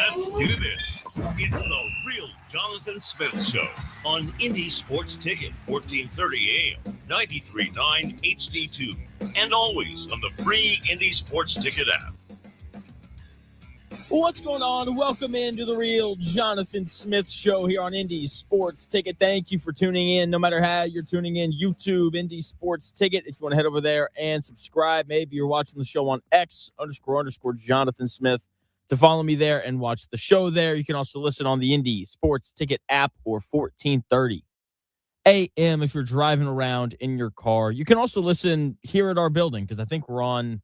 Let's do this. It's the Real Jonathan Smith Show on Indie Sports Ticket, 1430 AM, 93.9 HD2, and always on the free Indie Sports Ticket app. What's going on? Welcome into the Real Jonathan Smith Show here on Indie Sports Ticket. Thank you for tuning in. No matter how you're tuning in, YouTube, Indie Sports Ticket. If you want to head over there and subscribe, maybe you're watching the show on X__Jonathan Smith. To follow me there and watch the show there. You can also listen on the Indie Sports Ticket app or 1430 AM if you're driving around in your car. You can also listen here at our building because I think we're on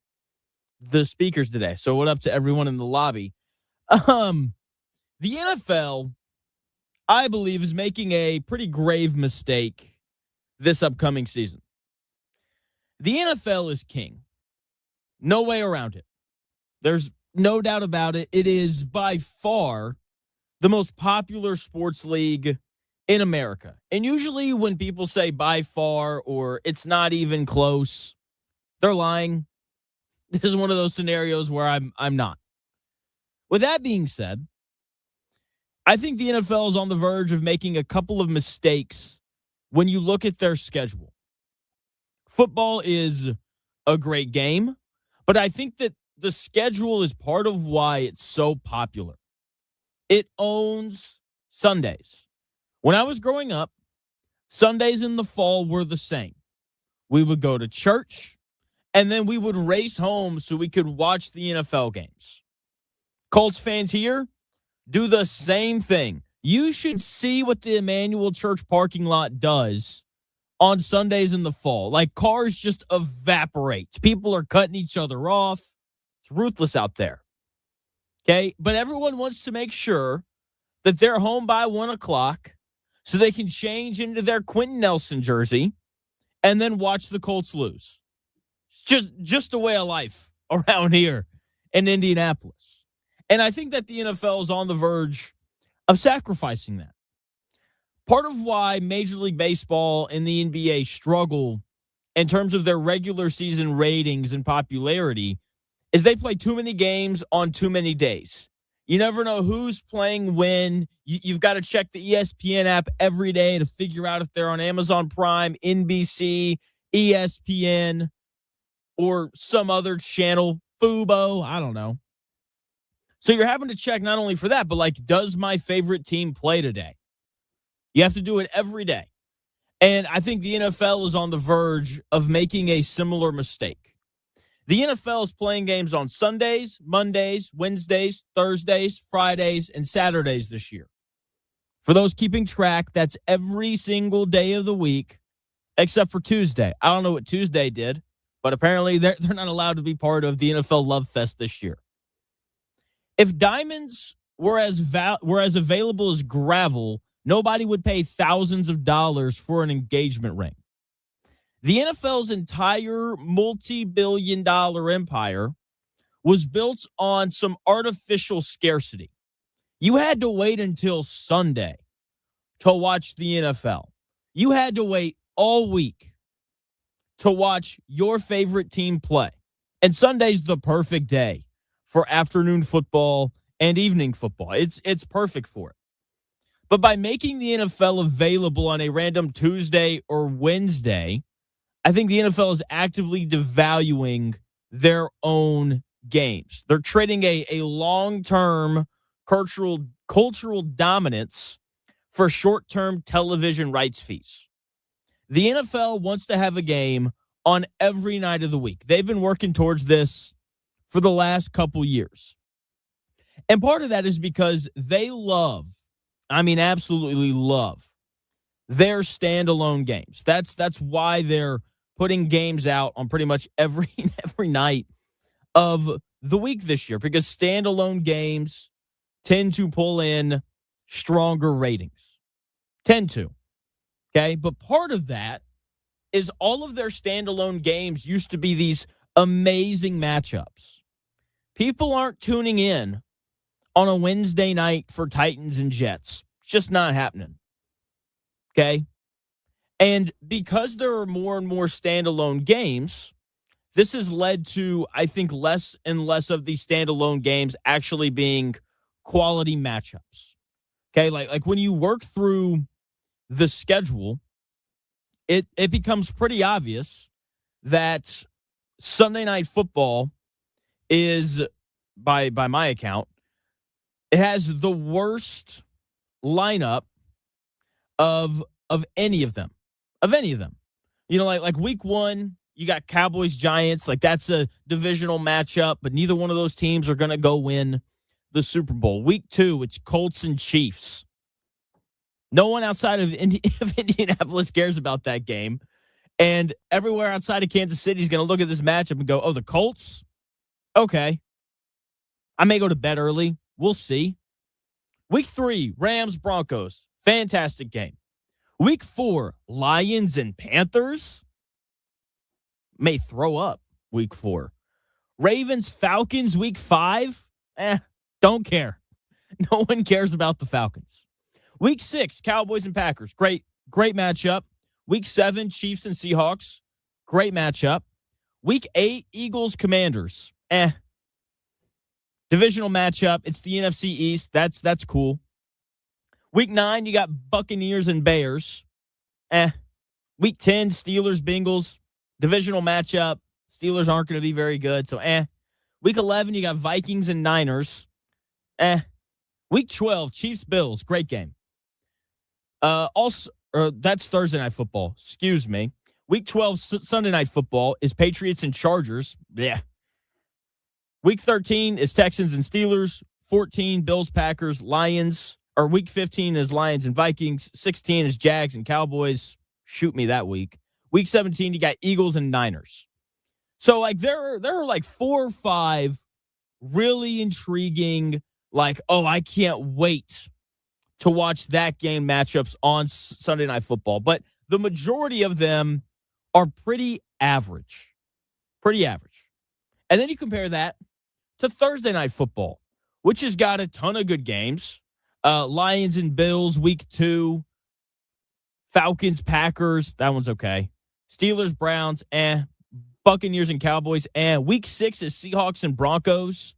the speakers today. So what up to everyone in the lobby? The NFL, I believe, is making a pretty grave mistake this upcoming season. The NFL is king. No way around it. There's no doubt about it. It is by far the most popular sports league in America. And usually when people say by far or it's not even close, they're lying. This is one of those scenarios where I'm not. With that being said, I think the NFL is on the verge of making a couple of mistakes when you look at their schedule. Football is a great game, but I think that the schedule is part of why it's so popular. It owns Sundays. When I was growing up, Sundays in the fall were the same. We would go to church, and then we would race home so we could watch the NFL games. Colts fans here do the same thing. You should see what the Emmanuel Church parking lot does on Sundays in the fall. Like, cars just evaporate. People are cutting each other off. It's ruthless out there. Okay? But everyone wants to make sure that they're home by 1 o'clock so they can change into their Quentin Nelson jersey and then watch the Colts lose. Just a way of life around here in Indianapolis. And I think that the NFL is on the verge of sacrificing that. Part of why Major League Baseball and the NBA struggle in terms of their regular season ratings and popularity is they play too many games on too many days. You never know who's playing when. You've got to check the ESPN app every day to figure out if they're on Amazon Prime, NBC, ESPN, or some other channel, Fubo, I don't know. So you're having to check not only for that, but like, does my favorite team play today? You have to do it every day. And I think the NFL is on the verge of making a similar mistake. The NFL is playing games on Sundays, Mondays, Wednesdays, Thursdays, Fridays, and Saturdays this year. For those keeping track, that's every single day of the week except for Tuesday. I don't know what Tuesday did, but apparently they're not allowed to be part of the NFL Love Fest this year. If diamonds were as available as gravel, nobody would pay thousands of dollars for an engagement ring. The NFL's entire multi-billion-dollar empire was built on some artificial scarcity. You had to wait until Sunday to watch the NFL. You had to wait all week to watch your favorite team play. And Sunday's the perfect day for afternoon football and evening football. It's perfect for it. But by making the NFL available on a random Tuesday or Wednesday, I think the NFL is actively devaluing their own games. They're trading a long-term cultural dominance for short-term television rights fees. The NFL wants to have a game on every night of the week. They've been working towards this for the last couple years. And part of that is because they absolutely love their standalone games. That's why they're putting games out on pretty much every night of the week this year, because standalone games tend to pull in stronger ratings. Tend to. Okay? But part of that is all of their standalone games used to be these amazing matchups. People aren't tuning in on a Wednesday night for Titans and Jets. It's just not happening. Okay? And because there are more and more standalone games, this has led to, I think, less and less of these standalone games actually being quality matchups. Okay, like when you work through the schedule, it becomes pretty obvious that Sunday Night Football is, by my account, it has the worst lineup of any of them. Of any of them. You know, like week 1, you got Cowboys Giants, like that's a divisional matchup, but neither one of those teams are going to go win the Super Bowl. Week 2, it's Colts and Chiefs. No one outside of Indianapolis cares about that game. And everywhere outside of Kansas City is going to look at this matchup and go, oh, the Colts? Okay. I may go to bed early. We'll see. Week 3, Rams, Broncos. Fantastic game. Week 4, Lions and Panthers. May throw up week 4. Ravens, Falcons, week 5. Don't care. No one cares about the Falcons. Week 6, Cowboys and Packers. Great matchup. Week 7, Chiefs and Seahawks. Great matchup. Week 8, Eagles, Commanders. Divisional matchup. It's the NFC East. That's cool. Week 9, you got Buccaneers and Bears. Week 10, Steelers, Bengals. Divisional matchup. Steelers aren't going to be very good, so Week 11, you got Vikings and Niners. Week 12, Chiefs, Bills. Great game. That's Thursday Night Football. Excuse me. Week 12, Sunday Night Football is Patriots and Chargers. Yeah. Week 13 is Texans and Steelers. 14, Bills, Packers, Lions. Or Week 15 is Lions and Vikings. 16 is Jags and Cowboys. Shoot me that week. Week 17, you got Eagles and Niners. So, like, there are like 4 or 5 really intriguing, like, oh, I can't wait to watch that game matchups on Sunday Night Football. But the majority of them are pretty average. Pretty average. And then you compare that to Thursday Night Football, which has got a ton of good games. Lions and Bills, week 2. Falcons, Packers, that one's okay. Steelers, Browns, Buccaneers and Cowboys, Week 6 is Seahawks and Broncos.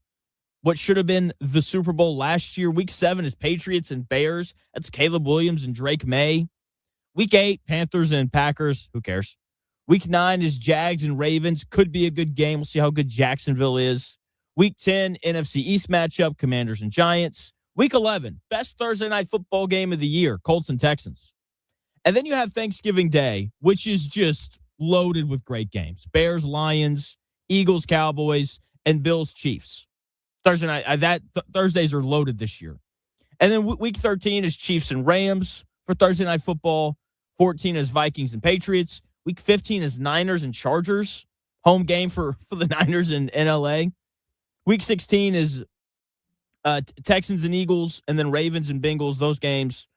What should have been the Super Bowl last year. Week 7 is Patriots and Bears. That's Caleb Williams and Drake May. Week 8, Panthers and Packers. Who cares? Week 9 is Jags and Ravens. Could be a good game. We'll see how good Jacksonville is. Week 10, NFC East matchup, Commanders and Giants. Week 11, best Thursday Night Football game of the year, Colts and Texans. And then you have Thanksgiving Day, which is just loaded with great games. Bears, Lions, Eagles, Cowboys, and Bills, Chiefs. Thursday night, Thursdays are loaded this year. And then week 13 is Chiefs and Rams for Thursday Night Football. 14 is Vikings and Patriots. Week 15 is Niners and Chargers. Home game for the Niners in LA. Week 16 is Texans and Eagles, and then Ravens and Bengals. Those games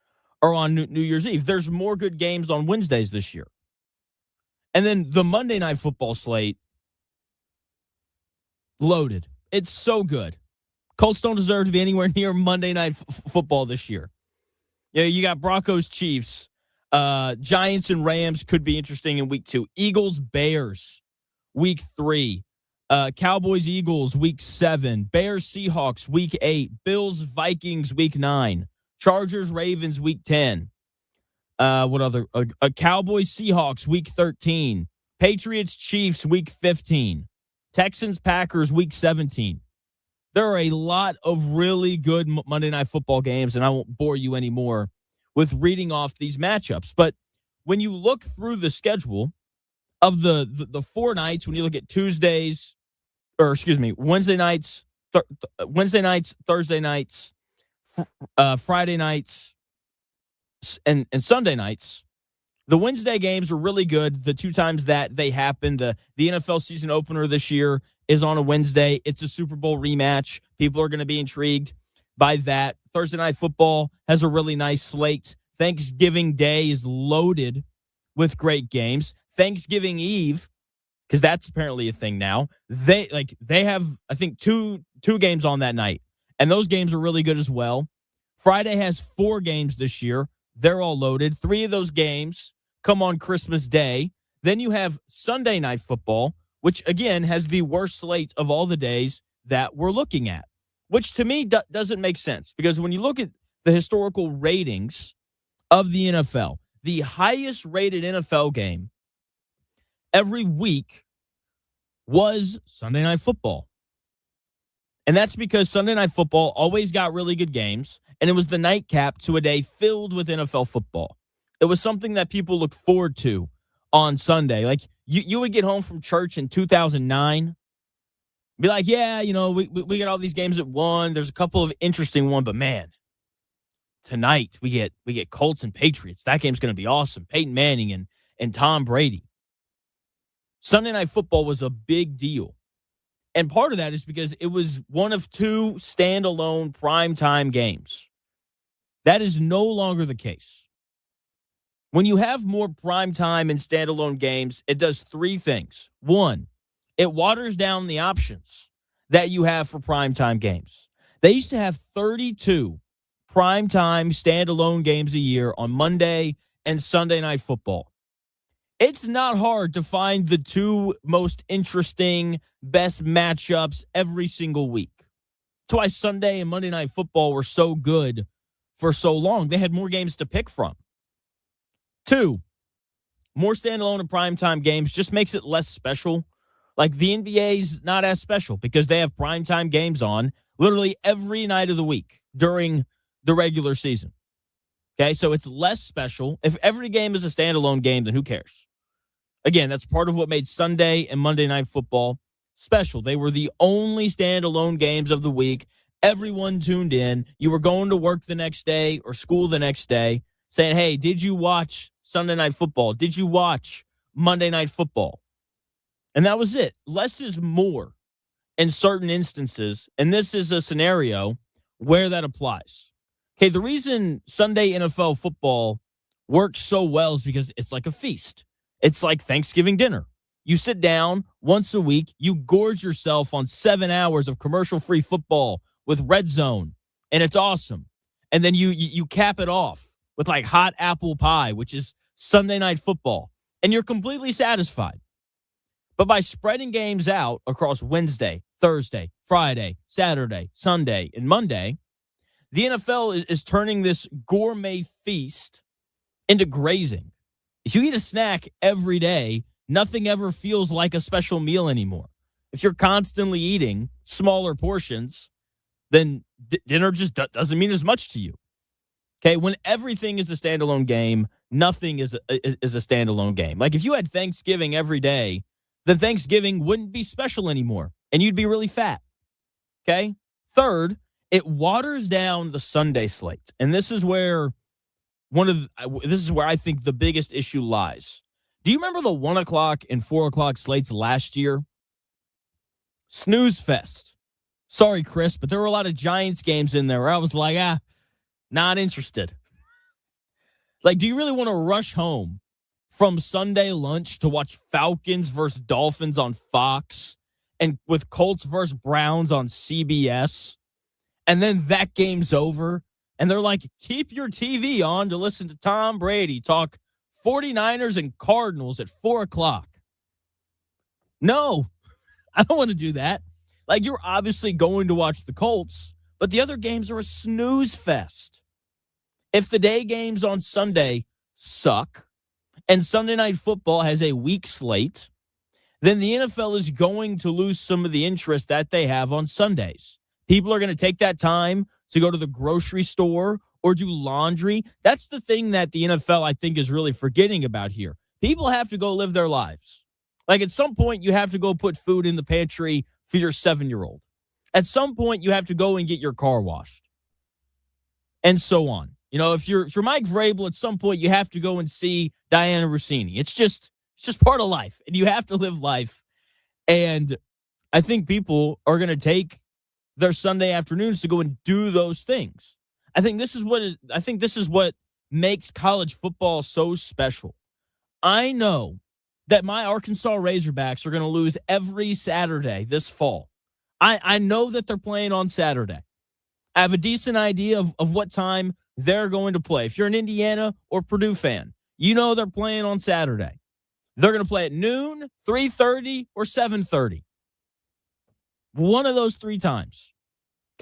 are on New Year's Eve. There's more good games on Wednesdays this year. And then the Monday Night Football slate, loaded. It's so good. Colts don't deserve to be anywhere near Monday Night Football this year. Yeah, you got Broncos, Chiefs. Giants and Rams could be interesting in week 2. Eagles, Bears, week 3. Cowboys, Eagles, week 7. Bears, Seahawks, week 8. Bills, Vikings, week 9. Chargers, Ravens, week 10. What other? Cowboys, Seahawks, week 13. Patriots, Chiefs, week 15. Texans, Packers, week 17. There are a lot of really good Monday Night Football games, and I won't bore you anymore with reading off these matchups. But when you look through the schedule of the 4 nights, when you look at Wednesday nights, Thursday nights, Friday nights, and Sunday nights, the Wednesday games are really good. The 2 times that they happened, the NFL season opener this year is on a Wednesday. It's a Super Bowl rematch. People are going to be intrigued by that. Thursday Night Football has a really nice slate. Thanksgiving Day is loaded with great games. Thanksgiving Eve, because that's apparently a thing now, they have, I think, two games on that night, and those games are really good as well. Friday has 4 games this year. They're all loaded. 3 of those games come on Christmas Day. Then you have Sunday Night Football, which, again, has the worst slate of all the days that we're looking at, which to me doesn't make sense because when you look at the historical ratings of the NFL, the highest rated NFL game every week was Sunday Night Football. And that's because Sunday Night Football always got really good games, and it was the nightcap to a day filled with NFL football. It was something that people looked forward to on Sunday. Like, you would get home from church in 2009, be like, yeah, we got all these games at 1. There's a couple of interesting ones, but man, tonight we get Colts and Patriots. That game's going to be awesome. Peyton Manning and Tom Brady. Sunday Night Football was a big deal. And part of that is because it was one of 2 standalone primetime games. That is no longer the case. When you have more primetime and standalone games, it does 3 things. 1, it waters down the options that you have for primetime games. They used to have 32 primetime standalone games a year on Monday and Sunday Night Football. It's not hard to find the 2 most interesting, best matchups every single week. That's why Sunday and Monday Night Football were so good for so long. They had more games to pick from. 2, more standalone and primetime games just makes it less special. Like the NBA's not as special because they have primetime games on literally every night of the week during the regular season. Okay, so it's less special. If every game is a standalone game, then who cares? Again, that's part of what made Sunday and Monday Night Football special. They were the only standalone games of the week. Everyone tuned in. You were going to work the next day or school the next day saying, hey, did you watch Sunday Night Football? Did you watch Monday Night Football? And that was it. Less is more in certain instances, and this is a scenario where that applies. Okay, the reason Sunday NFL football works so well is because it's like a feast. It's like Thanksgiving dinner. You sit down once a week, you gorge yourself on 7 hours of commercial-free football with Red Zone, and it's awesome. And then you cap it off with like hot apple pie, which is Sunday Night Football, and you're completely satisfied. But by spreading games out across Wednesday, Thursday, Friday, Saturday, Sunday, and Monday, the NFL is turning this gourmet feast into grazing. If you eat a snack every day, nothing ever feels like a special meal anymore. If you're constantly eating smaller portions, then dinner just doesn't mean as much to you. Okay, when everything is a standalone game, nothing is a standalone game. Like if you had Thanksgiving every day, then Thanksgiving wouldn't be special anymore, and you'd be really fat. Okay? Third, it waters down the Sunday slate, and this is where I think the biggest issue lies. Do you remember the 1 o'clock and 4 o'clock slates last year? Snooze fest. Sorry, Chris, but there were a lot of Giants games in there where I was like, not interested. Like, do you really want to rush home from Sunday lunch to watch Falcons versus Dolphins on Fox and with Colts versus Browns on CBS? And then that game's over. And they're like, keep your TV on to listen to Tom Brady talk 49ers and Cardinals at 4 o'clock. No, I don't want to do that. Like, you're obviously going to watch the Colts, but the other games are a snooze fest. If the day games on Sunday suck and Sunday Night Football has a weak slate, then the NFL is going to lose some of the interest that they have on Sundays. People are going to take that time to go to the grocery store or do laundry. That's the thing that the NFL, I think, is really forgetting about here. People have to go live their lives. Like at some point, you have to go put food in the pantry for your 7-year-old. At some point, you have to go and get your car washed. And so on. You know, if you're Mike Vrabel, at some point, you have to go and see Diana Rossini. It's just part of life. And you have to live life. And I think people are going to take their Sunday afternoons to go and do those things. I think this is what makes college football so special. I know that my Arkansas Razorbacks are going to lose every Saturday this fall. I know that they're playing on Saturday. I have a decent idea of what time they're going to play. If you're an Indiana or Purdue fan, you know they're playing on Saturday. They're going to play at noon, 3:30, or 7:30. One of those 3 times.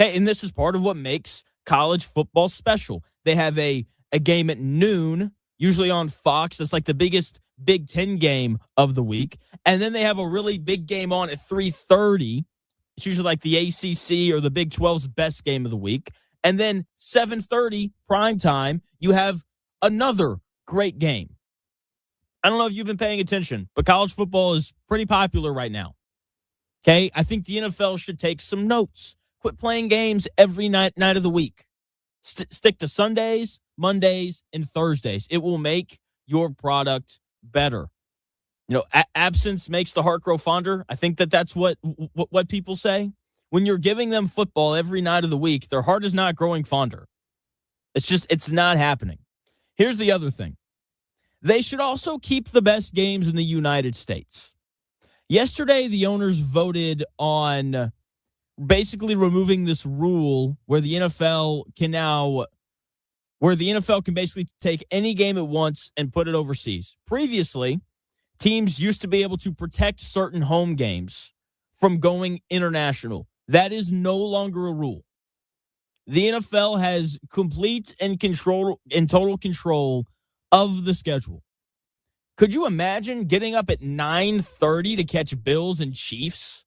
Okay, and this is part of what makes college football special. They have a game at noon, usually on Fox. That's like the biggest Big Ten game of the week. And then they have a really big game on at 3:30. It's usually like the ACC or the Big 12's best game of the week. And then 7:30 prime time, you have another great game. I don't know if you've been paying attention, but college football is pretty popular right now. Okay, I think the NFL should take some notes. Quit playing games every night of the week. Stick to Sundays, Mondays, and Thursdays. It will make your product better. You know, absence makes the heart grow fonder. I think that's what people say. When you're giving them football every night of the week, their heart is not growing fonder. It's not happening. Here's the other thing. They should also keep the best games in the United States. Yesterday, the owners voted on basically removing this rule where the NFL can basically take any game it wants and put it overseas. Previously, teams used to be able to protect certain home games from going international. That is no longer a rule. The NFL has complete and total control of the schedule. Could you imagine getting up at 9:30 to catch Bills and Chiefs?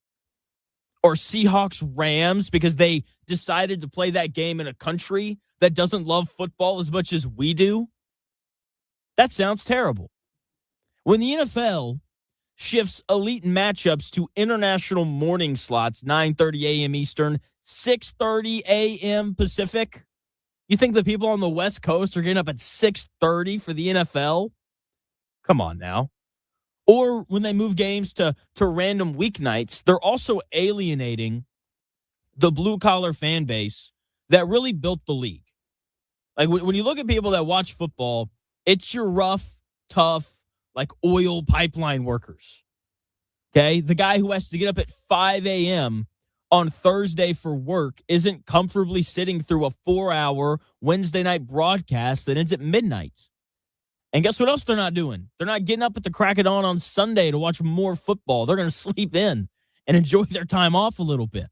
Or Seahawks Rams because they decided to play that game in a country that doesn't love football as much as we do? That sounds terrible. When the NFL shifts elite matchups to international morning slots, 9:30 a.m. Eastern, 6:30 a.m. Pacific, you think the people on the West Coast are getting up at 6:30 for the NFL? Come on now. Or when they move games to random weeknights, they're also alienating the blue-collar fan base that really built the league. Like, when you look at people that watch football, it's your rough, tough, like oil pipeline workers. Okay? The guy who has to get up at 5 a.m. on Thursday for work isn't comfortably sitting through a 4-hour Wednesday night broadcast that ends at midnight. And guess what else they're not doing? They're not getting up at the crack of dawn on Sunday to watch more football. They're going to sleep in and enjoy their time off a little bit.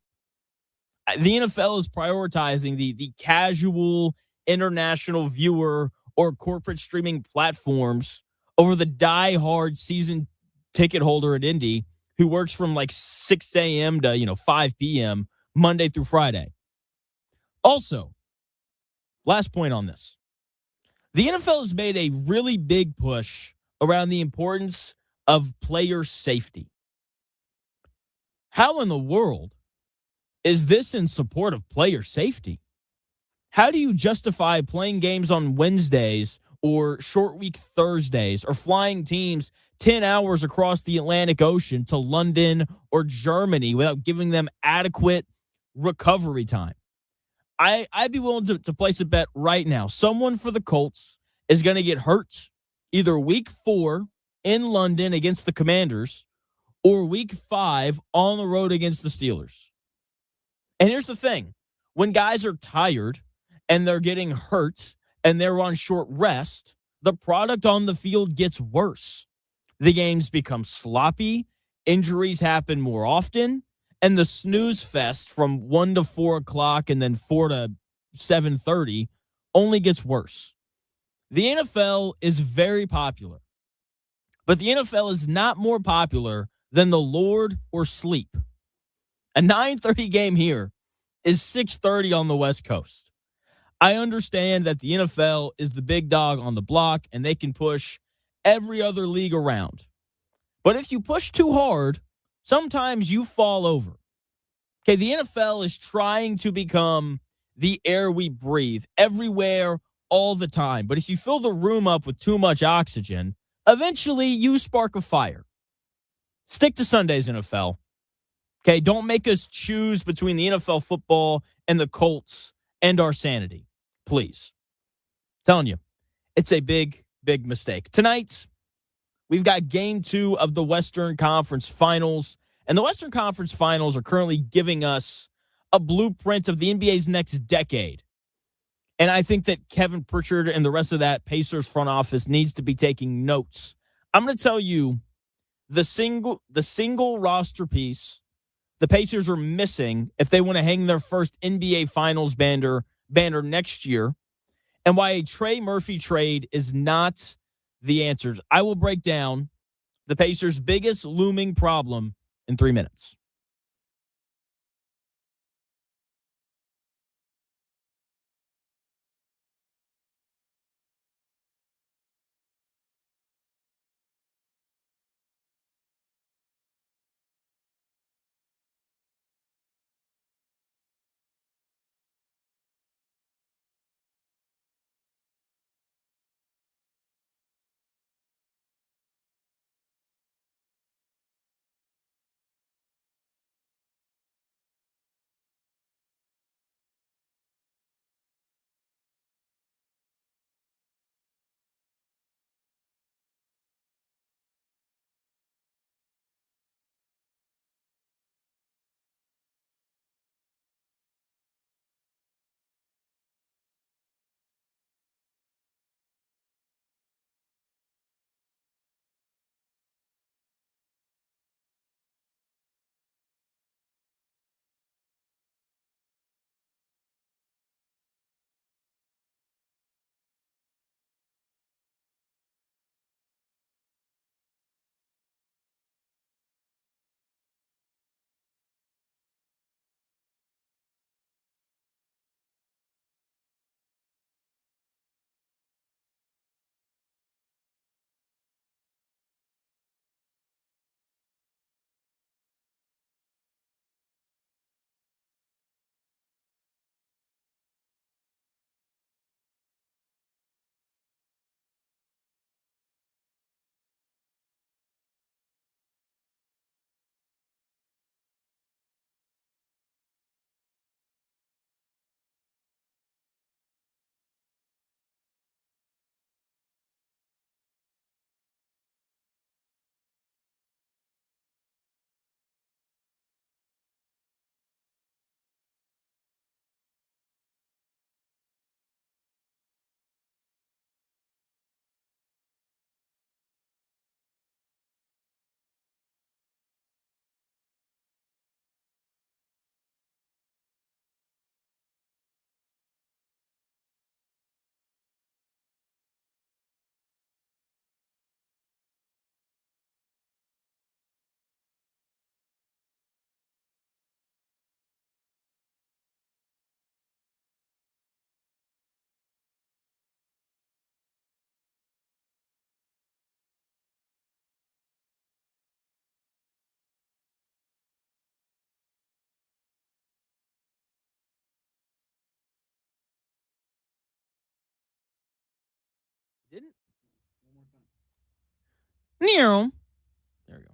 The NFL is prioritizing the casual international viewer or corporate streaming platforms over the diehard season ticket holder at Indy who works from like 6 a.m. to 5 p.m. Monday through Friday. Also, last point on this. The NFL has made a really big push around the importance of player safety. How in the world is this in support of player safety? How do you justify playing games on Wednesdays or short week Thursdays or flying teams 10 hours across the Atlantic Ocean to London or Germany without giving them adequate recovery time? I'd be willing to place a bet right now. Someone for the Colts is going to get hurt either week 4 in London against the Commanders or week 5 on the road against the Steelers. And here's the thing. When guys are tired and they're getting hurt and they're on short rest, the product on the field gets worse. The games become sloppy, injuries happen more often, and the snooze fest from 1 to 4 o'clock and then 4 to 7:30 only gets worse. The NFL is very popular, but the NFL is not more popular than the Lord or sleep. A 9:30 game here is 6:30 on the West Coast. I understand that the NFL is the big dog on the block and they can push every other league around. But if you push too hard, sometimes you fall over. Okay, the NFL is trying to become the air we breathe everywhere, all the time. But if you fill the room up with too much oxygen, eventually you spark a fire. Stick to Sundays, NFL. Okay, don't make us choose between the NFL football and the Colts and our sanity. Please. I'm telling you, it's a big, big mistake. Tonight, we've got game 2 of the Western Conference Finals. And the Western Conference Finals are currently giving us a blueprint of the NBA's next decade. And I think that Kevin Pritchard and the rest of that Pacers front office needs to be taking notes. I'm going to tell you the single roster piece the Pacers are missing if they want to hang their first NBA Finals banner next year, and why a Trey Murphy trade is not the answer. I will break down the Pacers' biggest looming problem in 3 minutes. Didn't? There we go.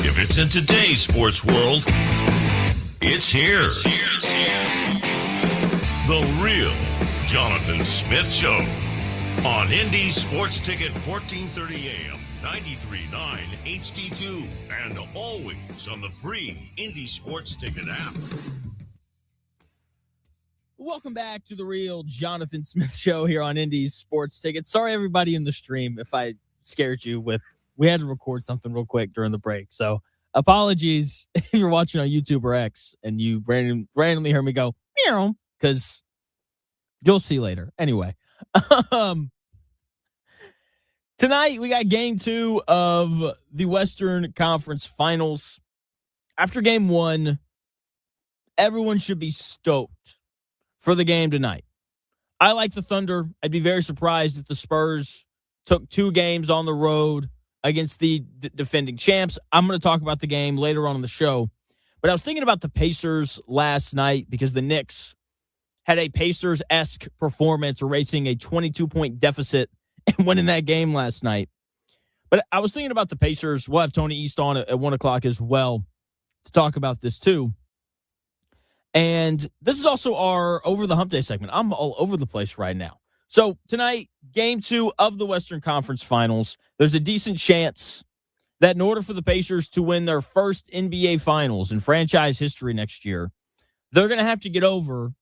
If it's in today's sports world, it's here. The real Jonathan Smith Show on Indy Sports Ticket 1430 AM, 93.9 HD2, and always on the free Indy Sports Ticket app. Welcome back to the real Jonathan Smith Show here on Indy Sports Ticket. Sorry, everybody in the stream, if I scared you with. We had to record something real quick during the break. So apologies if you're watching on YouTube or X and you randomly heard me go, meow, because you'll see later. Anyway, tonight we got game 2 of the Western Conference Finals. After game 1, everyone should be stoked for the game tonight. I like the Thunder. I'd be very surprised if the Spurs took 2 games on the road against the defending champs. I'm going to talk about the game later on in the show. But I was thinking about the Pacers last night because the Knicks had a Pacers-esque performance, erasing a 22-point deficit and winning that game last night. But I was thinking about the Pacers. We'll have Tony East on at 1 o'clock as well to talk about this too. And this is also our Over the Hump Day segment. I'm all over the place right now. So tonight, game 2 of the Western Conference Finals. There's a decent chance that in order for the Pacers to win their first NBA Finals in franchise history next year, they're going to have to get over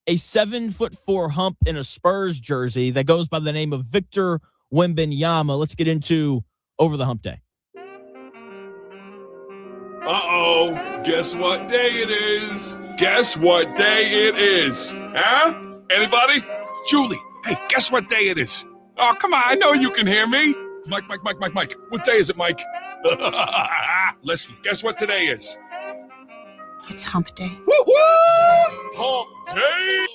a 7'4" hump in a Spurs jersey that goes by the name of Victor Wembanyama. Let's get into Over the Hump Day. Uh-oh, guess what day it is? Guess what day it is? Huh? Anybody? Julie, hey, guess what day it is? Oh, come on, I know you can hear me. Mike. What day is it, Mike? Leslie, guess what today is? It's hump day. Woo-woo! Hump day!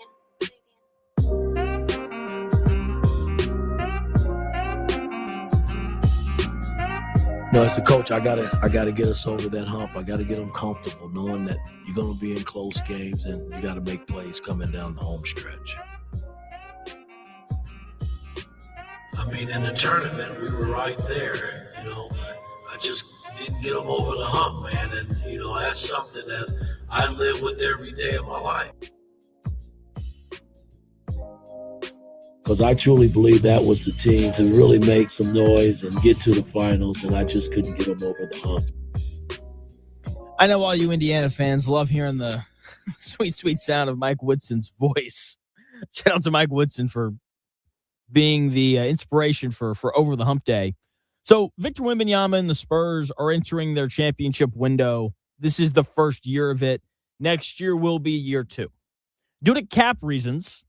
No, as a coach, I gotta get us over that hump. I gotta get them comfortable, knowing that you're gonna be in close games and you gotta make plays coming down the home stretch. I mean, in the tournament, we were right there. I just didn't get them over the hump, man. And that's something that I live with every day of my life. Because I truly believe that was the team to really make some noise and get to the finals, and I just couldn't get them over the hump. I know all you Indiana fans love hearing the sweet, sweet sound of Mike Woodson's voice. Shout out to Mike Woodson for being the inspiration for Over the Hump Day. So Victor Wembanyama and the Spurs are entering their championship window. This is the first year of it. Next year will be year 2. Due to cap reasons,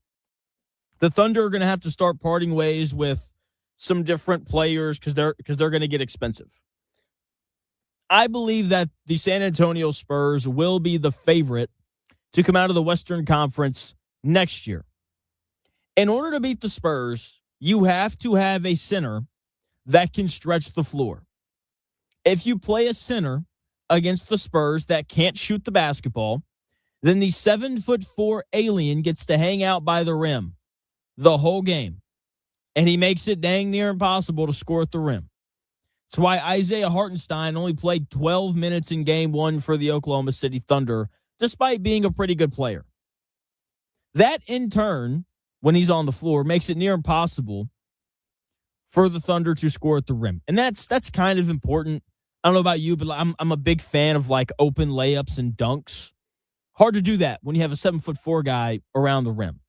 the Thunder are going to have to start parting ways with some different players because they're going to get expensive. I believe that the San Antonio Spurs will be the favorite to come out of the Western Conference next year. In order to beat the Spurs, you have to have a center that can stretch the floor. If you play a center against the Spurs that can't shoot the basketball, then the 7'4" alien gets to hang out by the rim the whole game, and he makes it dang near impossible to score at the rim. That's why Isaiah Hartenstein only played 12 minutes in Game 1 for the Oklahoma City Thunder, despite being a pretty good player. That, in turn, when he's on the floor, makes it near impossible for the Thunder to score at the rim. And that's kind of important. I don't know about you, but I'm a big fan of like open layups and dunks. Hard to do that when you have a 7'4" guy around the rim.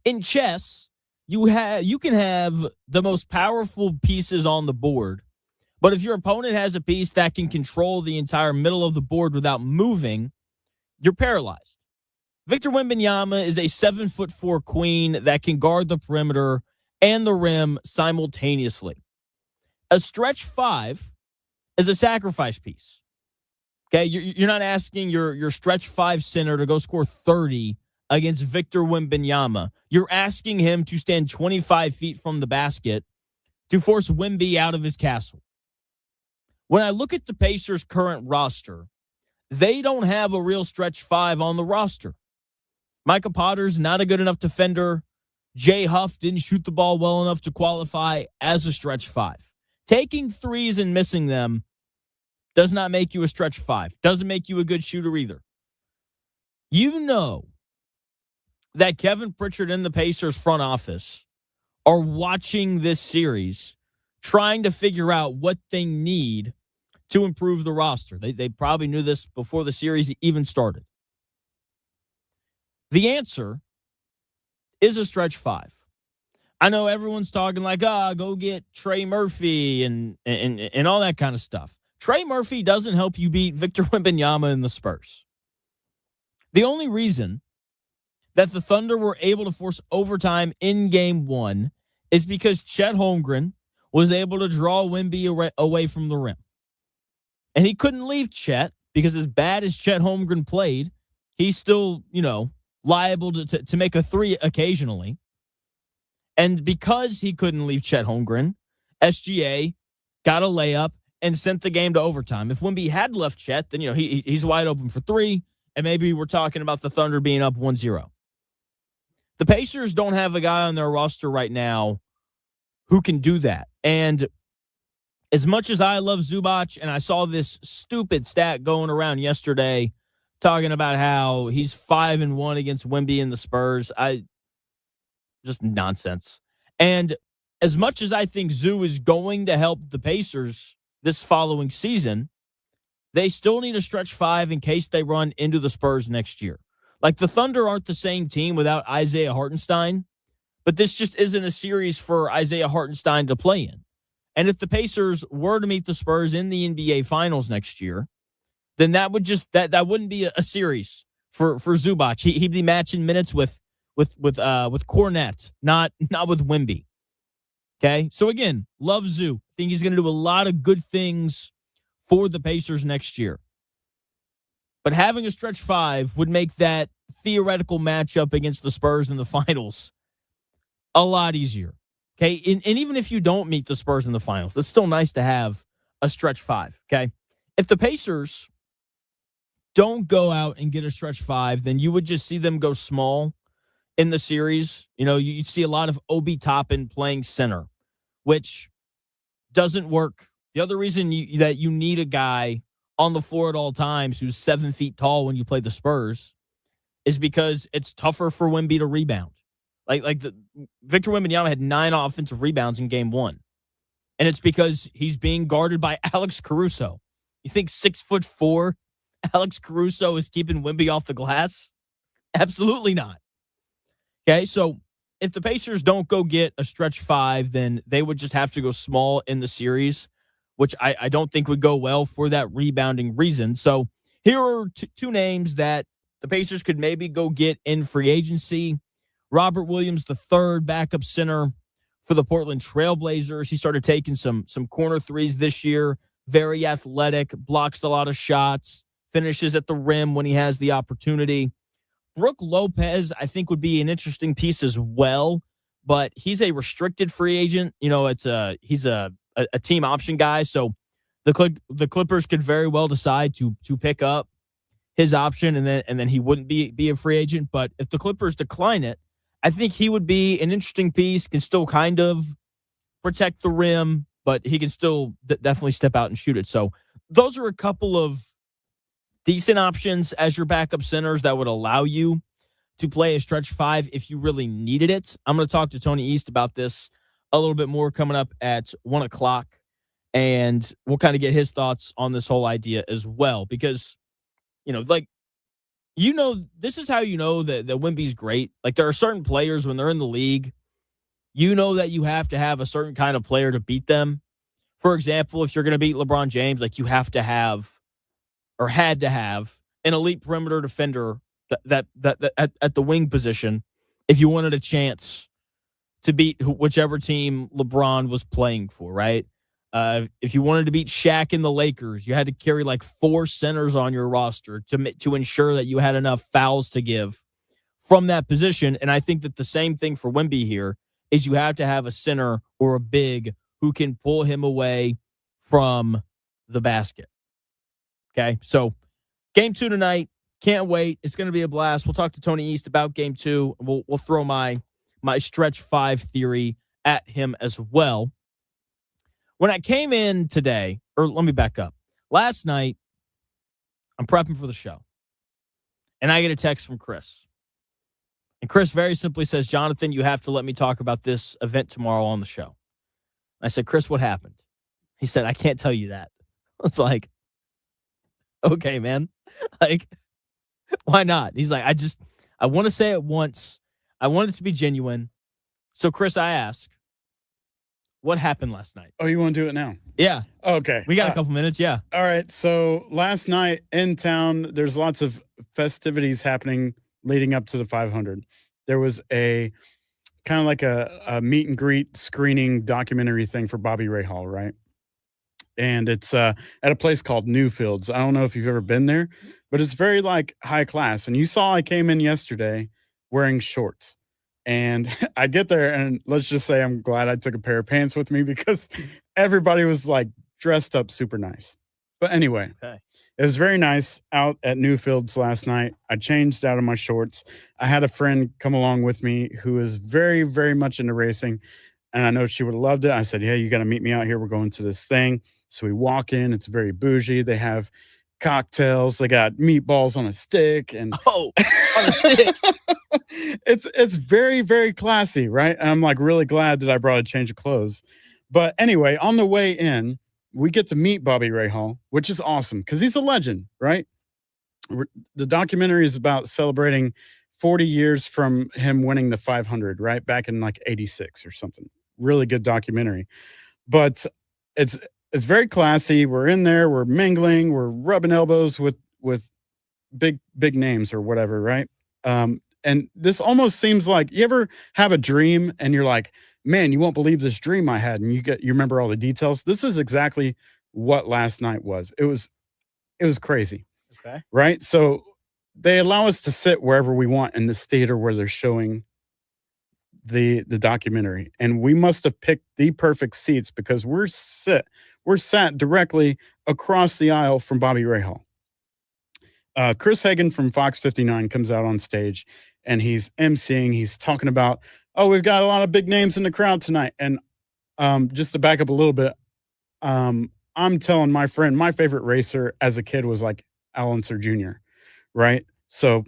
In chess, you can have the most powerful pieces on the board, but if your opponent has a piece that can control the entire middle of the board without moving, you're paralyzed. Victor Wembanyama is a 7'4" queen that can guard the perimeter and the rim simultaneously. A stretch 5 is a sacrifice piece. Okay, you're not asking your stretch 5 center to go score 30 against Victor Wembanyama. You're asking him to stand 25 feet from the basket to force Wemby out of his castle. When I look at the Pacers' current roster, they don't have a real stretch 5 on the roster. Micah Potter's not a good enough defender. Jay Huff didn't shoot the ball well enough to qualify as a stretch 5. Taking threes and missing them does not make you a stretch 5. Doesn't make you a good shooter either. You know that Kevin Pritchard and the Pacers front office are watching this series, trying to figure out what they need to improve the roster. They probably knew this before the series even started. The answer is a stretch 5. I know everyone's talking like, go get Trey Murphy and all that kind of stuff. Trey Murphy doesn't help you beat Victor Wembanyama and the Spurs. The only reason that the Thunder were able to force overtime in Game 1 is because Chet Holmgren was able to draw Wemby away from the rim. And he couldn't leave Chet because as bad as Chet Holmgren played, he's still, liable to make a 3 occasionally. And because he couldn't leave Chet Holmgren, SGA got a layup and sent the game to overtime. If Wemby had left Chet, then, he's wide open for 3, and maybe we're talking about the Thunder being up 1-0. The Pacers don't have a guy on their roster right now who can do that. And as much as I love Zubac, and I saw this stupid stat going around yesterday talking about how he's 5-1 against Wemby and the Spurs, just nonsense. And as much as I think Zoo is going to help the Pacers this following season, they still need a stretch five in case they run into the Spurs next year. Like, the Thunder aren't the same team without Isaiah Hartenstein, but this just isn't a series for Isaiah Hartenstein to play in. And if the Pacers were to meet the Spurs in the NBA Finals next year, then that would just that wouldn't be a series for Zubac. He'd be matching minutes with Cornette, not with Wemby. Okay, so again, love Zoo. Think he's going to do a lot of good things for the Pacers next year. But having a stretch five would make that theoretical matchup against the Spurs in the finals a lot easier. Okay, and even if you don't meet the Spurs in the finals, it's still nice to have a stretch five. Okay, if the Pacers don't go out and get a stretch five, then you would just see them go small in the series. You know, you'd see a lot of Obi Toppin playing center, which doesn't work. The other reason that you need a guy on the floor at all times who's 7 feet tall when you play the Spurs is because it's tougher for Wemby to rebound. Victor Wembanyama had 9 offensive rebounds in game 1. And it's because he's being guarded by Alex Caruso. You think 6'4" Alex Caruso is keeping Wemby off the glass? Absolutely not. Okay, so if the Pacers don't go get a stretch five, then they would just have to go small in the series, which I don't think would go well for that rebounding reason. So here are two names that the Pacers could maybe go get in free agency. Robert Williams III, backup center for the Portland Trailblazers. He started taking some corner threes this year. Very athletic, blocks a lot of shots, finishes at the rim when he has the opportunity. Brook Lopez, I think, would be an interesting piece as well, but he's a restricted free agent. You know, he's a team option guy, so the Clippers could very well decide to pick up his option, and then he wouldn't be a free agent. But if the Clippers decline it, I think he would be an interesting piece. Can still kind of protect the rim, but he can still definitely step out and shoot it. So those are a couple of decent options as your backup centers that would allow you to play a stretch five if you really needed it. I'm going to talk to Tony East about this a little bit more coming up at 1 o'clock, and we'll kind of get his thoughts on this whole idea as well, because, this is how you know that Wemby's great. Like, there are certain players when they're in the league, you know that you have to have a certain kind of player to beat them. For example, if you're going to beat LeBron James, like, you have to have or had to have an elite perimeter defender that at the wing position if you wanted a chance to beat whichever team LeBron was playing for, right? If you wanted to beat Shaq in the Lakers, you had to carry like 4 centers on your roster to ensure that you had enough fouls to give from that position. And I think that the same thing for Wemby here is you have to have a center or a big who can pull him away from the basket. Okay, so game 2 tonight. Can't wait. It's going to be a blast. We'll talk to Tony East about game 2. We'll throw my stretch five theory at him as well. When I came in today, or let me back up. Last night, I'm prepping for the show, and I get a text from Chris. And Chris very simply says, "Jonathan, you have to let me talk about this event tomorrow on the show." I said, "Chris, what happened?" He said, "I can't tell you that." I was like, okay, man. Like, why not? He's like, I want to say it once. I want it to be genuine. So, Chris, I ask, what happened last night? Oh, you want to do it now? Yeah. Okay. We got a couple minutes, yeah. All right. So last night in town, there's lots of festivities happening leading up to the 500. There was a kind of like a meet and greet screening documentary thing for Bobby Rahal, right? And it's at a place called Newfields. I don't know if you've ever been there, but it's very like high class. And you saw I came in yesterday wearing shorts. And I get there, and let's just say I'm glad I took a pair of pants with me because everybody was like dressed up super nice. But anyway, okay. It was very nice out at Newfields last night. I changed out of my shorts. I had a friend come along with me who is very, very much into racing. and I know she would have loved it. I said, "Yeah, you got to meet me out here. We're going to this thing." So we walk in. It's very bougie. They have cocktails. They got meatballs on a stick, and Oh, on a stick. it's very, very classy, right? And I'm like really glad that I brought a change of clothes. But anyway, on the way in, we get to meet Bobby Rahal, which is awesome because he's a legend, right? The documentary is about celebrating 40 years from him winning the 500, right? Back in like 86 or something. Really good documentary. But it's it's very classy. We're in there, we're mingling, we're rubbing elbows with big names or whatever, right? And this almost seems like, you ever have a dream and you're like, man, you won't believe this dream I had, and you remember all the details. This is exactly what last night was. It was crazy. Okay. Right? So they allow us to sit wherever we want in this theater where they're showing the documentary. And we must have picked the perfect seats because we're sat directly across the aisle from Bobby Rahal. Chris Hagan from Fox 59 comes out on stage and he's emceeing. He's talking about, oh, we've got a lot of big names in the crowd tonight. And just to back up a little bit, I'm telling my friend, my favorite racer as a kid was like Al Unser Jr., right? So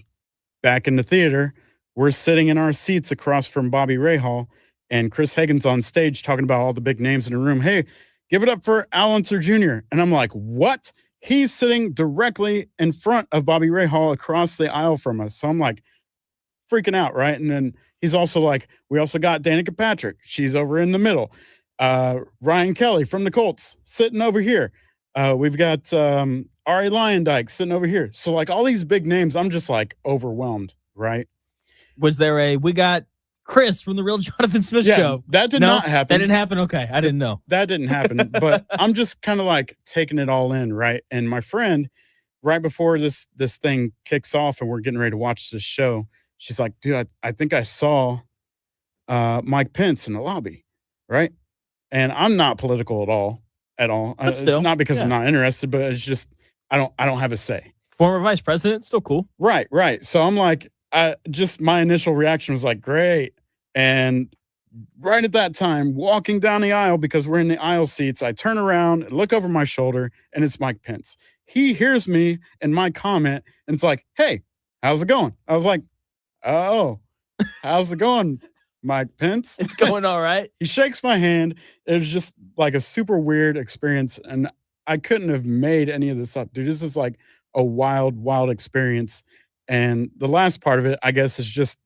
back in the theater, we're sitting in our seats across from Bobby Rahal, and Chris Hagan's on stage talking about all the big names in the room. Hey, give it up for Al Unser Jr. And I'm like, what? He's sitting directly in front of Bobby Rahal across the aisle from us. So I'm like freaking out, right? And then he's also like, we also got Danica Patrick. She's over in the middle. Ryan Kelly from the Colts sitting over here. We've got Ari Lyondike sitting over here. So like all these big names, I'm just like overwhelmed, right? Was there we got Chris from the Real Jonathan Smith Show? That did not happen. That didn't happen? Okay, I didn't know. That didn't happen, but I'm just kind of like taking it all in, right? And my friend, right before this thing kicks off and we're getting ready to watch this show, she's like, dude, I think I saw Mike Pence in the lobby, right? And I'm not political at all. It's not because I'm not interested, but it's just I don't have a say. Former vice president, still cool. Right. So I'm like, my initial reaction was like, great. And right at that time, walking down the aisle, because we're in the aisle seats, I turn around and look over my shoulder, and it's Mike Pence. He hears me and my comment, and it's like, hey, how's it going? I was like, oh, how's it going, Mike Pence? It's going all right. He shakes my hand. It was just like a super weird experience, and I couldn't have made any of this up, dude. This is like a wild experience. And the last part of it, I guess, is just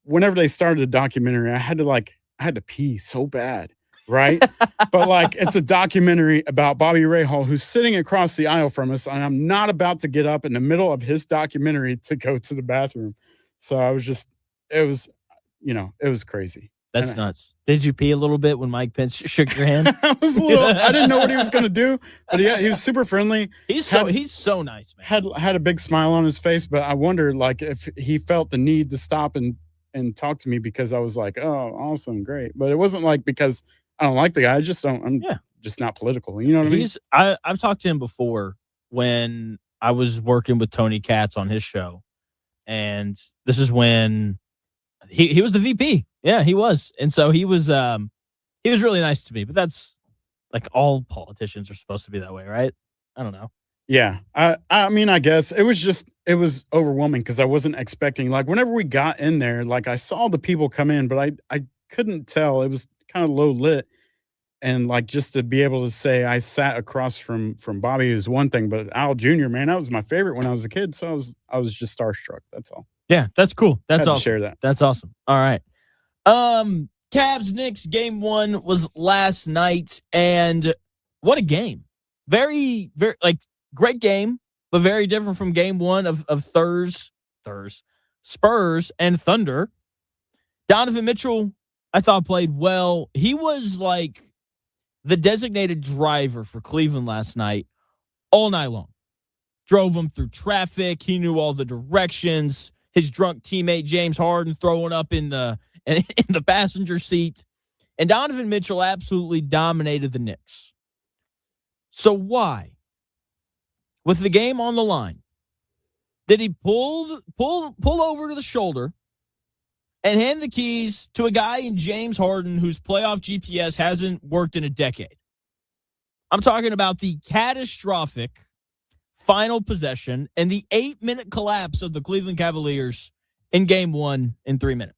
whenever they started the documentary, I had to pee so bad, right? But like, it's a documentary about Bobby Rahal, who's sitting across the aisle from us, and I'm not about to get up in the middle of his documentary to go to the bathroom. So I was just, it was crazy. That's nuts. Did you pee a little bit when Mike Pence shook your hand? I didn't know what he was going to do, but he was super friendly. He's so nice, man. Had a big smile on his face, but I wondered like if he felt the need to stop and talk to me because I was like, oh, awesome, great. But it wasn't like because I don't like the guy. I'm just not political. You know what I mean? I've talked to him before when I was working with Tony Katz on his show. And this is when he was the VP. Yeah, he was. And so he was really nice to me, but that's like all politicians are supposed to be that way, right? I don't know. Yeah. I mean, I guess it was overwhelming because I wasn't expecting, like whenever we got in there, like I saw the people come in, but I couldn't tell. It was kind of low lit. And like just to be able to say I sat across from Bobby is one thing, but Al Jr., man, that was my favorite when I was a kid. So I was just starstruck. That's all. Yeah, that's cool. That's awesome. Share that. That's awesome. All right. Cavs Knicks game 1 was last night, and what a game. Very, very great game, but very different from game 1 of Spurs and Thunder. Donovan Mitchell, I thought, played well. He was like the designated driver for Cleveland last night all night long. Drove them through traffic. He knew all the directions. His drunk teammate James Harden throwing up in the passenger seat. And Donovan Mitchell absolutely dominated the Knicks. So why, with the game on the line, did he pull over to the shoulder and hand the keys to a guy in James Harden whose playoff GPS hasn't worked in a decade. I'm talking about the catastrophic final possession and the 8-minute collapse of the Cleveland Cavaliers in Game 1 in 3 minutes.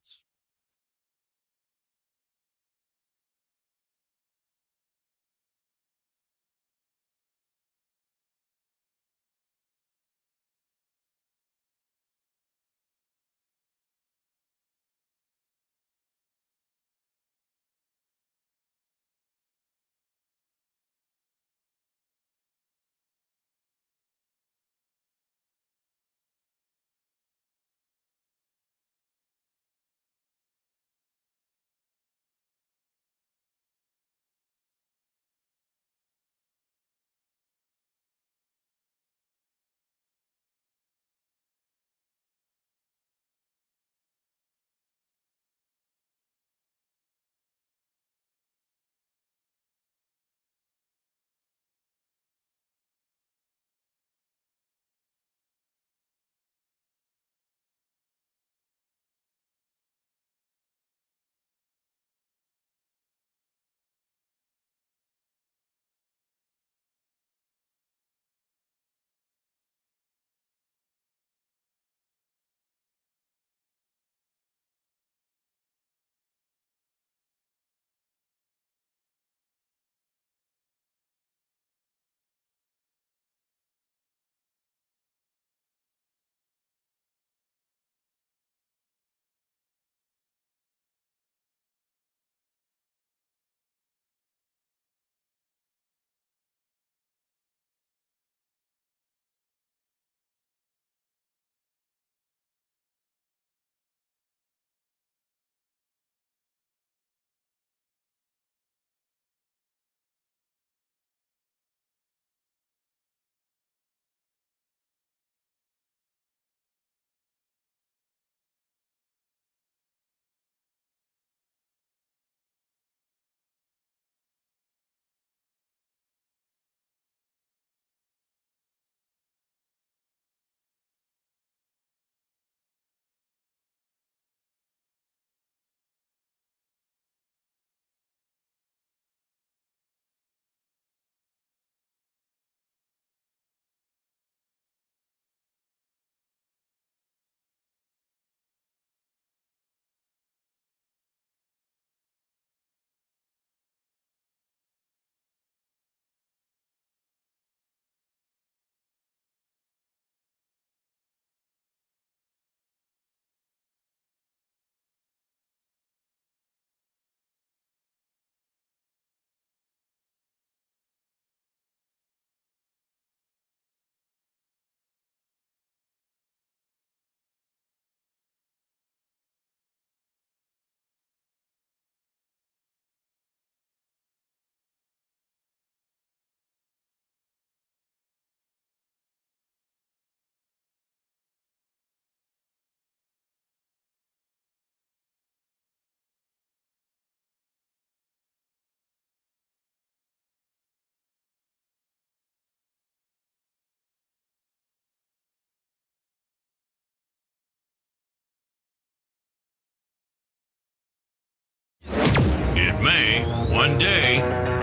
It may, one day,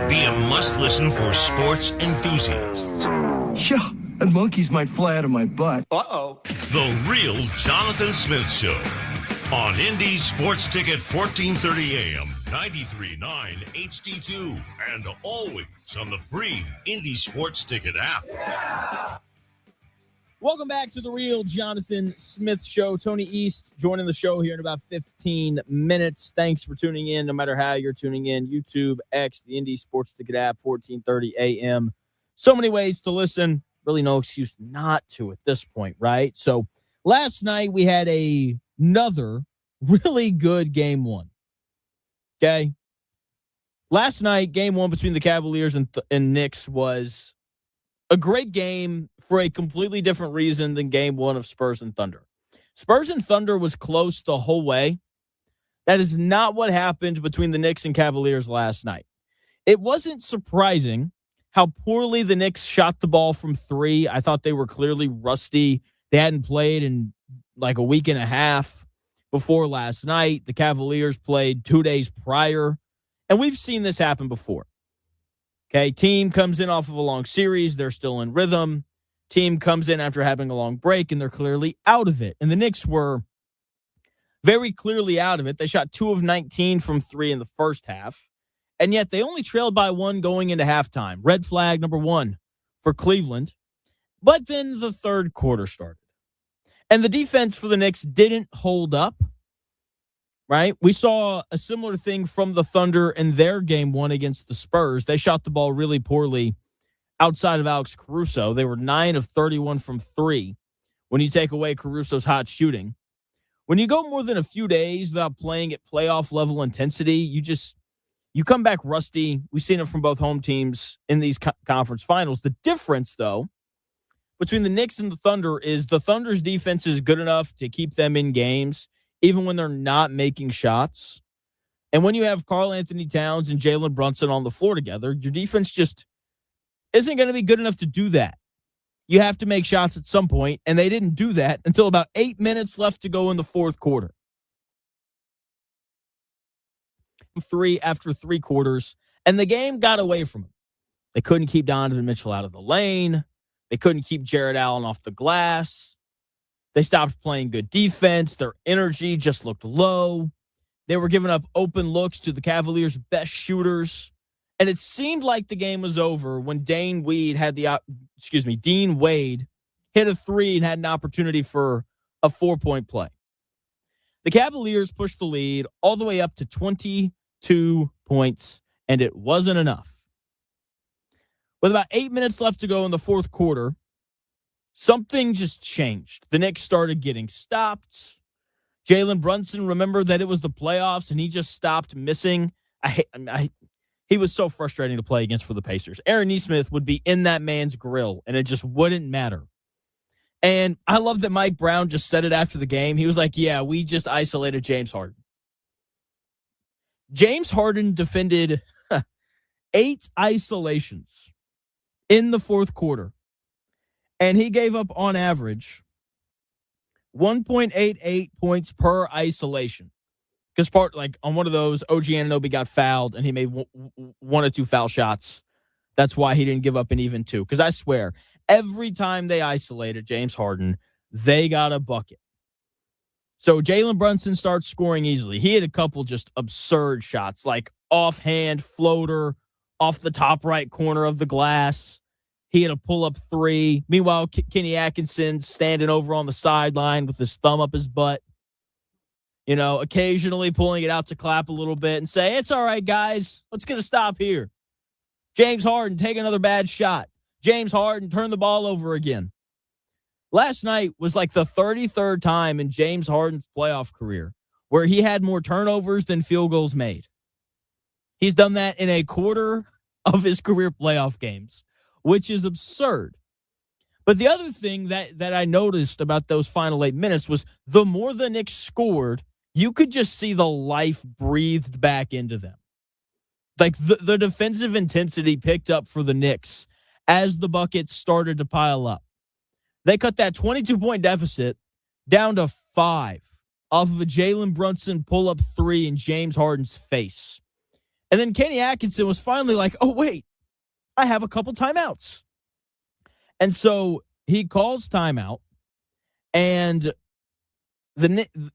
be a must-listen for sports enthusiasts. Yeah, and monkeys might fly out of my butt. Uh-oh. The Real Jonathan Smith Show on Indy Sports Ticket 1430 AM, 93.9 HD2, and always on the free Indy Sports Ticket app. Welcome back to the Real Jonathan Smith Show. Tony East joining the show here in about 15 minutes. Thanks for tuning in, no matter how you're tuning in. YouTube, X, the Indy Sports Ticket app, 1430 AM. So many ways to listen. Really no excuse not to at this point, right? So last night we had another really good game one. Okay? Last night, game one between the Cavaliers and Knicks was a great game for a completely different reason than game one of Spurs and Thunder. Spurs and Thunder was close the whole way. That is not what happened between the Knicks and Cavaliers last night. It wasn't surprising how poorly the Knicks shot the ball from three. I thought they were clearly rusty. They hadn't played in like a week and a half. before last night. The Cavaliers played 2 days prior, and we've seen this happen before. Okay, team comes in off of a long series. They're still in rhythm. Team comes in after having a long break, and they're clearly out of it. And the Knicks were very clearly out of it. They shot 2 of 19 from 3 in the first half, and yet they only trailed by 1 going into halftime. Red flag number 1 for Cleveland. But then the third quarter started, and the defense for the Knicks didn't hold up, right? We saw a similar thing from the Thunder in their game 1 against the Spurs. They shot the ball really poorly outside of Alex Caruso. They were 9 of 31 from 3 when you take away Caruso's hot shooting. When you go more than a few days without playing at playoff level intensity, you come back rusty. We've seen it from both home teams in these conference finals. The difference, though, between the Knicks and the Thunder is the Thunder's defense is good enough to keep them in games, even when they're not making shots. And when you have Karl Anthony Towns and Jalen Brunson on the floor together, your defense just isn't going to be good enough to do that. You have to make shots at some point, and they didn't do that until about 8 minutes left to go in the fourth quarter. 3 after 3 quarters, and the game got away from them. They couldn't keep Donovan Mitchell out of the lane. They couldn't keep Jared Allen off the glass. They stopped playing good defense. Their energy just looked low. They were giving up open looks to the Cavaliers' best shooters. And it seemed like the game was over when Dean Wade hit a 3 and had an opportunity for a 4-point play. The Cavaliers pushed the lead all the way up to 22 points, and it wasn't enough. With about 8 minutes left to go in the fourth quarter, something just changed. The Knicks started getting stopped. Jalen Brunson remembered that it was the playoffs, and he just stopped missing. He was so frustrating to play against for the Pacers. Aaron Nesmith would be in that man's grill, and it just wouldn't matter. And I love that Mike Brown just said it after the game. He was like, yeah, we just isolated James Harden. James Harden defended 8 isolations in the fourth quarter, and he gave up, on average, 1.88 points per isolation. Because on one of those, OG Anunoby got fouled, and he made 1 or 2 foul shots. That's why he didn't give up an even 2. Because I swear, every time they isolated James Harden, they got a bucket. So Jalen Brunson starts scoring easily. He had a couple just absurd shots, like offhand floater off the top right corner of the glass. He had a pull-up 3. Meanwhile, Kenny Atkinson standing over on the sideline with his thumb up his butt. You know, occasionally pulling it out to clap a little bit and say, it's all right, guys. Let's get a stop here. James Harden, take another bad shot. James Harden, turn the ball over again. Last night was like the 33rd time in James Harden's playoff career where he had more turnovers than field goals made. He's done that in a quarter of his career playoff games, which is absurd. But the other thing that I noticed about those final 8 minutes was the more the Knicks scored, you could just see the life breathed back into them. Like the defensive intensity picked up for the Knicks as the buckets started to pile up. They cut that 22-point deficit down to 5 off of a Jalen Brunson pull-up 3 in James Harden's face. And then Kenny Atkinson was finally like, oh, wait, I have a couple timeouts. And so he calls timeout, and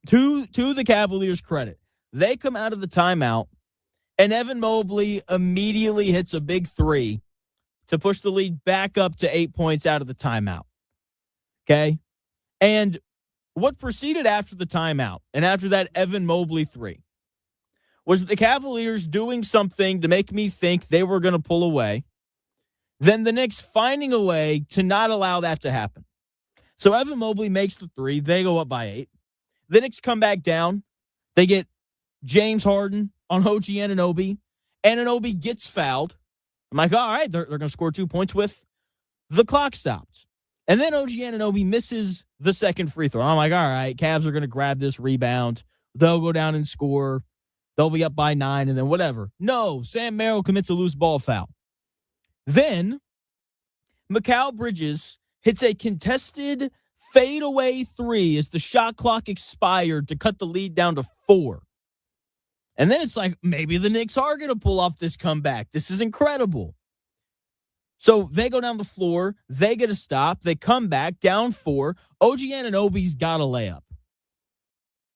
to the Cavaliers' credit, they come out of the timeout, and Evan Mobley immediately hits a big 3 to push the lead back up to 8 points out of the timeout. Okay? And what proceeded after the timeout, and after that Evan Mobley 3, was the Cavaliers doing something to make me think they were going to pull away, then the Knicks finding a way to not allow that to happen. So Evan Mobley makes the 3. They go up by 8. The Knicks come back down. They get James Harden on OG Anunoby. Anunoby gets fouled. I'm like, all right, they're going to score 2 points with the clock stopped. And then OG Anunoby misses the second free throw. I'm like, all right, Cavs are going to grab this rebound. They'll go down and score. They'll be up by 9 and then whatever. No, Sam Merrill commits a loose ball foul. Then Mikal Bridges hits a contested Fadeaway 3 as the shot clock expired to cut the lead down to 4. And then it's like, maybe the Knicks are going to pull off this comeback. This is incredible. So they go down the floor. They get a stop. They come back down 4. OG Anunoby's got a layup.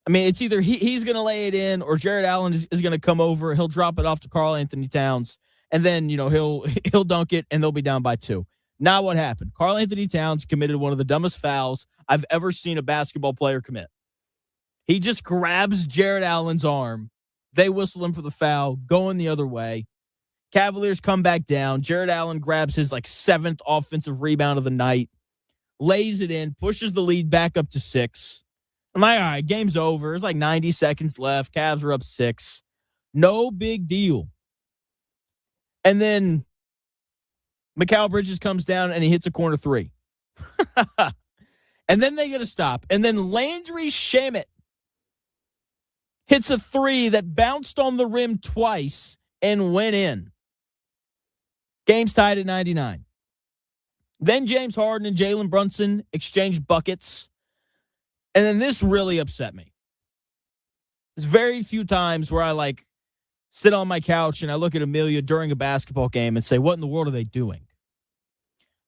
I mean, it's either he's going to lay it in or Jared Allen is going to come over. He'll drop it off to Karl Anthony Towns. And then, he'll dunk it and they'll be down by 2. Not what happened. Karl Anthony Towns committed one of the dumbest fouls I've ever seen a basketball player commit. He just grabs Jared Allen's arm. They whistle him for the foul, going the other way. Cavaliers come back down. Jared Allen grabs his 7th offensive rebound of the night, lays it in, pushes the lead back up to 6. I'm like, all right, game's over. There's 90 seconds left. Cavs are up 6. No big deal. And then Mikal Bridges comes down and he hits a corner 3. And then they get a stop. And then Landry Shamet hits a 3 that bounced on the rim twice and went in. Game's tied at 99. Then James Harden and Jalen Brunson exchange buckets. And then this really upset me. There's very few times where I sit on my couch and I look at Amelia during a basketball game and say, what in the world are they doing?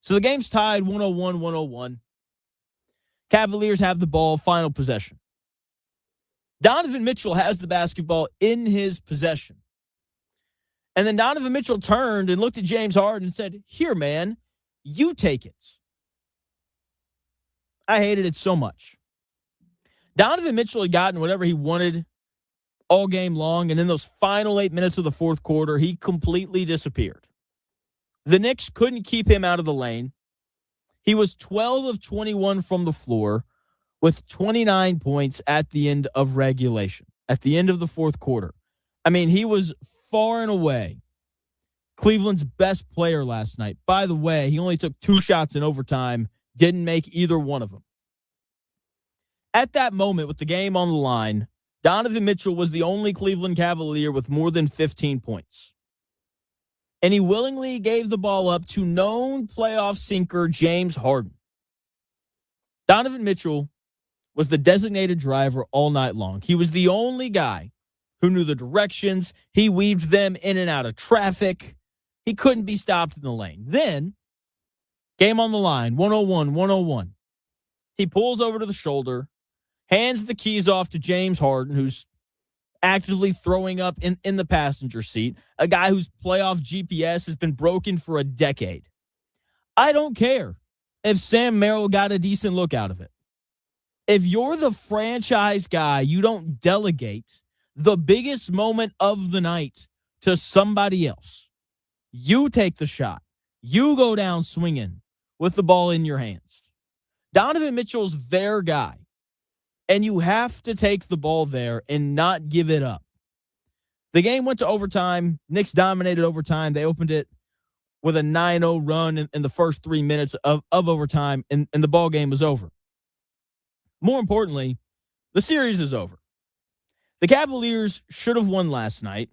So the game's tied 101-101. Cavaliers have the ball, final possession. Donovan Mitchell has the basketball in his possession. And then Donovan Mitchell turned and looked at James Harden and said, here, man, you take it. I hated it so much. Donovan Mitchell had gotten whatever he wanted all game long, and in those final 8 minutes of the fourth quarter, he completely disappeared. The Knicks couldn't keep him out of the lane. He was 12 of 21 from the floor with 29 points at the end of regulation, at the end of the fourth quarter. I mean, he was far and away Cleveland's best player last night. By the way, he only took 2 shots in overtime, didn't make either one of them. At that moment, with the game on the line, Donovan Mitchell was the only Cleveland Cavalier with more than 15 points. And he willingly gave the ball up to known playoff sinker James Harden. Donovan Mitchell was the designated driver all night long. He was the only guy who knew the directions. He weaved them in and out of traffic. He couldn't be stopped in the lane. Then, game on the line, 101-101. He pulls over to the shoulder, hands the keys off to James Harden, who's actively throwing up in the passenger seat, a guy whose playoff GPS has been broken for a decade. I don't care if Sam Merrill got a decent look out of it. If you're the franchise guy, you don't delegate the biggest moment of the night to somebody else. You take the shot. You go down swinging with the ball in your hands. Donovan Mitchell's their guy. And you have to take the ball there and not give it up. The game went to overtime. Knicks dominated overtime. They opened it with a 9-0 run in the first 3 minutes of overtime, and the ball game was over. More importantly, the series is over. The Cavaliers should have won last night.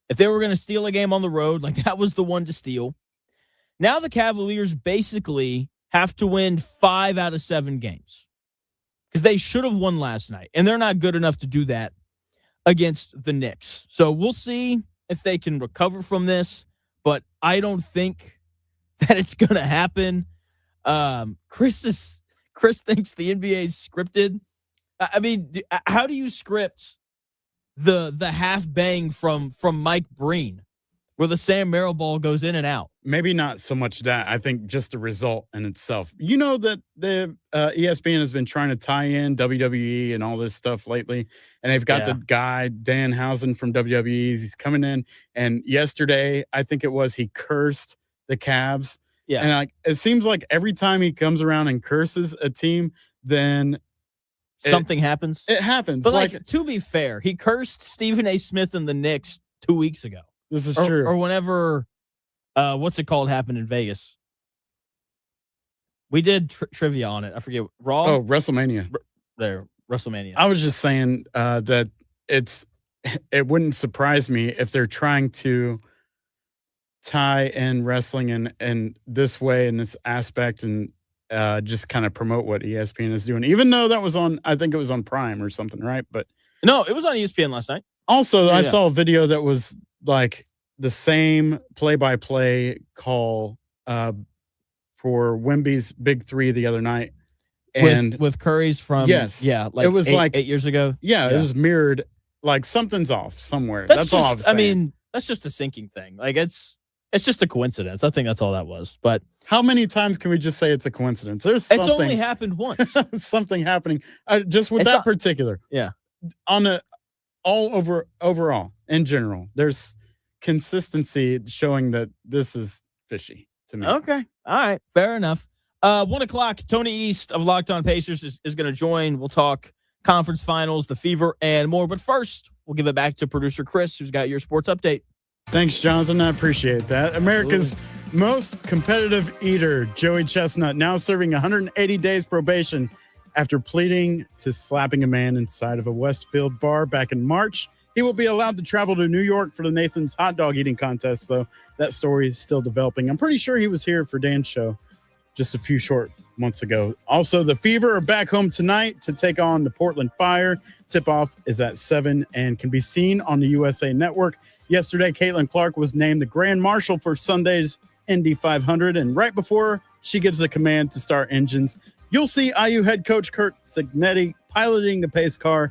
If they were going to steal a game on the road, that was the one to steal. Now the Cavaliers basically have to win 5 out of 7 games. Because they should have won last night, and they're not good enough to do that against the Knicks. So we'll see if they can recover from this, but I don't think that it's going to happen. Chris thinks the NBA is scripted. I mean, how do you script the half bang from Mike Breen, where the Sam Merrill ball goes in and out? Maybe not so much that. I think just the result in itself. You know that the ESPN has been trying to tie in WWE and all this stuff lately, and they've got the guy Dan Housen from WWE. He's coming in, and yesterday I think it was he cursed the Cavs. Yeah, and it seems like every time he comes around and curses a team, then something happens. It happens. But to be fair, he cursed Stephen A. Smith and the Knicks 2 weeks ago. This is true. Or whenever, what's it called, happened in Vegas. We did trivia on it. I forget. Raw? Oh, WrestleMania. WrestleMania. I was just saying that it wouldn't surprise me if they're trying to tie in wrestling in this way, in this aspect, and just kind of promote what ESPN is doing, even though that was on, I think it was on Prime or something, right? But No, it was on ESPN last night. also, I Yeah. saw a video that was like the same play-by-play call for Wemby's big three the other night. And With Curry's from yes, like it was like 8 years ago. Yeah, it was mirrored. Like something's off somewhere. That's all just, I'm saying. that's just a sinking thing. Like it's just a coincidence. I think that's all that was. But how many times can we just say it's a coincidence? There's it's only happened once. something happening. Just with It's that not- particular. Yeah. Overall in general, there's consistency showing that this is fishy to me. Okay. All right. Fair enough. 1 o'clock, Tony East of Locked On Pacers is going to join. We'll talk conference finals, the Fever, and more. But first, we'll give it back to producer Chris, who's got your sports update. Thanks, Jonathan. I appreciate that. America's most competitive eater, Joey Chestnut, now serving 180 days probation after pleading to slapping a man inside of a Westfield bar back in March. He will be allowed to travel to New York for the Nathan's hot dog eating contest, though. That story is still developing. I'm pretty sure he was here for Dan's show just a few short months ago. Also, the Fever are back home tonight to take on the Portland Fire. Tip-off is at 7 and can be seen on the USA Network. Yesterday, Caitlin Clark was named the Grand Marshal for Sunday's Indy 500, and right before she gives the command to start engines, you'll see IU head coach Kurt Signetti piloting the pace car,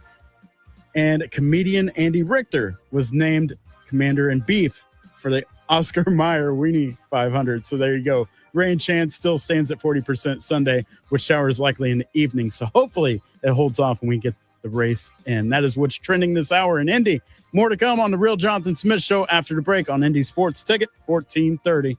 and comedian Andy Richter was named commander-in-chief for the Oscar Mayer Weenie 500. So there you go. Rain chance still stands at 40% Sunday, with showers likely in the evening. So hopefully it holds off when we get the race in. That is what's trending this hour in Indy. More to come on the Real Jonathan Smith Show after the break on Indy Sports Ticket 1430.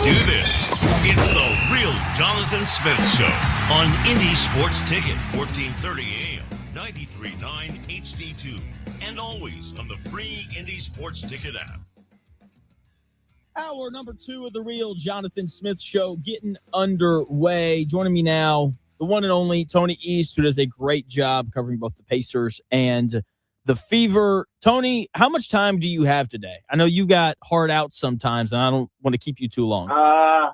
do this. It's the Real Jonathan Smith Show on Indy Sports Ticket, 1430 AM, 93.9 HD2, and always on the free Indy Sports Ticket app. Hour number 2 of the Real Jonathan Smith Show getting underway. Joining me now, the one and only Tony East, who does a great job covering both the Pacers and the Fever. Tony, how much time do you have today? I know you got hard out sometimes, and I don't want to keep you too long. I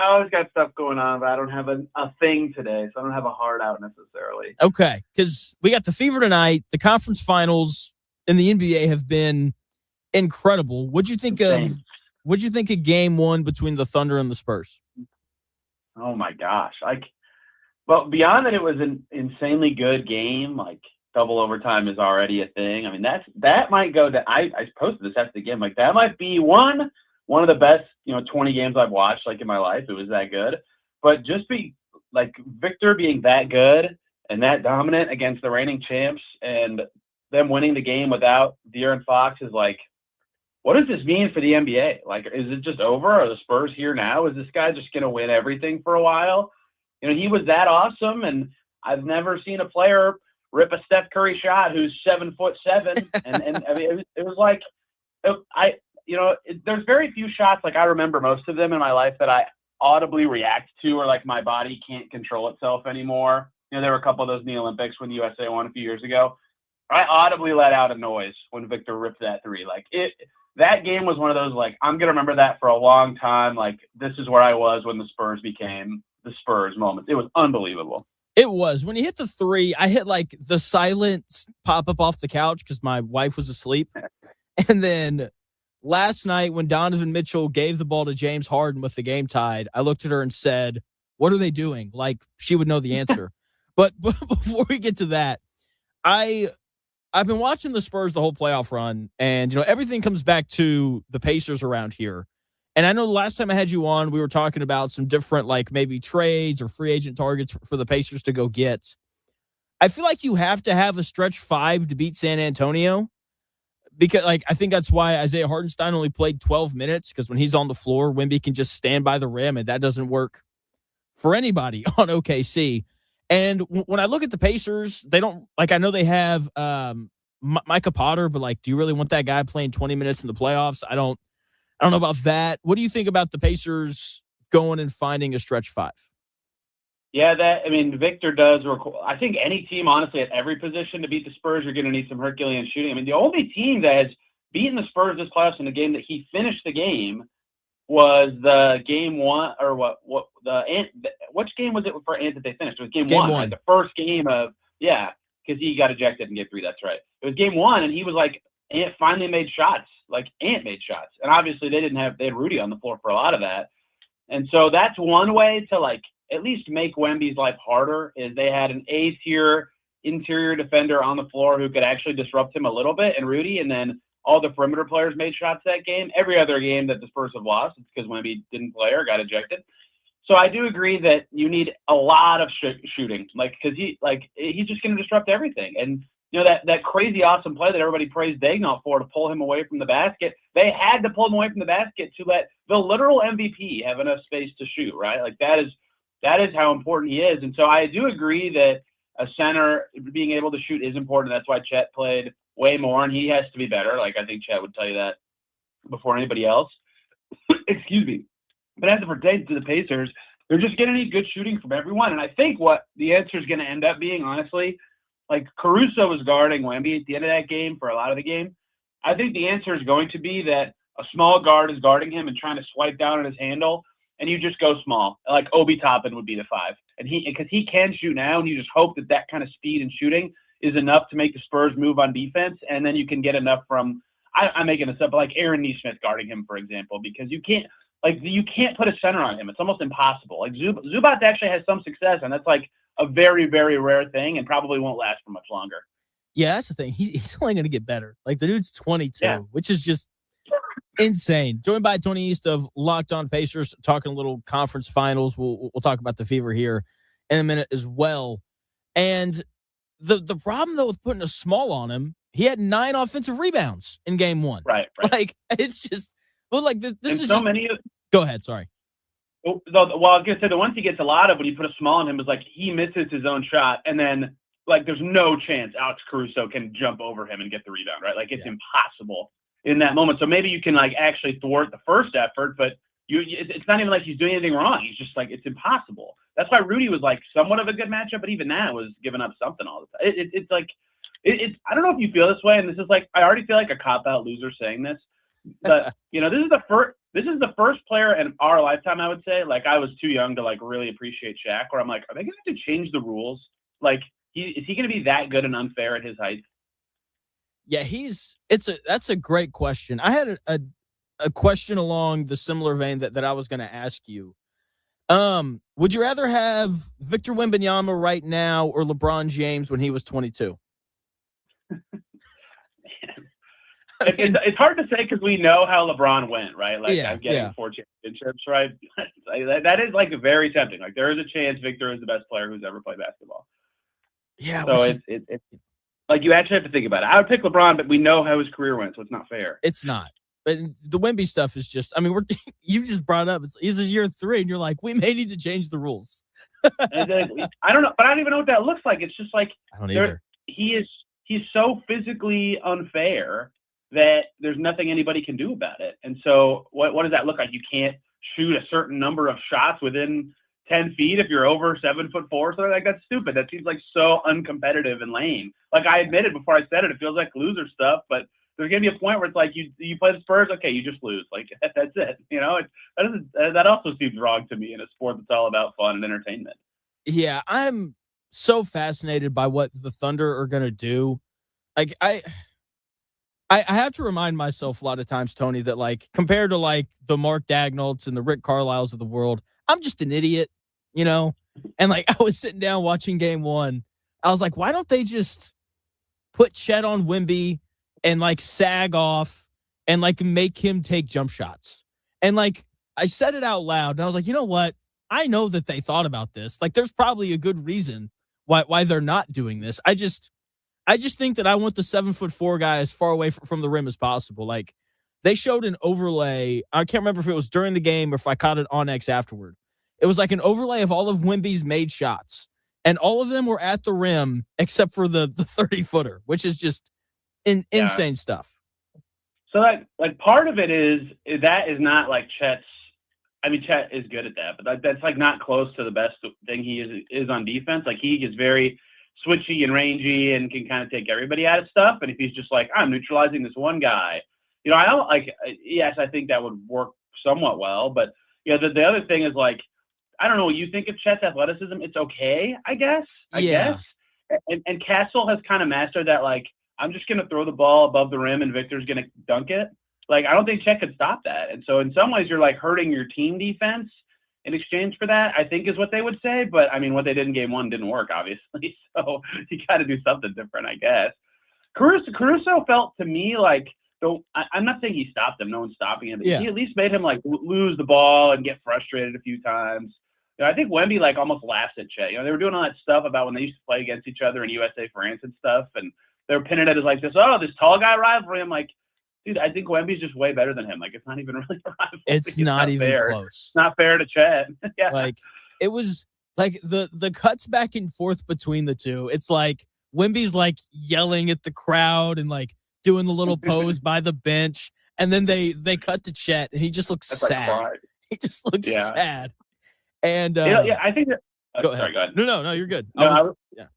always got stuff going on, but I don't have a thing today, so I don't have a hard out necessarily. Okay, because we got the Fever tonight. The conference finals in the NBA have been incredible. What'd you think of Game 1 between the Thunder and the Spurs? Oh my gosh! Well, beyond that, it was an insanely good game. Like, double overtime is already a thing. I mean, that might go to. I posted this after the game. Like, that might be one of the best 20 games I've watched in my life. It was that good. But just Victor being that good and that dominant against the reigning champs, and them winning the game without De'Aaron Fox is what does this mean for the NBA? Is it just over? Are the Spurs here now? Is this guy just going to win everything for a while? He was that awesome, and I've never seen a player rip a Steph Curry shot who's 7'7", and I mean, it was there's very few shots, I remember most of them in my life, that I audibly react to, or my body can't control itself anymore. There were a couple of those in the Olympics when the USA won a few years ago. I audibly let out a noise when Victor ripped that three. That game was one of those, I'm going to remember that for a long time. This is where I was when the Spurs became the Spurs moment. It was unbelievable. It was. When he hit the three, I hit the silent pop up off the couch because my wife was asleep. And then last night when Donovan Mitchell gave the ball to James Harden with the game tied, I looked at her and said, "What are they doing?" She would know the answer. But before we get to that, I've been watching the Spurs the whole playoff run, and everything comes back to the Pacers around here. And I know the last time I had you on, we were talking about some different maybe trades or free agent targets for the Pacers to go get. I feel like you have to have a stretch 5 to beat San Antonio, because I think that's why Isaiah Hartenstein only played 12 minutes, because when he's on the floor, Wemby can just stand by the rim, and that doesn't work for anybody on OKC. And when I look at the Pacers, they don't I know they have Micah Potter, but do you really want that guy playing 20 minutes in the playoffs? I don't know about that. What do you think about the Pacers going and finding a stretch 5? Yeah, Victor does. I think any team, honestly, at every position to beat the Spurs, you're going to need some Herculean shooting. The only team that has beaten the Spurs this playoffs in the game that he finished the game was the game 1, or which game was it for Ant that they finished? It was game 1. Right? The first game of, because he got ejected in game 3. That's right. It was game 1, and he was Ant finally made shots. Ant made shots. And obviously they had Rudy on the floor for a lot of that. And so that's one way to at least make Wemby's life harder, is they had an A-tier interior defender on the floor who could actually disrupt him a little bit, and Rudy, and then all the perimeter players made shots that game. Every other game that the Spurs have lost, it's because Wemby didn't play or got ejected. So I do agree that you need a lot of shooting, because he's just going to disrupt everything. And that crazy awesome play that everybody praised Daigneault for, to pull him away from the basket. They had to pull him away from the basket to let the literal MVP have enough space to shoot, right? That is how important he is. And so I do agree that a center being able to shoot is important. That's why Chet played way more, and he has to be better. I think Chet would tell you that before anybody else. Excuse me. But as it pertains to the Pacers, they're just going to need good shooting from everyone. And I think what the answer is going to end up being, honestly, Caruso was guarding Wemby at the end of that game for a lot of the game. I think the answer is going to be that a small guard is guarding him and trying to swipe down at his handle, and you just go small. Obi Toppin would be the 5. And because he can shoot now, and you just hope that kind of speed and shooting is enough to make the Spurs move on defense, and then you can get enough from, I'm making this up, Aaron Nesmith guarding him, for example, because you can't put a center on him. It's almost impossible. Zubac actually has some success, and that's a very, very rare thing, and probably won't last for much longer. Yeah, that's the thing. He's only going to get better. The dude's 22, which is just insane. Joined by Tony East of Locked On Pacers, talking a little conference finals. We'll talk about the Fever here in a minute as well. And the problem, though, with putting a small on him, he had 9 offensive rebounds in game 1. Right. It's just, well, this and is so just, many of Go ahead. Sorry. Well, I was gonna say the ones he gets a lot of when you put a small on him is like he misses his own shot, and then like there's no chance Alex Caruso can jump over him and get the rebound, right? Like it's impossible in that moment. So maybe you can like actually thwart the first effort, but it's not even like he's doing anything wrong. He's just like it's impossible. That's why Rudy was like somewhat of a good matchup, but even that was giving up something all the time. It's like it's I don't know if you feel this way, and this is like I already feel like a cop out loser saying this, but this is the first player in our lifetime, I would say. Like I was too young to like really appreciate Shaq, where I'm like, are they going to have to change the rules? Like, is he going to be that good and unfair at his height? Yeah, that's a great question. I had a question along the similar vein that I was going to ask you. Would you rather have Victor Wembanyama right now or LeBron James when he was 22? It's hard to say because we know how LeBron went, right? Like I'm getting 4 championships, right? That is like very tempting. Like there is a chance Victor is the best player who's ever played basketball. Yeah. So it's like you actually have to think about it. I would pick LeBron, but we know how his career went, so it's not fair. It's not. But the Wemby stuff is just. I mean, you just brought up. This is year 3, and you're like, we may need to change the rules. I don't know, but I don't even know what that looks like. It's just like I don't either. He's so physically unfair that there's nothing anybody can do about it. And so what does that look like? You can't shoot a certain number of shots within 10 feet if you're over 7'4", something like that's stupid. That seems like so uncompetitive and lame. Like I admitted before I said it, it feels like loser stuff, but there's going to be a point where it's like you play the Spurs, okay, you just lose. Like that's it. That also seems wrong to me in a sport that's all about fun and entertainment. Yeah, I'm so fascinated by what the Thunder are going to do. Like I have to remind myself a lot of times, Tony, that like compared to like the Mark Dagnalds and the Rick Carlisles of the world, I'm just an idiot, And like I was sitting down watching game 1. I was like, why don't they just put Chet on Wemby and like sag off and like make him take jump shots? And like I said it out loud and I was like, you know what? I know that they thought about this. Like there's probably a good reason why they're not doing this. I just think that I want the 7'4" guy as far away from the rim as possible. Like they showed an overlay. I can't remember if it was during the game or if I caught it on X afterward. It was like an overlay of all of Wemby's made shots, and all of them were at the rim except for the 30-footer, which is just insane stuff. So like part of it is that is not like Chet's. I mean, Chet is good at that, but that's like not close to the best thing he is on defense. Like he is very switchy and rangy and can kind of take everybody out of stuff. And if he's just like, I'm neutralizing this one guy, I don't like, yes, I think that would work somewhat well, but the other thing is like, I don't know what you think of Chet's athleticism. It's okay, I guess. I guess. And Castle has kind of mastered that. Like, I'm just going to throw the ball above the rim and Victor's going to dunk it. Like, I don't think Chet could stop that. And so in some ways you're like hurting your team defense in exchange for that, I think is what they would say. But I mean, what they did in game 1 didn't work, obviously. So you got to do something different, I guess. Caruso felt to me like, though I'm not saying he stopped him. No one's stopping him. But he at least made him like lose the ball and get frustrated a few times. I think Wemby like almost laughed at Chet. They were doing all that stuff about when they used to play against each other in USA France and stuff. And they were pinning it as like this tall guy rivalry. I'm like, dude, I think Wemby's just way better than him. Like, it's not even really a rivalry. It's not even fair. close. It's not fair to Chet. Yeah. Like, it was like the cuts back and forth between the two. It's like Wemby's like yelling at the crowd and like doing the little pose by the bench. And then they cut to Chet and he just looks sad. Like he just looks sad. And I think that. Go ahead. Sorry, go ahead. No, you're good. Well,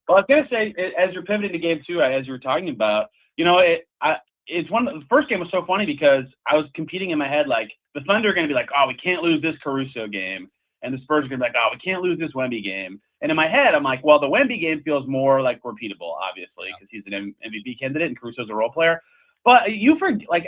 I was gonna say, as you're pivoting to game 2, as you were talking about, it's the first game was so funny because I was competing in my head like the Thunder are gonna be like, oh, we can't lose this Caruso game, and the Spurs are gonna be like, oh, we can't lose this Wemby game. And in my head, I'm like, well, the Wemby game feels more like repeatable, obviously, because he's an MVP candidate and Caruso's a role player. But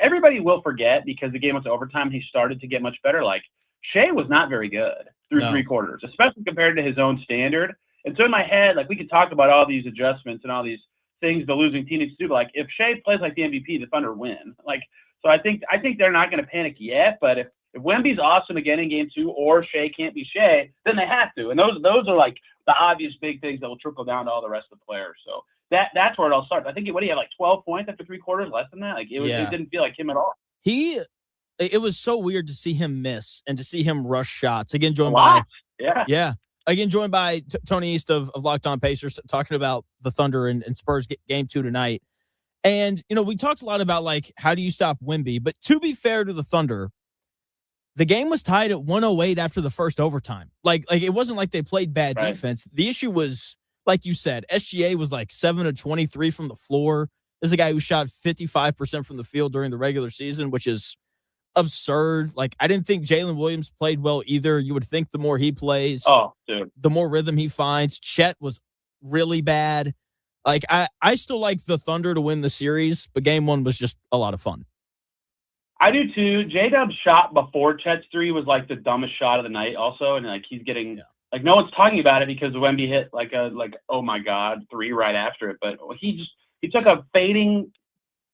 everybody will forget because the game was overtime. He started to get much better. Like Shea was not very good through 3 quarters, especially compared to his own standard. And so in my head, like we could talk about all these adjustments and all these things the losing team needs to do. But like if Shea plays like the MVP, the Thunder win. Like so, I think they're not going to panic yet. But if Wemby's awesome again in game 2, or Shea can't be Shea, then they have to. And those are like the obvious big things that will trickle down to all the rest of the players. So that's where it all starts. I think he had like 12 points after 3 quarters, less than that. Like it didn't feel like him at all. it was so weird to see him miss and to see him rush shots. Again, joined A by lot. Yeah. Again, joined by Tony East of Locked On Pacers, talking about the Thunder and Spurs game 2 tonight. And, we talked a lot about, like, how do you stop Wemby? But to be fair to the Thunder, the game was tied at 108 after the first overtime. Like it wasn't like they played bad defense. The issue was, like you said, SGA was like 7 of 23 from the floor. This is a guy who shot 55% from the field during the regular season, which is absurd. Like, I didn't think Jalen Williams played well either. You would think the more he plays, the more rhythm he finds. Chet was really bad. Like, I still like the Thunder to win the series, but game 1 was just a lot of fun. I do too. J-Dub's shot before Chet's 3 was like the dumbest shot of the night also. And like he's getting like no one's talking about it because Wemby hit like oh my God 3 right after it. But he took a fading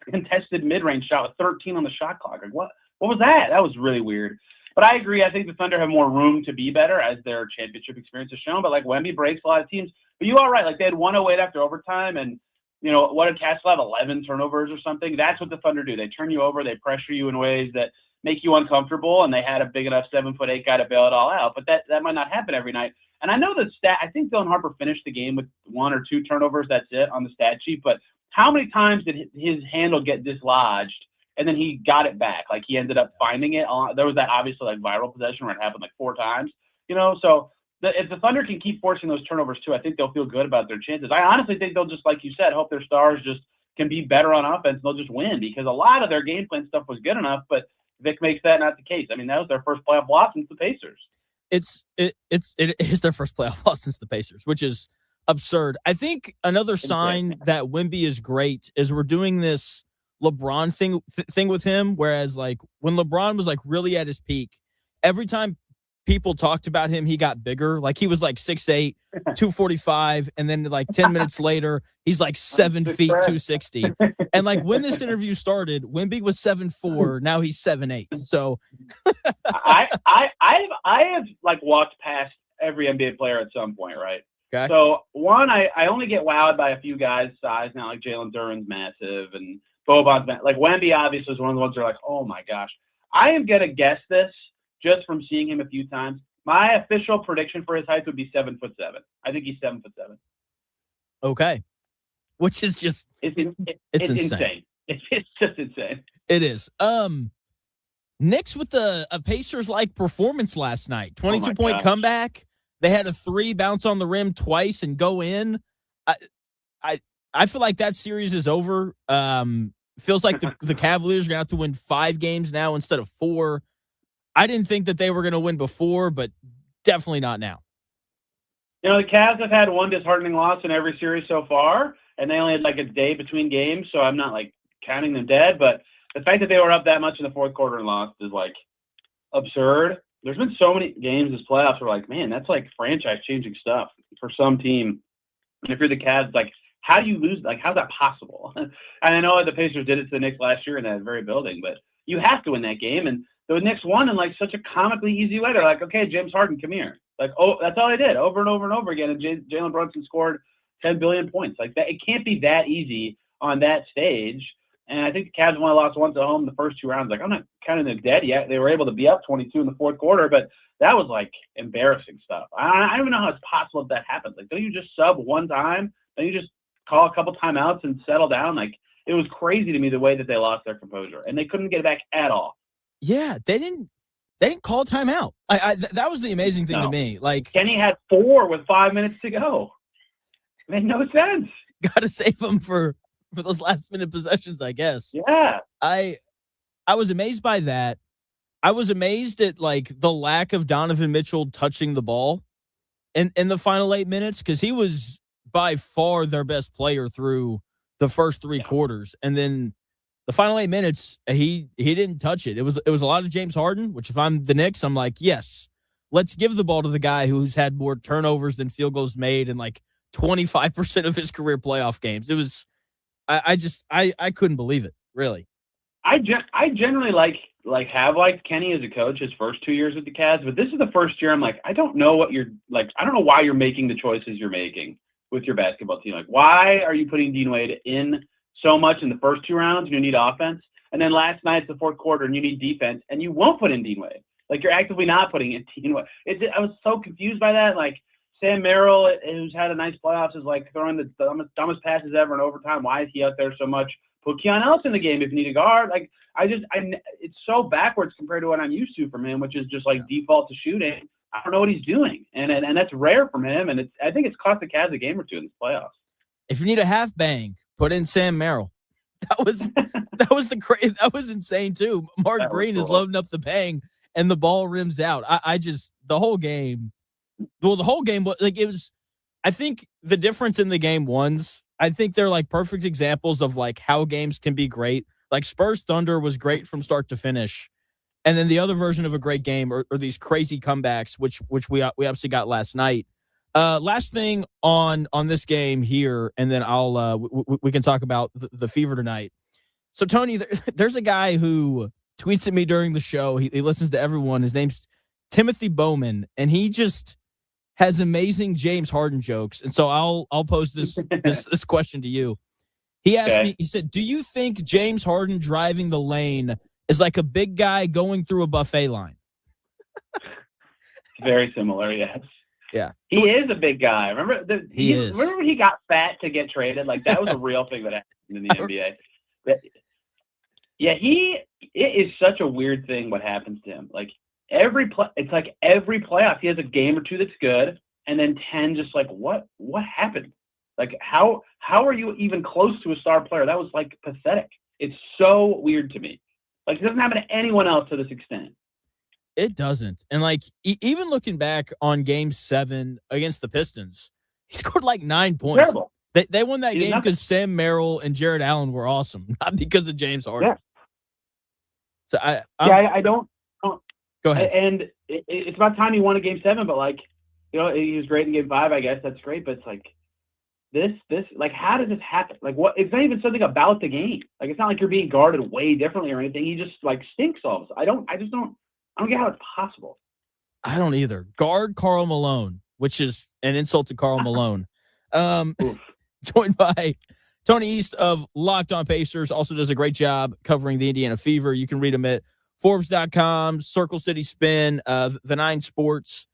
contested mid-range shot with 13 on the shot clock. Like what was that? That was really weird. But I agree. I think the Thunder have more room to be better as their championship experience has shown. But like Wemby breaks a lot of teams. But you are right. Like they had 108 after overtime, and what did Castle have? 11 turnovers or something. That's what the Thunder do. They turn you over. They pressure you in ways that make you uncomfortable. And they had a big enough 7'8" guy to bail it all out. But that might not happen every night. And I know the stat. I think Dylan Harper finished the game with 1 or 2 turnovers. That's it on the stat sheet. But how many times did his handle get dislodged? And then he got it back. Like he ended up finding it. There was that obviously like viral possession where it happened like 4 times. So if the Thunder can keep forcing those turnovers too, I think they'll feel good about their chances. I honestly think they'll just, like you said, hope their stars just can be better on offense. They'll just win because a lot of their game plan stuff was good enough, but Vic makes that not the case. I mean, that was their first playoff loss since the Pacers. It is their first playoff loss since the Pacers, which is absurd. I think another sign that Wemby is great is we're doing this LeBron thing with him, whereas like when LeBron was like really at his peak, every time people talked about him, he got bigger. Like he was like 6'8", 245, and then like 10 minutes later, he's like 7 feet, 260. And like when this interview started, Wemby was 7'4", now he's 7'8". So I have like walked past every NBA player at some point, right? Okay. So one, I only get wowed by a few guys' size now, like Jalen Duren's massive and Boban's like Wemby obviously is one of the ones that are like, oh my gosh. I am gonna guess this just from seeing him a few times. My official prediction for his height would be 7'7". I think he's 7'7". Okay. Which is just it's insane. It's just insane. It is. Knicks with a Pacers-like performance last night. 22-point comeback. They had a 3 bounce on the rim twice and go in. I feel like that series is over. Feels like the Cavaliers are going to have to win 5 games now instead of 4. I didn't think that they were going to win before, but definitely not now. The Cavs have had one disheartening loss in every series so far, and they only had like a day between games, so I'm not like counting them dead. But the fact that they were up that much in the fourth quarter and lost is like absurd. There's been so many games this playoffs where like, man, that's like franchise-changing stuff for some team. And if you're the Cavs, like, how do you lose? Like, how's that possible? And I know the Pacers did it to the Knicks last year in that very building, but you have to win that game. And the Knicks won in like such a comically easy way. They're like, okay, James Harden, come here. Like, oh, that's all I did over and over and over again. And Jalen Brunson scored 10 billion points. Like that, it can't be that easy on that stage. And I think the Cavs only lost once at home the first 2 rounds. Like, I'm not counting them dead yet. They were able to be up 22 in the fourth quarter, but that was like embarrassing stuff. I don't even know how it's possible that happens. Like, don't you just sub one time? Don't you just call a couple timeouts and settle down? Like, it was crazy to me the way that they lost their composure, and they couldn't get it back at all. Yeah, they didn't call timeout. That was the amazing thing to me. Like Kenny had 4 with 5 minutes to go. It made no sense. Got to save them for those last minute possessions, I guess. Yeah. I was amazed by that. I was amazed at like the lack of Donovan Mitchell touching the ball in the final 8 minutes, because he was by far their best player through the first 3 quarters. And then the final 8 minutes, he didn't touch it. It was a lot of James Harden, which if I'm the Knicks, I'm like, yes, let's give the ball to the guy who's had more turnovers than field goals made in like 25% of his career playoff games. It was, I couldn't believe it, really. I generally have liked Kenny as a coach his first 2 years with the Cavs, but this is the first year I'm like, I don't know what you're like. I don't know why you're making the choices you're making with your basketball team. Like, why are you putting Dean Wade in so much in the first 2 rounds when you need offense? And then last night's the fourth quarter, and you need defense, and you won't put in Dean Wade. Like, you're actively not putting in Dean Wade. I was so confused by that. Like, Sam Merrill, who's had a nice playoffs, is like throwing the dumbest passes ever in overtime. Why is he out there so much? Put Keon Ellis in the game if you need a guard. Like, it's so backwards compared to what I'm used to from him, which is just like default to shooting. I don't know what he's doing, and that's rare from him. And I think it's cost the Cavs a game or two in this playoffs. If you need a half bang, put in Sam Merrill. That was insane too. Mark Green is loading up the bang, and the ball rims out. The whole game was like, it was. I think the difference in the game ones, I think they're like perfect examples of like how games can be great. Like Spurs Thunder was great from start to finish. And then the other version of a great game are these crazy comebacks, which we obviously got last night. Last thing on this game here, and then we can talk about the Fever tonight. So Tony, there's a guy who tweets at me during the show. He listens to everyone. His name's Timothy Bowman, and he just has amazing James Harden jokes. And so I'll pose this question to you. He asked me. He said, "Do you think James Harden driving the lane is like a big guy going through a buffet line?" Very similar, yes. Yeah. He is a big guy. Remember Remember when he got fat to get traded? Like, that was a real thing that happened in the NBA. Yeah, it is such a weird thing what happens to him. Like, it's like every playoff he has a game or two that's good, and then 10 just like, what happened? Like, how are you even close to a star player? That was like pathetic. It's so weird to me. Like, it doesn't happen to anyone else to this extent. It doesn't. And like, even looking back on Game 7 against the Pistons, he scored like 9 points. Terrible. They won that game because Sam Merrill and Jared Allen were awesome, not because of James Harden. Yeah. So I don't. Go ahead. And it's about time he won a Game 7, but like, he was great in Game 5. I guess that's great, but it's like this. Like, how did this happen? Like, what? It's not even something about the game. Like, it's not like you're being guarded way differently or anything. He just like stinks all of a sudden. I don't get how it's possible. I don't either. Guard Karl Malone, which is an insult to Karl Malone. Joined by Tony East of Locked On Pacers, also does a great job covering the Indiana Fever. You can read him at Forbes.com, Circle City Spin, the 9 Sports.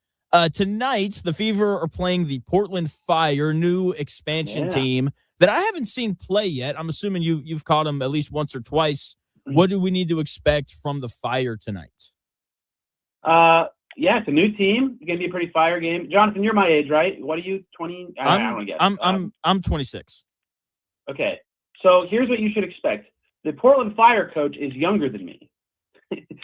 Tonight, the Fever are playing the Portland Fire, new expansion team that I haven't seen play yet. I'm assuming you've caught them at least once or twice. What do we need to expect from the Fire tonight? Yeah, it's a new team. It's gonna be a pretty fire game. Jonathan, you're my age, right? What are you? 20? I don't want to guess. I'm 26. Okay, so here's what you should expect. The Portland Fire coach is younger than me.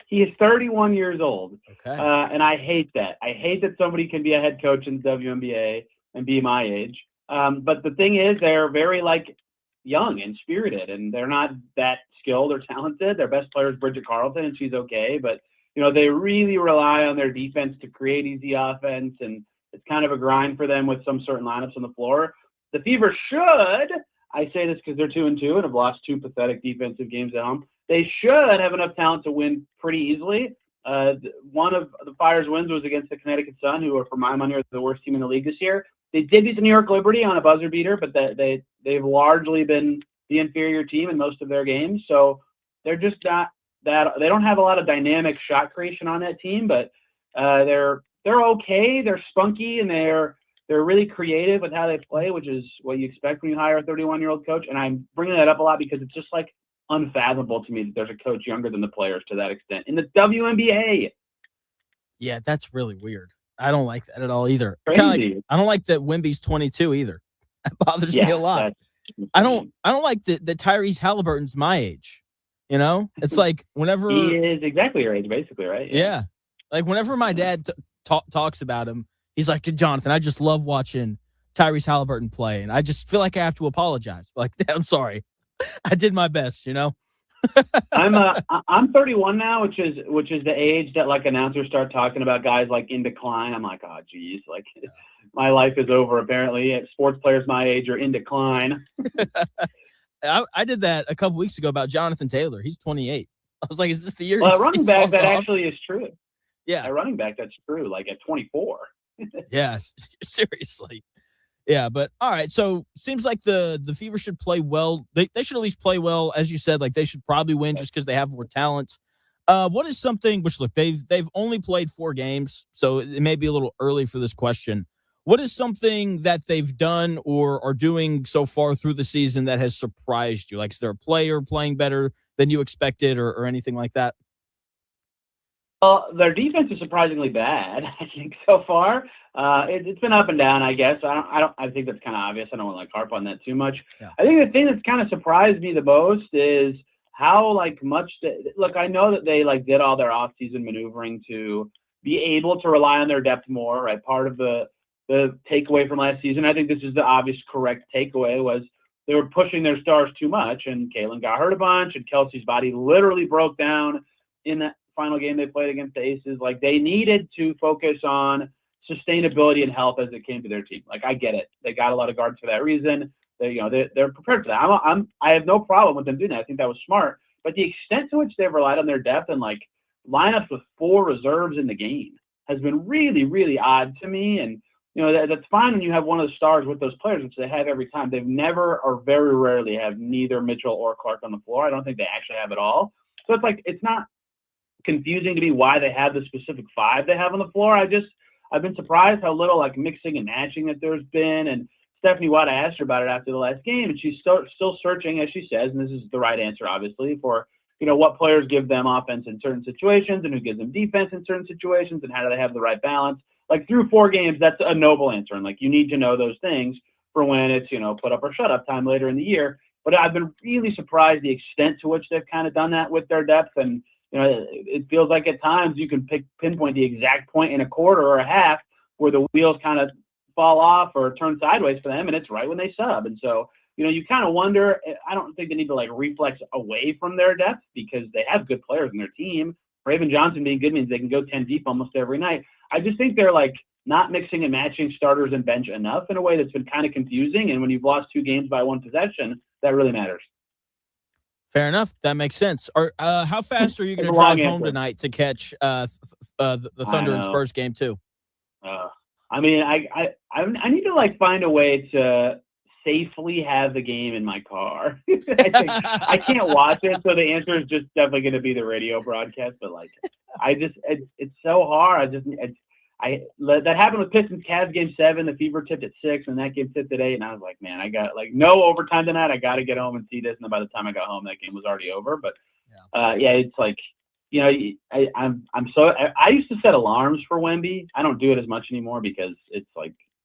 He is 31 years old. Okay. And I hate that. I hate that somebody can be a head coach in the WNBA and be my age. But the thing is, they're very like young and spirited, and they're not that skilled or talented. Their best player is Bridget Carleton, and she's okay, but they really rely on their defense to create easy offense, and it's kind of a grind for them with some certain lineups on the floor. The Fever should, I say this because they're 2-2 and have lost 2 pathetic defensive games at home. They should have enough talent to win pretty easily. One of the Fire's wins was against the Connecticut Sun, who are, for my money, are the worst team in the league this year. They did beat the New York Liberty on a buzzer beater, but they've largely been the inferior team in most of their games. So they're just not that. They don't have a lot of dynamic shot creation on that team, but they're okay. They're spunky, and they're really creative with how they play, which is what you expect when you hire a 31-year-old coach. And I'm bringing that up a lot because it's just like unfathomable to me that there's a coach younger than the players to that extent in the WNBA. Yeah, that's really weird. I don't like that at all either. Crazy. I don't like that Wemby's 22 either. That bothers me a lot. I don't like that Tyrese Halliburton's my age. It's like whenever he is exactly your age, basically, right? Yeah. Like whenever my dad talks about him, he's like, "Jonathan, I just love watching Tyrese Halliburton play, and I just feel like I have to apologize." Like, Dad, I'm sorry, I did my best, I'm 31 now, which is the age that like announcers start talking about guys like in decline. I'm like, oh geez, like my life is over. Apparently, sports players my age are in decline. I did that a couple weeks ago about Jonathan Taylor. He's 28. I was like, is this the year? Well, running back, that actually is true. Yeah, a running back, that's true. Like at 24. Yes, seriously. Yeah, but all right. So seems like the Fever should play well. They should at least play well, as you said. Like they should probably win just because they have more talent. What is something which look they've only played 4 games, so it may be a little early for this question. What is something that they've done or are doing so far through the season that has surprised you? Like, is there a player playing better than you expected, or anything like that? Well, their defense is surprisingly bad, I think, so far. It's been up and down, I guess. I think that's kind of obvious. I don't want to harp on that too much. Yeah. I think the thing that's kind of surprised me the most is how much look. I know that they did all their offseason maneuvering to be able to rely on their depth more. Right, part of the takeaway from last season, I think this is the obvious correct takeaway, was they were pushing their stars too much, and Kalen got hurt a bunch, and Kelsey's body literally broke down in that final game they played against the Aces. They needed to focus on sustainability and health as it came to their team. I get it. They got a lot of guards for that reason. They're prepared for that. I have no problem with them doing that. I think that was smart. But the extent to which they've relied on their depth and lineups with 4 reserves in the game has been really, really odd to me. And that's fine when you have one of the stars with those players, which they have every time. They've never or very rarely have neither Mitchell or Clark on the floor. I don't think they actually have it all. So it's not confusing to me why they have the specific 5 they have on the floor. I've been surprised how little mixing and matching that there's been. And Stephanie Watt, I asked her about it after the last game, and she's still searching, as she says, and this is the right answer, obviously, for what players give them offense in certain situations and who gives them defense in certain situations and how do they have the right balance. Through 4 games, that's a noble answer, and you need to know those things for when it's put up or shut up time later in the year. But I've been really surprised the extent to which they've kind of done that with their depth. And it feels like at times you can pinpoint the exact point in a quarter or a half where the wheels kind of fall off or turn sideways for them, and it's right when they sub. And so, you kind of wonder. I don't think they need to reflex away from their depth because they have good players in their team. Raven Johnson being good means they can go 10 deep almost every night. I just think they're not mixing and matching starters and bench enough in a way that's been kind of confusing. And when you've lost 2 games by 1 possession, that really matters. Fair enough. That makes sense. How fast are you going to It's a long drive home answer. tonight to catch the Thunder and Spurs game too? I need to find a way to safely have the game in my car. I think I can't watch it, so the answer is just definitely going to be the radio broadcast. But it's so hard. That happened with Pistons Cavs game 7. The Fever tipped at 6, and that game tipped at 8. And I was like, man, I got no overtime tonight. I got to get home and see this. And then by the time I got home, that game was already over. But it's I used to set alarms for Wemby. I don't do it as much anymore because it's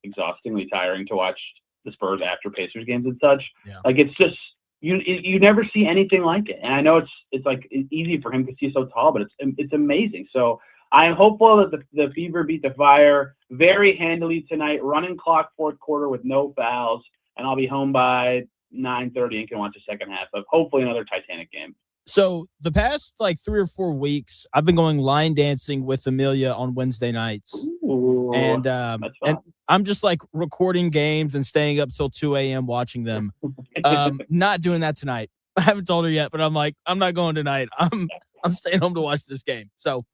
exhaustingly tiring to watch the Spurs after Pacers games and such. Yeah. It's just you never see anything like it. And I know it's easy for him because he's so tall, but it's amazing. So I'm hopeful that the Fever beat the Fire very handily tonight, running clock 4th quarter with no fouls, and I'll be home by 9:30 and can watch the second half of hopefully another Titanic game. So the past 3 or 4 weeks, I've been going line dancing with Amelia on Wednesday nights. Ooh, and that's fun. I'm just recording games and staying up till 2 a.m. watching them. Not doing that tonight. I haven't told her yet, but I'm not going tonight. I'm staying home to watch this game. So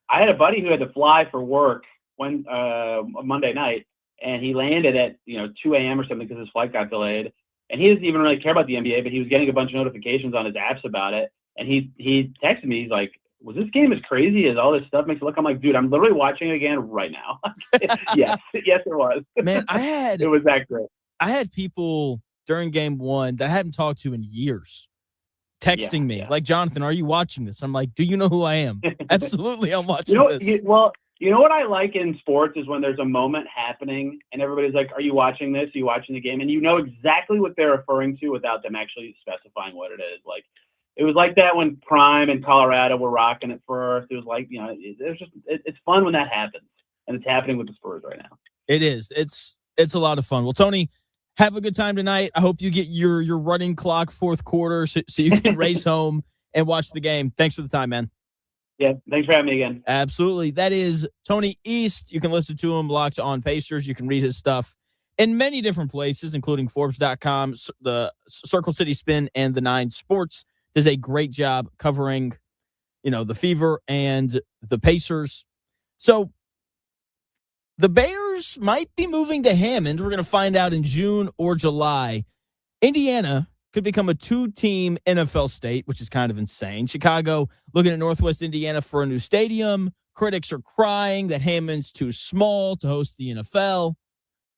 I had a buddy who had to fly for work Monday night, and he landed at 2 a.m. or something because his flight got delayed. And he doesn't even really care about the NBA, but he was getting a bunch of notifications on his apps about it. And he texted me. He's like, was this game as crazy as all this stuff makes it look? I'm like, dude, I'm literally watching it again right now. Yes, it was. Man, it was that great. I had people during game 1 that I hadn't talked to in years texting me like, Jonathan, are you watching this? I'm like, do you know who I am? Absolutely, I'm watching this. You know what I like in sports is when there's a moment happening and everybody's like, are you watching this? Are you watching the game? And you know exactly what they're referring to without them actually specifying what it is. It was like that when Prime and Colorado were rocking it first. It was it's fun when that happens, and it's happening with the Spurs right now. It is. It's a lot of fun. Well, Tony, have a good time tonight. I hope you get your running clock 4th quarter so you can race home and watch the game. Thanks for the time, man. Yeah, thanks for having me again. Absolutely. That is Tony East. You can listen to him, Locked On Pacers. You can read his stuff in many different places, including Forbes.com, the Circle City Spin, and the 9 Sports. Does a great job covering, the Fever and the Pacers. So The Bears might be moving to Hammond. We're going to find out in June or July. Indiana could become a 2-team NFL state, which is kind of insane. Chicago looking at Northwest Indiana for a new stadium. Critics are crying that Hammond's too small to host the NFL.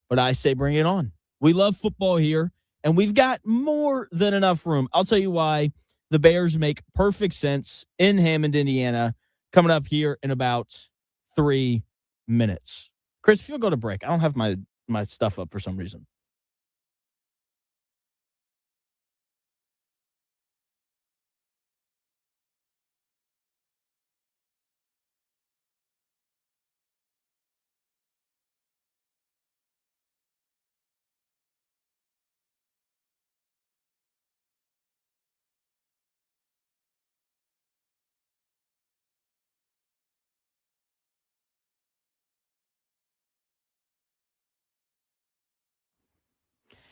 But I say bring it on. We love football here, and we've got more than enough room. I'll tell you why the Bears make perfect sense in Hammond, Indiana, coming up here in about 3 minutes. Chris, if you'll go to break. I don't have my stuff up for some reason.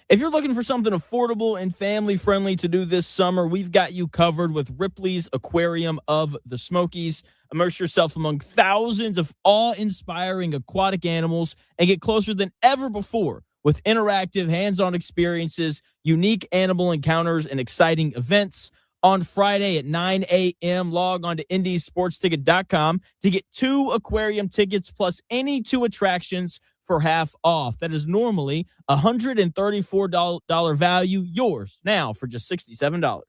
If you're looking for something affordable and family-friendly to do this summer, we've got you covered with Ripley's Aquarium of the Smokies. Immerse yourself among thousands of awe-inspiring aquatic animals and get closer than ever before with interactive, hands-on experiences, unique animal encounters, and exciting events. On Friday at 9 a.m., log on to indiesportsticket.com to get 2 aquarium tickets plus any 2 attractions for half off. That is normally a $134 value, yours now for just $67.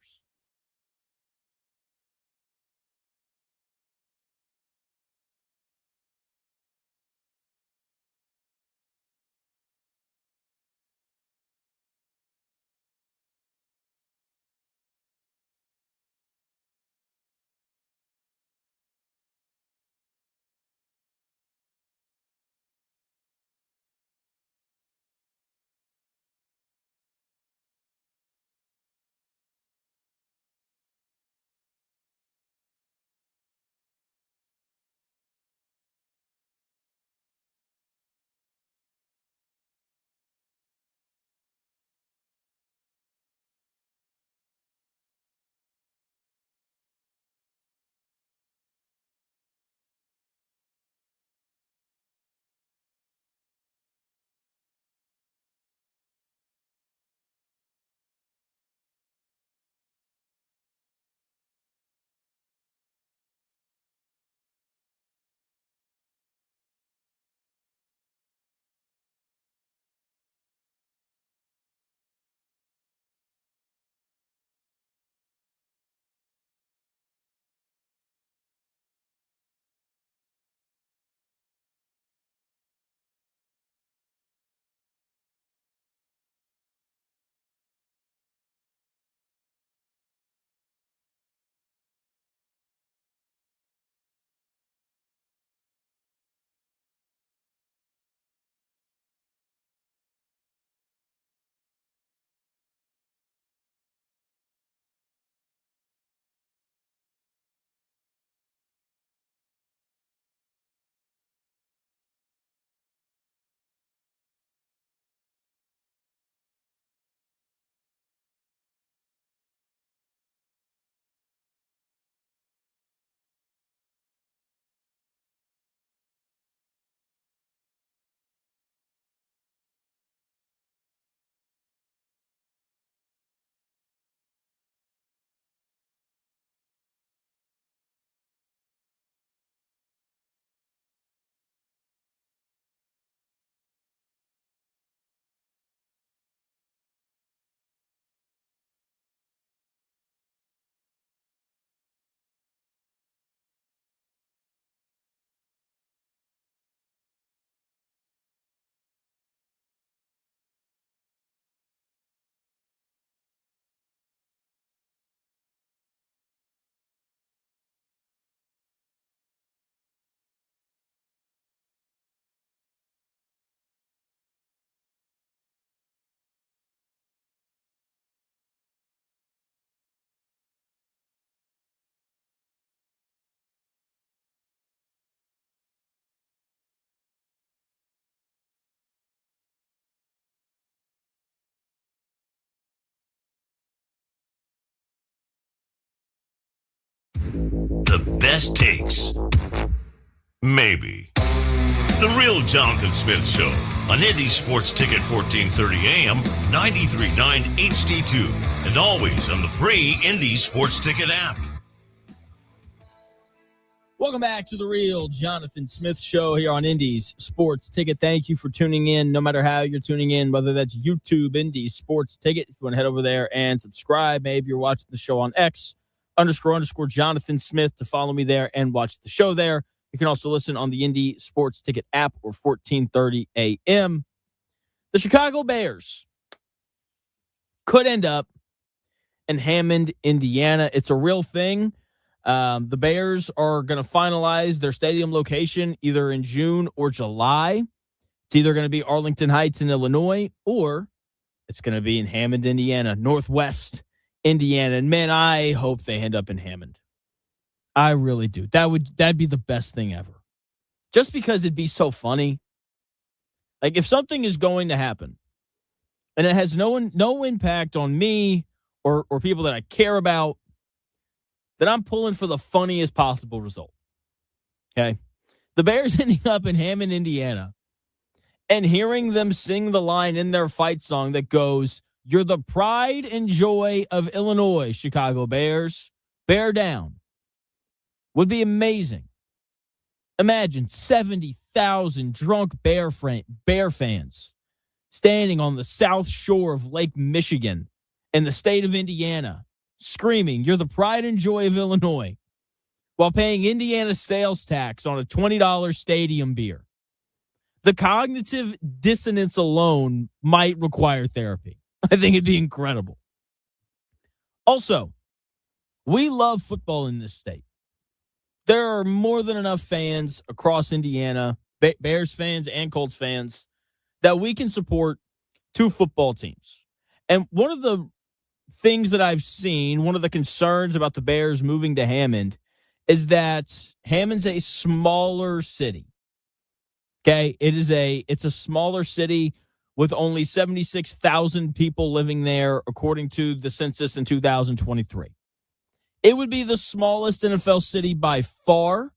The best takes. Maybe. The Real Jonathan Smith Show on Indy Sports Ticket 1430 AM, 93.9 HD2, and always on the free Indy Sports Ticket app. Welcome back to the Real Jonathan Smith Show here on Indy's Sports Ticket. Thank you for tuning in, no matter how you're tuning in, whether that's YouTube, Indy Sports Ticket. If you want to head over there and subscribe, maybe you're watching the show on X, _ Jonathan Smith to follow me there and watch the show there. You can also listen on the Indy Sports Ticket app or 1430 AM. The Chicago Bears could end up in Hammond, Indiana. It's a real thing. The Bears are going to finalize their stadium location either in June or July. It's either going to be Arlington Heights in Illinois or it's going to be in Hammond, Indiana, Northwest Indiana. And man, I hope they end up in Hammond. I really do. That'd be the best thing ever. Just because it'd be so funny. Like if something is going to happen and it has no impact on me or people that I care about, then I'm pulling for the funniest possible result. Okay? The Bears ending up in Hammond, Indiana, and hearing them sing the line in their fight song that goes, "You're the pride and joy of Illinois, Chicago Bears. Bear down," would be amazing. Imagine 70,000 drunk Bear fans standing on the south shore of Lake Michigan in the state of Indiana, screaming, "You're the pride and joy of Illinois," while paying Indiana sales tax on a $20 stadium beer. The cognitive dissonance alone might require therapy. I think it'd be incredible. Also, we love football in this state. There are more than enough fans across Indiana, Bears fans and Colts fans, that we can support two football teams. And one of the things that I've seen, one of the concerns about the Bears moving to Hammond is that Hammond's a smaller city. Okay, it's a smaller city with only 76,000 people living there according to the census in 2023. It would be the smallest NFL city by far.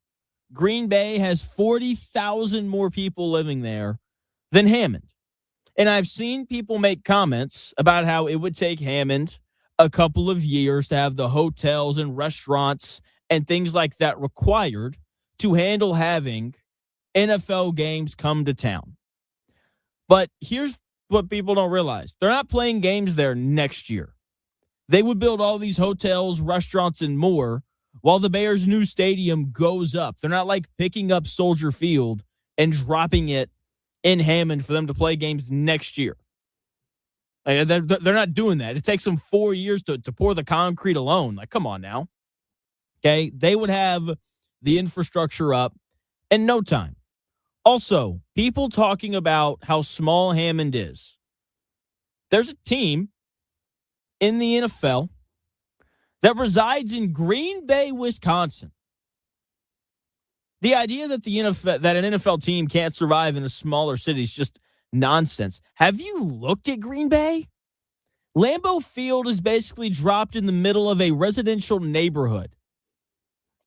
Green Bay has 40,000 more people living there than Hammond. And I've seen people make comments about how it would take Hammond a couple of years to have the hotels and restaurants and things like that required to handle having NFL games come to town. But here's what people don't realize. They're not playing games there next year. They would build all these hotels, restaurants, and more while the Bears' new stadium goes up. They're not like picking up Soldier Field and dropping it in Hammond for them to play games next year. They're not doing that. It takes them 4 years to pour the concrete alone. Like, come on now. Okay? They would have the infrastructure up in no time. Also, people talking about how small Hammond is. There's a team in the NFL that resides in Green Bay, Wisconsin. The idea that an NFL team can't survive in a smaller city is just nonsense. Have you looked at Green Bay? Lambeau Field is basically dropped in the middle of a residential neighborhood.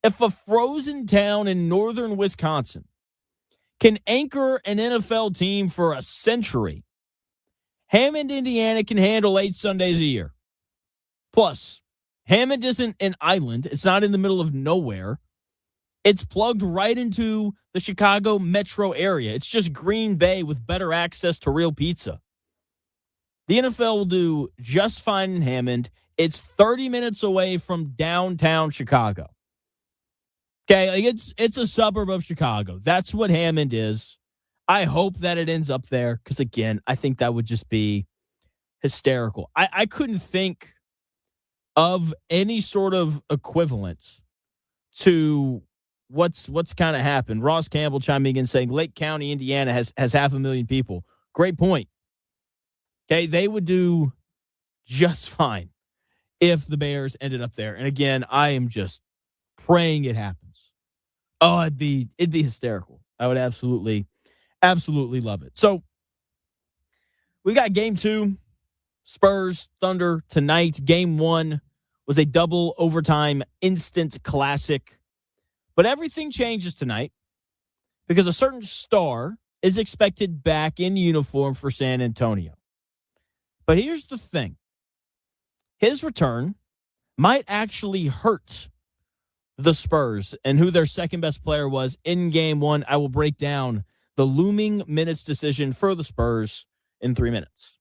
If a frozen town in northern Wisconsin can anchor an NFL team for a century, Hammond, Indiana can handle 8 Sundays a year. Plus, Hammond isn't an island. It's not in the middle of nowhere. It's plugged right into the Chicago metro area. It's just Green Bay with better access to real pizza. The NFL will do just fine in Hammond. It's 30 minutes away from downtown Chicago. Okay, like it's a suburb of Chicago. That's what Hammond is. I hope that it ends up there because, again, I think that would just be hysterical. I couldn't think of any sort of equivalent to what's kind of happened. Ross Campbell chiming in saying Lake County, Indiana has 500,000 people. Great point. Okay, they would do just fine if the Bears ended up there. And again, I am just praying it happens. Oh, it'd be hysterical. I would absolutely love it. So we got game 2, Spurs, Thunder tonight. Game 1 was a double overtime instant classic. But everything changes tonight because a certain star is expected back in uniform for San Antonio. But here's the thing. His return might actually hurt the Spurs and who their second best player was in game one. I will break down the looming minutes decision for the Spurs in 3 minutes.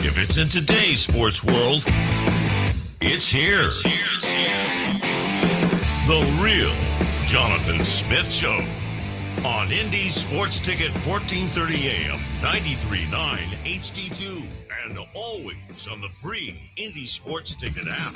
If it's in today's sports world, it's here. The real Jonathan Smith Show on Indy Sports Ticket 1430 AM, 93.9 HD2, and always on the free Indy Sports Ticket app.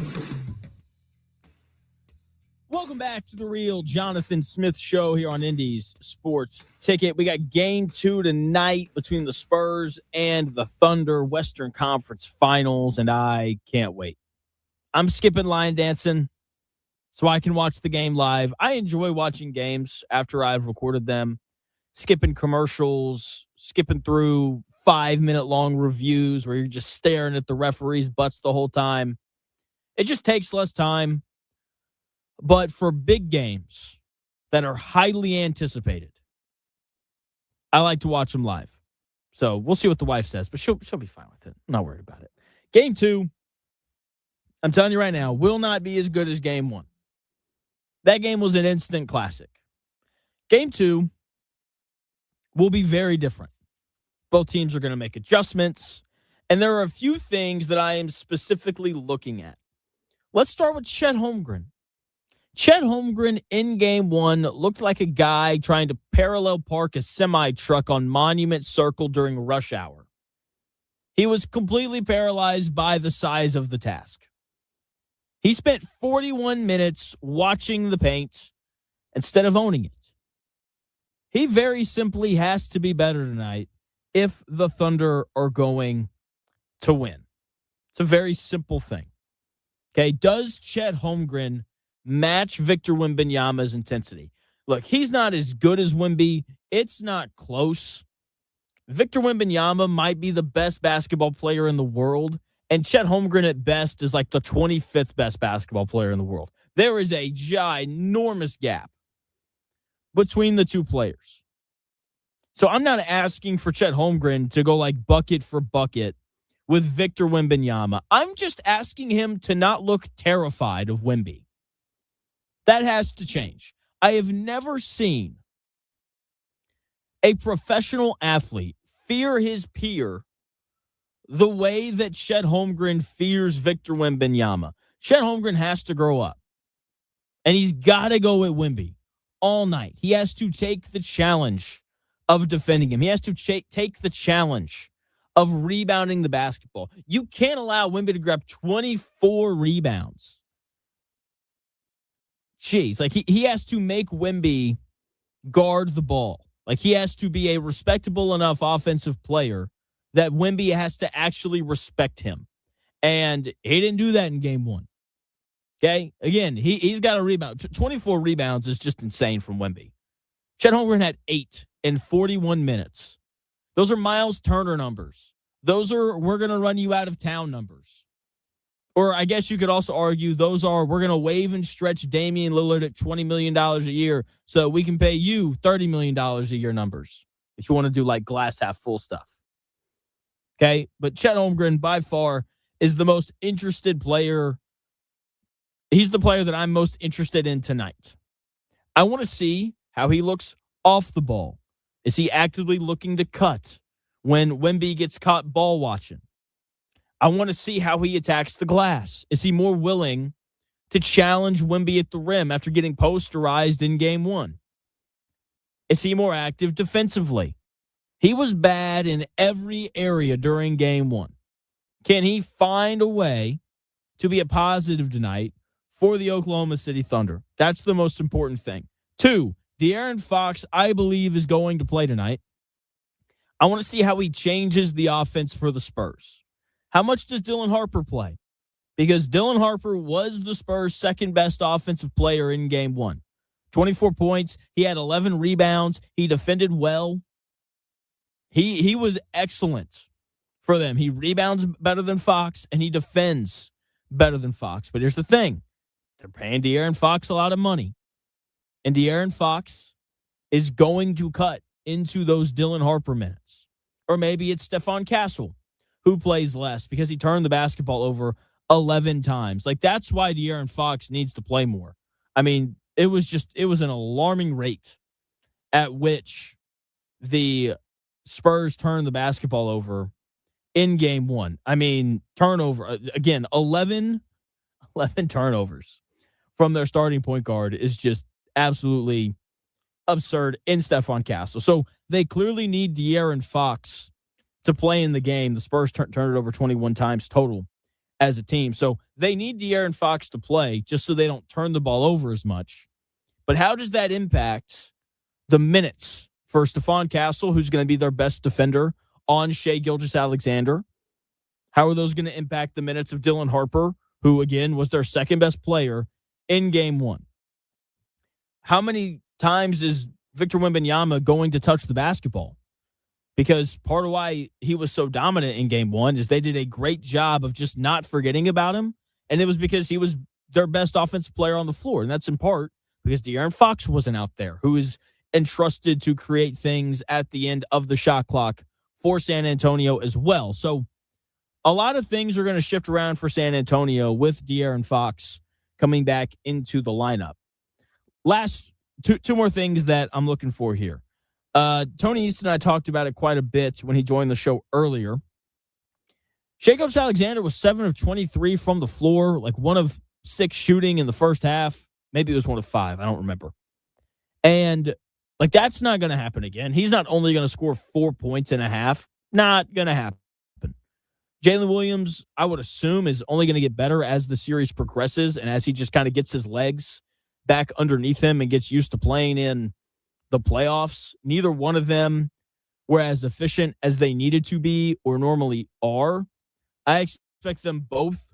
Welcome back to the real Jonathan Smith Show here on Indy's Sports Ticket. We got game 2 tonight between the Spurs and the Thunder, Western Conference Finals, and I can't wait. I'm skipping line dancing so I can watch the game live. I enjoy watching games after I've recorded them, skipping commercials, skipping through 5-minute long reviews where you're just staring at the referee's butts the whole time. It just takes less time. But for big games that are highly anticipated, I like to watch them live. So we'll see what the wife says, but she'll be fine with it. I'm not worried about it. Game 2, I'm telling you right now, will not be as good as game 1. That game was an instant classic. Game 2 will be very different. Both teams are going to make adjustments, and there are a few things that I am specifically looking at. Let's start with Chet Holmgren. Chet Holmgren in Game 1 looked like a guy trying to parallel park a semi-truck on Monument Circle during rush hour. He was completely paralyzed by the size of the task. He spent 41 minutes watching the paint instead of owning it. He very simply has to be better tonight if the Thunder are going to win. It's a very simple thing. Okay, does Chet Holmgren match Victor Wembanyama's intensity? Look, he's not as good as Wemby. It's not close. Victor Wembanyama might be the best basketball player in the world, and Chet Holmgren at best is like the 25th best basketball player in the world. There is a ginormous gap between the two players. So I'm not asking for Chet Holmgren to go like bucket for bucket with Victor Wembanyama. I'm just asking him to not look terrified of Wemby. That has to change. I have never seen a professional athlete fear his peer the way that Chet Holmgren fears Victor Wembanyama. Chet Holmgren has to grow up, and he's got to go at Wemby all night. He has to take the challenge of defending him. He has to take the challenge of rebounding the basketball. You can't allow Wemby to grab 24 rebounds. Jeez, like he has to make Wemby guard the ball. Like he has to be a respectable enough offensive player that Wemby has to actually respect him. And he didn't do that in Game 1. Okay? Again, he's got a rebound. 24 rebounds is just insane from Wemby. Chet Holmgren had 8 in 41 minutes. Those are Miles Turner numbers. Those are we're going to run you out of town numbers. Or I guess you could also argue those are we're going to waive and stretch Damian Lillard at $20 million a year so we can pay you $30 million a year numbers if you want to do like glass half full stuff. Okay? But Chet Holmgren by far is the most interested player. He's the player that I'm most interested in tonight. I want to see how he looks off the ball. Is he actively looking to cut when Wemby gets caught ball watching? I want to see how he attacks the glass. Is he more willing to challenge Wemby at the rim after getting posterized in Game 1? Is he more active defensively? He was bad in every area during Game 1. Can he find a way to be a positive tonight for the Oklahoma City Thunder? That's the most important thing. 2, De'Aaron Fox, I believe, is going to play tonight. I want to see how he changes the offense for the Spurs. How much does Dylan Harper play? Because Dylan Harper was the Spurs' second best offensive player in Game 1. 24 points. He had 11 rebounds. He defended well. He was excellent for them. He rebounds better than Fox, and he defends better than Fox. But here's the thing. They're paying De'Aaron Fox a lot of money. And De'Aaron Fox is going to cut into those Dylan Harper minutes. Or maybe it's Stephon Castle, who plays less because he turned the basketball over 11 times. Like, that's why De'Aaron Fox needs to play more. I mean, it was an alarming rate at which the Spurs turned the basketball over in Game 1. I mean, turnover, again, 11 turnovers from their starting point guard is just absolutely absurd in Stephon Castle. So they clearly need De'Aaron Fox to play in the game. The Spurs turned it over 21 times total as a team. So they need De'Aaron Fox to play just so they don't turn the ball over as much. But how does that impact the minutes for Stephon Castle, who's going to be their best defender, on Shai Gilgeous-Alexander? How are those going to impact the minutes of Dylan Harper, who, again, was their second best player in Game 1? How many times is Victor Wembanyama going to touch the basketball? Because part of why he was so dominant in Game 1 is they did a great job of just not forgetting about him, and it was because he was their best offensive player on the floor, and that's in part because De'Aaron Fox wasn't out there, who is entrusted to create things at the end of the shot clock for San Antonio as well. So a lot of things are going to shift around for San Antonio with De'Aaron Fox coming back into the lineup. Last two more things that I'm looking for here. Tony East and I talked about it quite a bit when he joined the show earlier. Shai Gilgeous-Alexander was 7 of 23 from the floor, like 1 of 6 shooting in the first half. Maybe it was 1 of 5. I don't remember. And like that's not going to happen again. He's not only going to score 4 points and a half. Not going to happen. Jalen Williams, I would assume, is only going to get better as the series progresses and as he just kind of gets his legs back underneath him and gets used to playing in the playoffs. Neither one of them were as efficient as they needed to be or normally are. I expect them both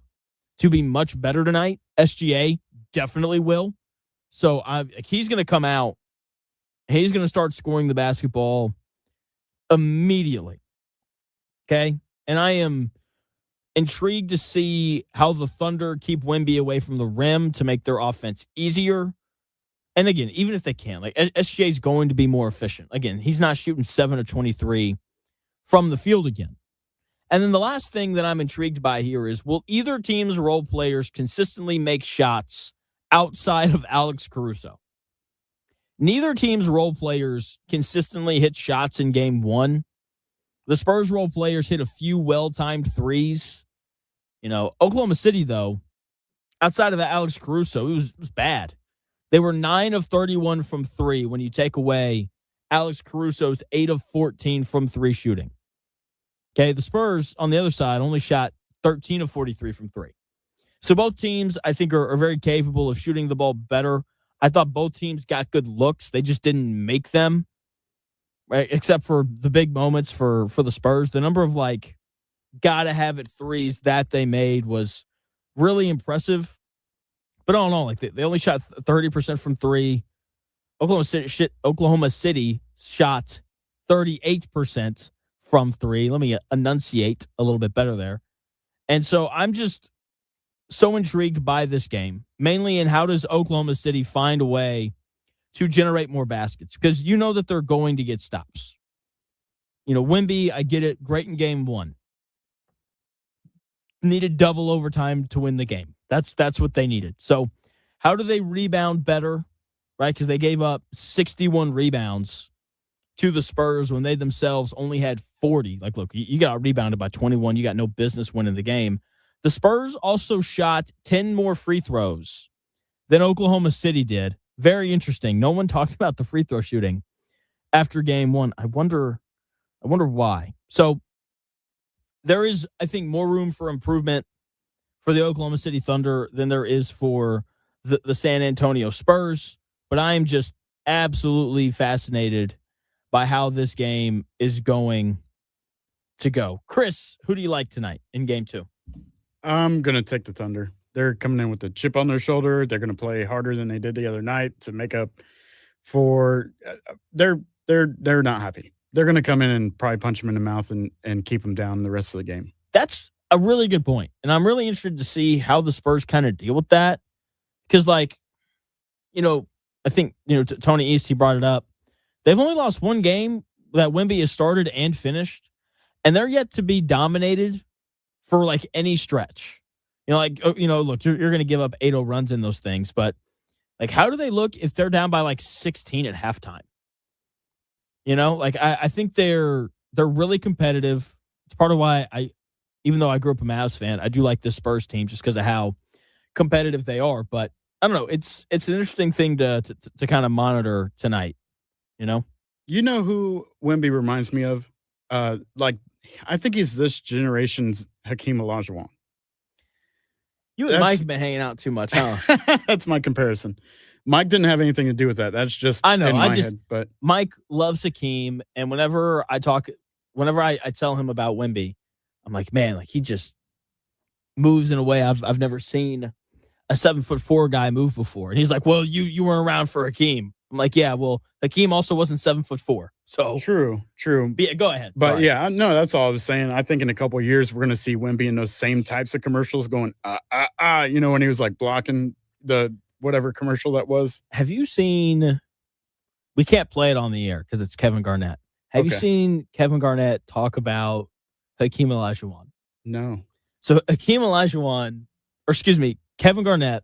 to be much better tonight. SGA definitely will. So he's going to come out. He's going to start scoring the basketball immediately. Okay? And I am intrigued to see how the Thunder keep Wemby away from the rim to make their offense easier. And again, even if they can, like SGA is going to be more efficient. Again, he's not shooting 7 of 23 from the field again. And then the last thing that I'm intrigued by here is, will either team's role players consistently make shots outside of Alex Caruso? Neither team's role players consistently hit shots in game 1. The Spurs role players hit a few well-timed threes. Oklahoma City, though, outside of Alex Caruso, it was bad. They were 9 of 31 from 3 when you take away Alex Caruso's 8 of 14 from 3 shooting. Okay, the Spurs, on the other side, only shot 13 of 43 from 3. So both teams, I think, are very capable of shooting the ball better. I thought both teams got good looks. They just didn't make them, right? Except for the big moments for the Spurs. The number of, gotta-have-it threes that they made was really impressive. But all in all, they only shot 30% from 3. Oklahoma City shot 38% from 3. Let me enunciate a little bit better there. And so I'm just so intrigued by this game, mainly in how does Oklahoma City find a way to generate more baskets? Because you know that they're going to get stops. Wemby, I get it, great in game 1. Needed double overtime to win the game. That's what they needed. So how do they rebound better, right? Because they gave up 61 rebounds to the Spurs when they themselves only had 40. Look, you got rebounded by 21. You got no business winning the game. The Spurs also shot 10 more free throws than Oklahoma City did. Very interesting. No one talked about the free throw shooting after game 1. I wonder why. So there is, I think, more room for improvement for the Oklahoma City Thunder than there is for the San Antonio Spurs. But I am just absolutely fascinated by how this game is going to go. Chris, who do you like tonight in game 2? I'm going to take the Thunder. They're coming in with a chip on their shoulder. They're going to play harder than they did the other night to make up for they're not happy. They're going to come in and probably punch them in the mouth and keep them down the rest of the game. That's a really good point. And I'm really interested to see how the Spurs kind of deal with that. Because, I think, Tony East, he brought it up. They've only lost one game that Wemby has started and finished, and they're yet to be dominated for, any stretch. Look, you're going to give up 8-0 runs in those things, but, how do they look if they're down by, 16 at halftime? I think they're really competitive. It's part of why even though I grew up a Mavs fan, I do like this Spurs team just because of how competitive they are. But I don't know. It's an interesting thing to kind of monitor tonight. You know who Wemby reminds me of? I think he's this generation's Hakeem Olajuwon. You and Mike have been hanging out too much, huh? That's my comparison. Mike didn't have anything to do with that. That's just I know. In my head, but Mike loves Hakeem, and whenever I tell him about Wemby, I'm like, man, he just moves in a way I've never seen a 7'4" guy move before. And he's like, well, you weren't around for Hakeem. I'm like, yeah, well, Hakeem also wasn't 7'4". So true. But yeah, go ahead. But Sorry. yeah, no, that's all I was saying. I think in a couple of years we're gonna see Wemby in those same types of commercials going, when he was blocking the whatever commercial that was. Have you seen? We can't play it on the air because it's Kevin Garnett. Have you seen Kevin Garnett talk about Hakeem Olajuwon? No. So Kevin Garnett,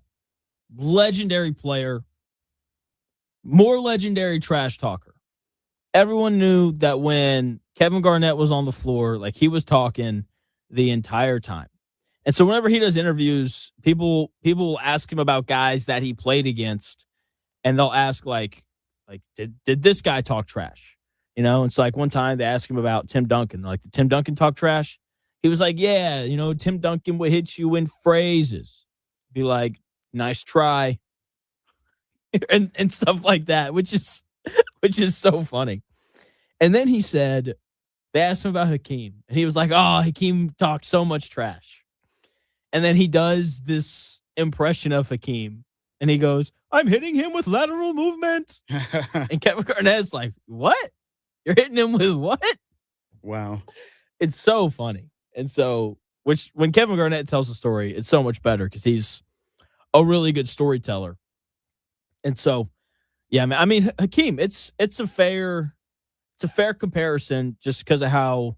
legendary player, More legendary trash talker. Everyone knew that when Kevin Garnett was on the floor, like he was talking the entire time. And so whenever he does interviews, people will ask him about guys that he played against, and they'll ask like did this guy talk trash? You know, it's like one time they asked him about Tim Duncan. Like, did Tim Duncan talk trash? He was like, yeah, you know, Tim Duncan would hit you in phrases. Be like, nice try. and stuff like that, which is so funny. And then he said, they asked him about Hakeem, and he was like, oh, Hakeem talked so much trash. And then he does this impression of Hakeem, and he goes, I'm hitting him with lateral movement. And Kevin Garnett's like, what? You're hitting him with what? Wow. It's so funny. And so, which when Kevin Garnett tells a story, it's so much better because he's a really good storyteller. And so, yeah, I mean, Hakeem, it's a fair comparison just because of how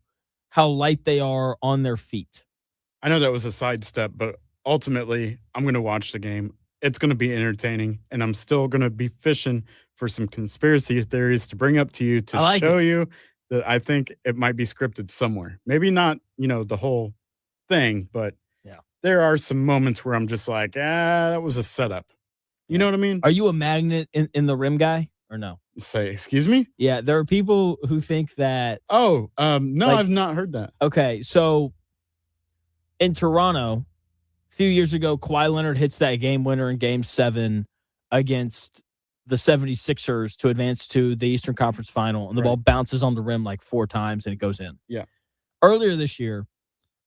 light they are on their feet. I know that was a sidestep, but ultimately, I'm going to watch the game. It's going to be entertaining, and I'm still going to be fishing for some conspiracy theories to bring up to you to show you that I think it might be scripted somewhere. Maybe not, the whole thing, but yeah, there are some moments where I'm just like, that was a setup. You know what I mean? Are you a magnet in the rim guy or no? Say, excuse me? Yeah, there are people who think that. Oh, no, I've not heard that. Okay, so in Toronto, a few years ago, Kawhi Leonard hits that game winner in Game 7 against the 76ers to advance to the Eastern Conference Final, and the ball bounces on the rim like 4 times, and it goes in. Yeah. Earlier this year,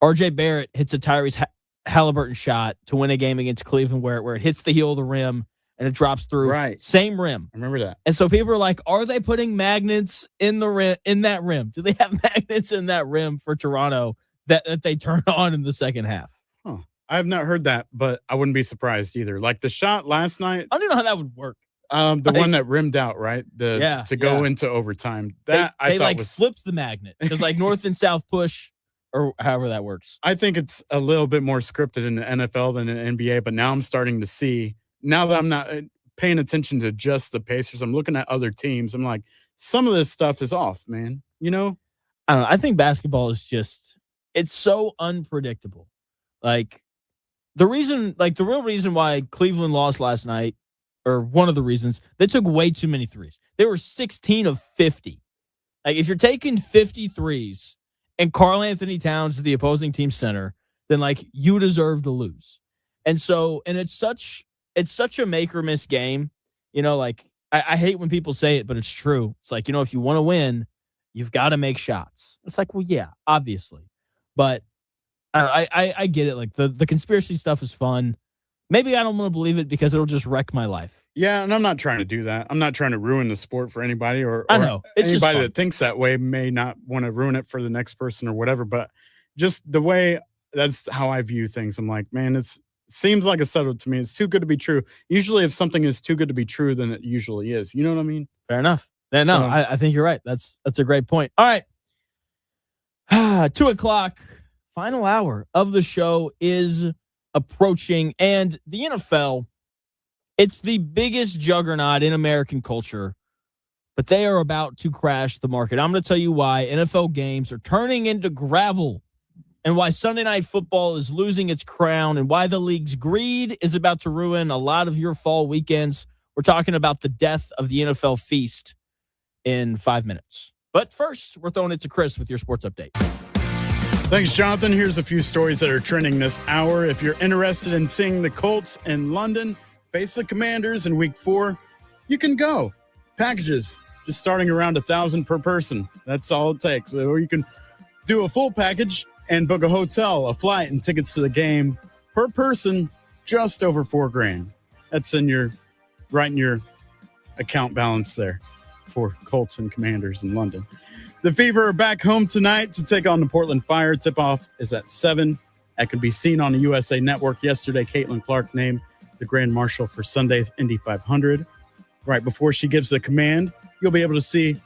R.J. Barrett hits a Tyrese Halliburton shot to win a game against Cleveland where it hits the heel of the rim, and it drops through. Right. Same rim. I remember that. And so people are like, are they putting magnets in the rim, in that rim? Do they have magnets in that rim for Toronto that they turn on in the second half? Huh. I have not heard that, but I wouldn't be surprised either. Like the shot last night. I don't know how that would work. The one that rimmed out, right? To go into overtime. That they I thought was flipped the magnet because like north and south push or however that works. I think it's a little bit more scripted in the NFL than in the NBA, but now I'm starting to see, now that I'm not paying attention to just the Pacers, I'm looking at other teams. I'm like, some of this stuff is off, man. I don't know. I think basketball is just, it's so unpredictable. Like the real reason why Cleveland lost last night, or one of the reasons, they took way too many threes. They were 16 of 50. Like if you're taking 50 threes and Karl Anthony Towns is the opposing team center, then like you deserve to lose. And so, and it's such a make or miss game. Like I hate when people say it, but it's true. It's like, if you want to win, you've got to make shots. It's like, well, yeah, obviously. But I get it. Like the conspiracy stuff is fun. Maybe I don't want to believe it because it'll just wreck my life. Yeah, and I'm not trying to do that. I'm not trying to ruin the sport for anybody or I know. It's anybody that thinks that way may not want to ruin it for the next person or whatever. But just the way, that's how I view things. I'm like, man, it seems like a setup to me. It's too good to be true. Usually if something is too good to be true, then it usually is. You know what I mean? Fair enough. Yeah, no, I think you're right. That's a great point. All right. 2:00, final hour of the show is approaching, and the NFL, it's the biggest juggernaut in American culture, but they are about to crash the market. I'm going to tell you why NFL games are turning into gravel, and why Sunday Night Football is losing its crown, and why the league's greed is about to ruin a lot of your fall weekends. We're talking about the death of the NFL feast in 5 minutes. But first, we're throwing it to Chris with your sports update. Thanks, Jonathan. Here's a few stories that are trending this hour. If you're interested in seeing the Colts in London face the Commanders in Week 4, you can go. Packages just starting around $1,000 per person. That's all it takes. Or you can do a full package and book a hotel, a flight, and tickets to the game per person, just over $4,000. That's right in your account balance there for Colts and Commanders in London. The Fever are back home tonight to take on the Portland Fire. Tip-off is at 7. That could be seen on the USA Network. Yesterday, Caitlin Clark named the Grand Marshal for Sunday's Indy 500. Right before she gives the command, you'll be able to see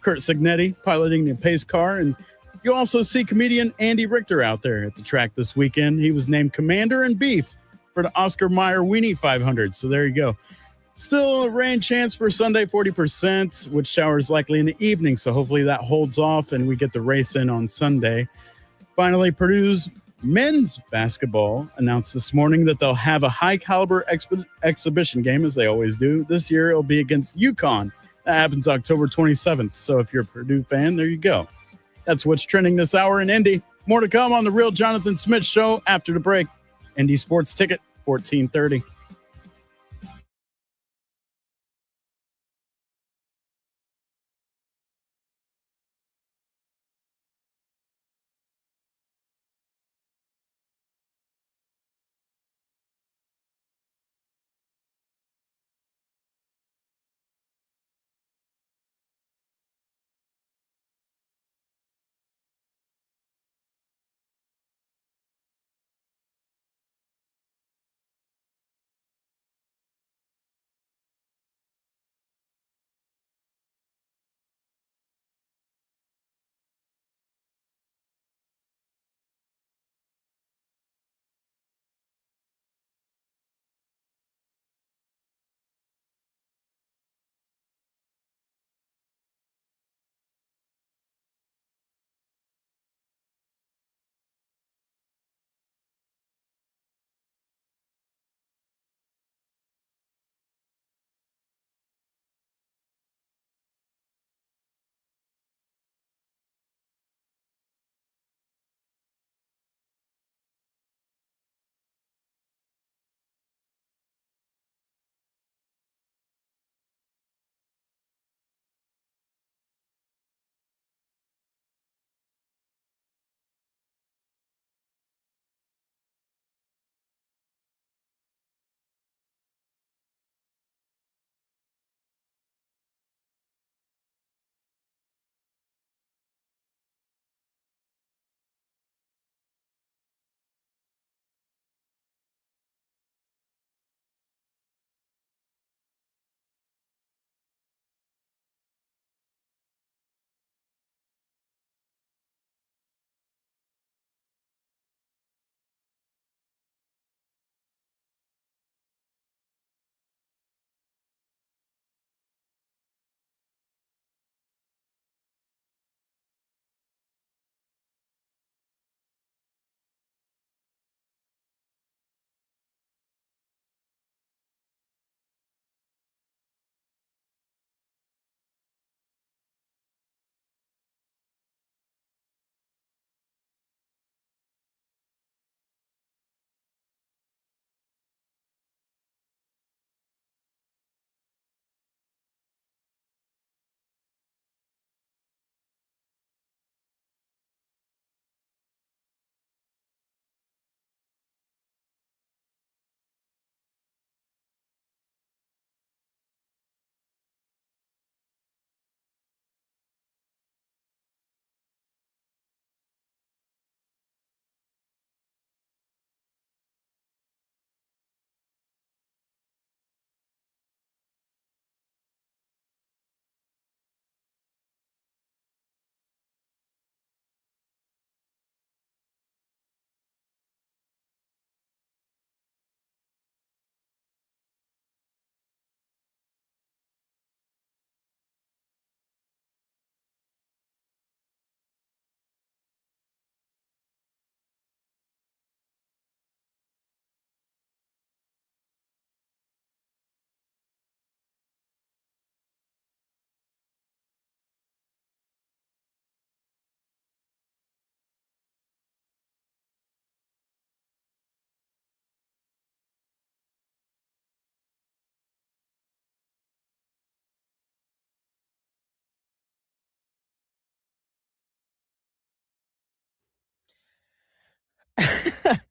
Kurt Signetti piloting the pace car, and you'll also see comedian Andy Richter out there at the track this weekend. He was named Commander in Beef for the Oscar Mayer Weenie 500. So there you go. Still a rain chance for Sunday, 40%, with showers likely in the evening. So hopefully that holds off and we get the race in on Sunday. Finally, Purdue's men's basketball announced this morning that they'll have a high-caliber exhibition game, as they always do. This year, it'll be against UConn. That happens October 27th. So if you're a Purdue fan, there you go. That's what's trending this hour in Indy. More to come on The Real Jonathan Smith Show after the break. Indy Sports Ticket, 1430.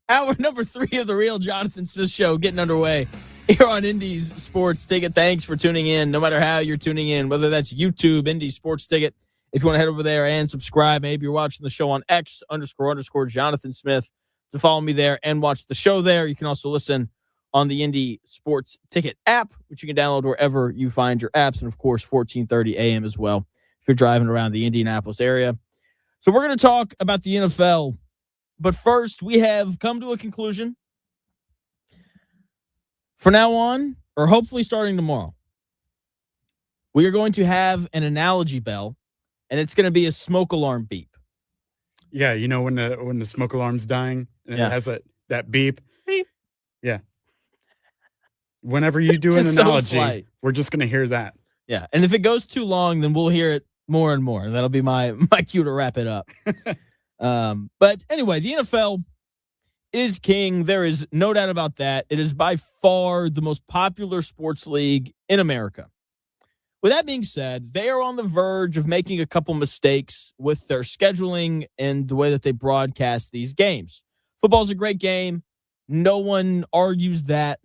Hour number 3 of the Real Jonathan Smith Show getting underway here on Indy's Sports Ticket. Thanks for tuning in, no matter how you're tuning in, whether that's YouTube, Indy Sports Ticket. If you want to head over there and subscribe, maybe you're watching the show on X__Jonathan Smith to follow me there and watch the show there. You can also listen on the Indy Sports Ticket app, which you can download wherever you find your apps. And, of course, 1430 a.m. as well if you're driving around the Indianapolis area. So we're going to talk about the NFL. But first, we have come to a conclusion. From now on, or hopefully starting tomorrow, we are going to have an analogy bell, and it's going to be a smoke alarm beep. Yeah, you know when the smoke alarm's dying and Yeah. it has that beep. Beep. Yeah. Whenever you do an Just so analogy, slight. we're just going to hear that. Yeah, and if it goes too long, then we'll hear it more and more. That'll be my cue to wrap it up. But anyway, the NFL is king. There is no doubt about that. It is by far the most popular sports league in America. With that being said, they are on the verge of making a couple mistakes with their scheduling and the way that they broadcast these games. Football's a great game. No one argues that.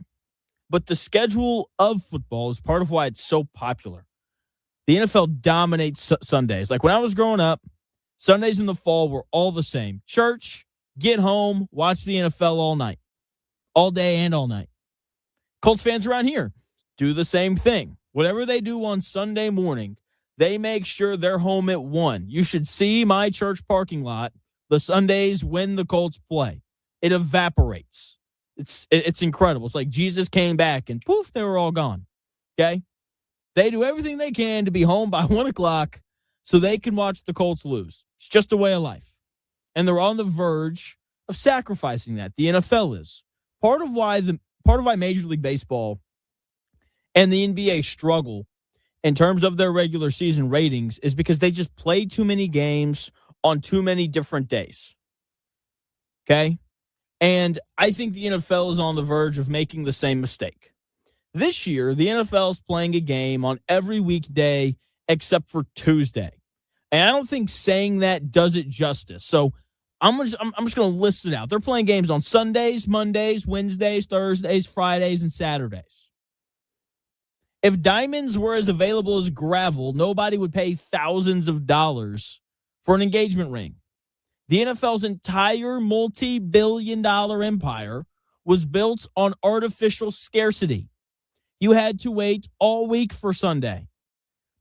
But the schedule of football is part of why it's so popular. The NFL dominates Sundays. Like when I was growing up, Sundays in the fall were all the same. Church, get home, watch the NFL all night. All day and all night. Colts fans around here do the same thing. Whatever they do on Sunday morning, they make sure they're home at 1. You should see my church parking lot the Sundays when the Colts play. It evaporates. It's incredible. It's like Jesus came back and poof, they were all gone. Okay? They do everything they can to be home by 1 o'clock so they can watch the Colts lose. It's just a way of life. And they're on the verge of sacrificing that. The NFL is. Part of why Major League Baseball and the NBA struggle in terms of their regular season ratings is because they just play too many games on too many different days. Okay? And I think the NFL is on the verge of making the same mistake. This year, the NFL is playing a game on every weekday except for Tuesday. And I don't think saying that does it justice. So I'm just going to list it out. They're playing games on Sundays, Mondays, Wednesdays, Thursdays, Fridays, and Saturdays. If diamonds were as available as gravel, nobody would pay thousands of dollars for an engagement ring. The NFL's entire multi-billion-dollar empire was built on artificial scarcity. You had to wait all week for Sunday.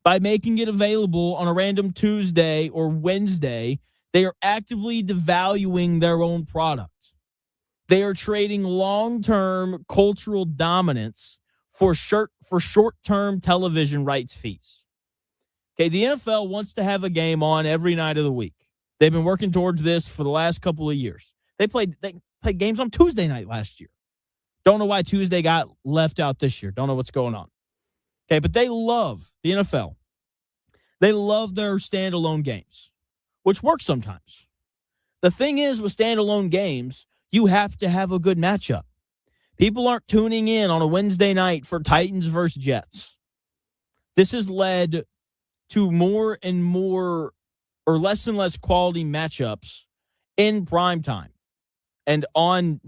By making it available on a random Tuesday or Wednesday, they are actively devaluing their own product. They are trading long-term cultural dominance for short-term television rights fees. Okay, the NFL wants to have a game on every night of the week. They've been working towards this for the last couple of years. They played games on Tuesday night last year. Don't know why Tuesday got left out this year. Don't know what's going on. Okay, but they love the NFL. They love their standalone games, which works sometimes. The thing is with standalone games, you have to have a good matchup. People aren't tuning in on a Wednesday night for Titans versus Jets. This has led to more and more or less and less quality matchups in prime time and on,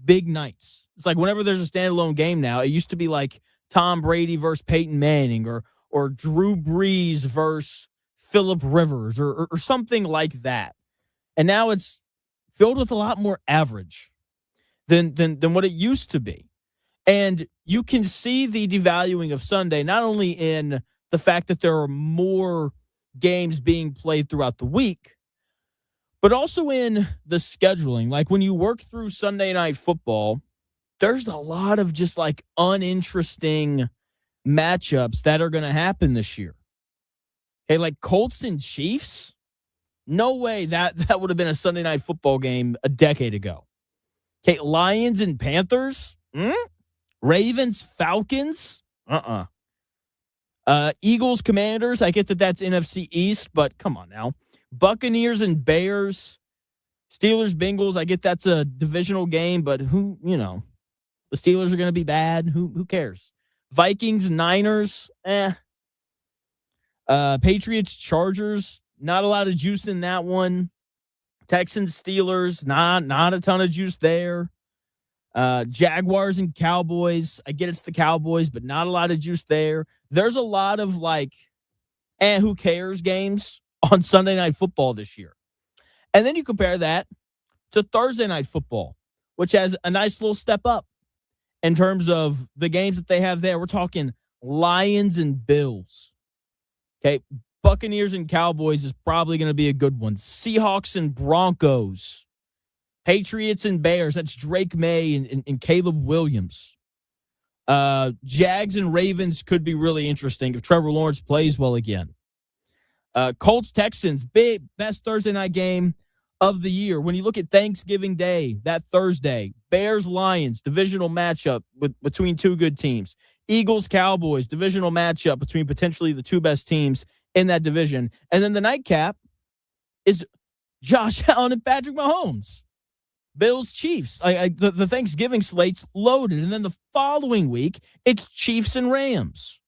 big nights. It's like whenever there's a standalone game now, it used to be like Tom Brady versus Peyton Manning or Drew Brees versus Phillip Rivers or something like that. And now it's filled with a lot more average than what it used to be. And you can see the devaluing of Sunday, not only in the fact that there are more games being played throughout the week, but also in the scheduling. Like when you work through Sunday night football, there's a lot of just like uninteresting matchups that are going to happen this year. Okay, like Colts and Chiefs? No way that would have been a Sunday night football game a decade ago. Okay, Lions and Panthers? Ravens, Falcons? Eagles, Commanders? I get that that's NFC East, but come on now. Buccaneers and Bears? Steelers, Bengals? I get that's a divisional game, but the Steelers are going to be bad. Who cares? Vikings, Niners? Patriots, Chargers? Not a lot of juice in that one. Texans, Steelers? Not a ton of juice there. Jaguars and Cowboys. I get it's the Cowboys, but not a lot of juice there. There's a lot of who cares games on Sunday Night Football this year. And then you compare that to Thursday Night Football, which has a nice little step up in terms of the games that they have there. We're talking Lions and Bills. Okay, Buccaneers and Cowboys is probably going to be a good one. Seahawks and Broncos. Patriots and Bears. That's Drake May and Caleb Williams. Jags and Ravens could be really interesting if Trevor Lawrence plays well again. Colts-Texans, best Thursday night game of the year. When you look at Thanksgiving Day, that Thursday, Bears-Lions, divisional matchup between two good teams. Eagles-Cowboys, divisional matchup between potentially the two best teams in that division. And then the nightcap is Josh Allen and Patrick Mahomes. Bills-Chiefs. The Thanksgiving slate's loaded. And then the following week, it's Chiefs and Rams.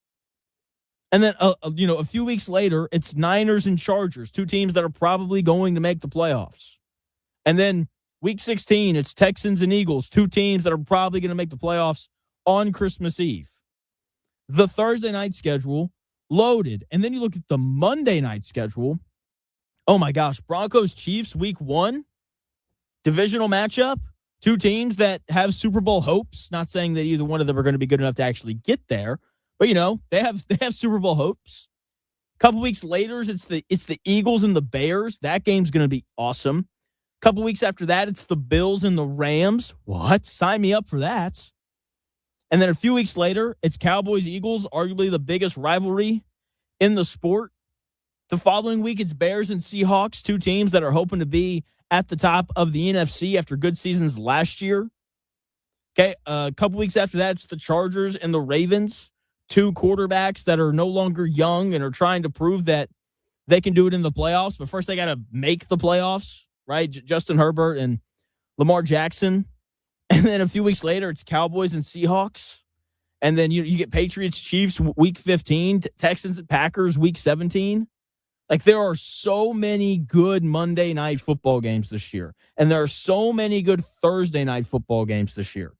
And then, a few weeks later, it's Niners and Chargers, two teams that are probably going to make the playoffs. And then week 16, it's Texans and Eagles, two teams that are probably going to make the playoffs on Christmas Eve. The Thursday night schedule, loaded. And then you look at the Monday night schedule. Oh, my gosh. Broncos-Chiefs, week 1, divisional matchup, two teams that have Super Bowl hopes. Not saying that either one of them are going to be good enough to actually get there. But, they have Super Bowl hopes. A couple weeks later, it's the Eagles and the Bears. That game's going to be awesome. A couple weeks after that, it's the Bills and the Rams. What? Sign me up for that. And then a few weeks later, it's Cowboys-Eagles, arguably the biggest rivalry in the sport. The following week, it's Bears and Seahawks, two teams that are hoping to be at the top of the NFC after good seasons last year. Okay, a couple weeks after that, it's the Chargers and the Ravens. Two quarterbacks that are no longer young and are trying to prove that they can do it in the playoffs. But first, they got to make the playoffs, right? Justin Herbert and Lamar Jackson. And then a few weeks later, it's Cowboys and Seahawks. And then you get Patriots, Chiefs, week 15, Texans and Packers, week 17. Like, there are so many good Monday night football games this year. And there are so many good Thursday night football games this year.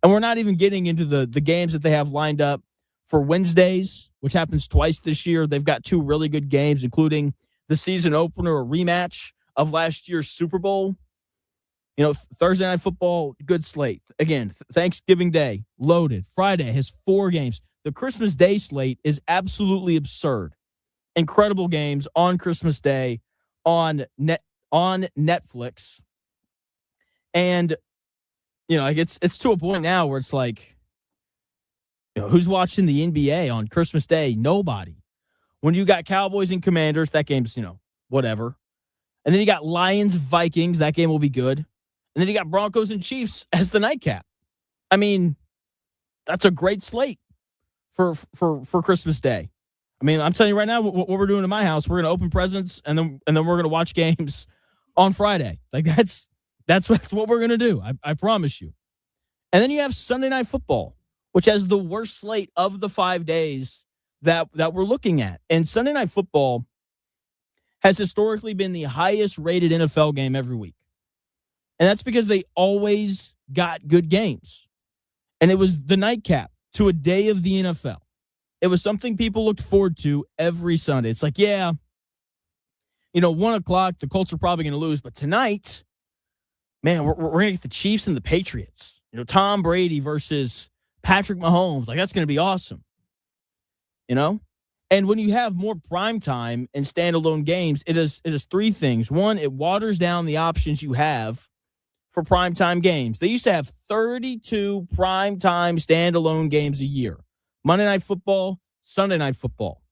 And we're not even getting into the games that they have lined up for Wednesdays, which happens twice this year. They've got two really good games, including the season opener, a rematch of last year's Super Bowl. Thursday night football, good slate. Again, Thanksgiving Day, loaded. Friday has 4 games. The Christmas Day slate is absolutely absurd. Incredible games on Christmas Day on Netflix. And, it's to a point now where it's like, who's watching the NBA on Christmas Day? Nobody. When you got Cowboys and Commanders, that game's, whatever. And then you got Lions, Vikings, that game will be good. And then you got Broncos and Chiefs as the nightcap. I mean, that's a great slate for Christmas Day. I mean, I'm telling you right now, what we're doing in my house, we're going to open presents and then we're going to watch games on Friday. Like, that's what we're going to do. I promise you. And then you have Sunday Night Football, which has the worst slate of the 5 days that we're looking at. And Sunday Night Football has historically been the highest rated NFL game every week. And that's because they always got good games. And it was the nightcap to a day of the NFL. It was something people looked forward to every Sunday. It's like, 1 o'clock, the Colts are probably going to lose. But tonight, man, we're going to get the Chiefs and the Patriots. Tom Brady versus Patrick Mahomes. Like, that's going to be awesome. And when you have more primetime and standalone games, it is 3 things. One, it waters down the options you have for primetime games. They used to have 32 primetime standalone games a year. Monday Night Football, Sunday Night Football.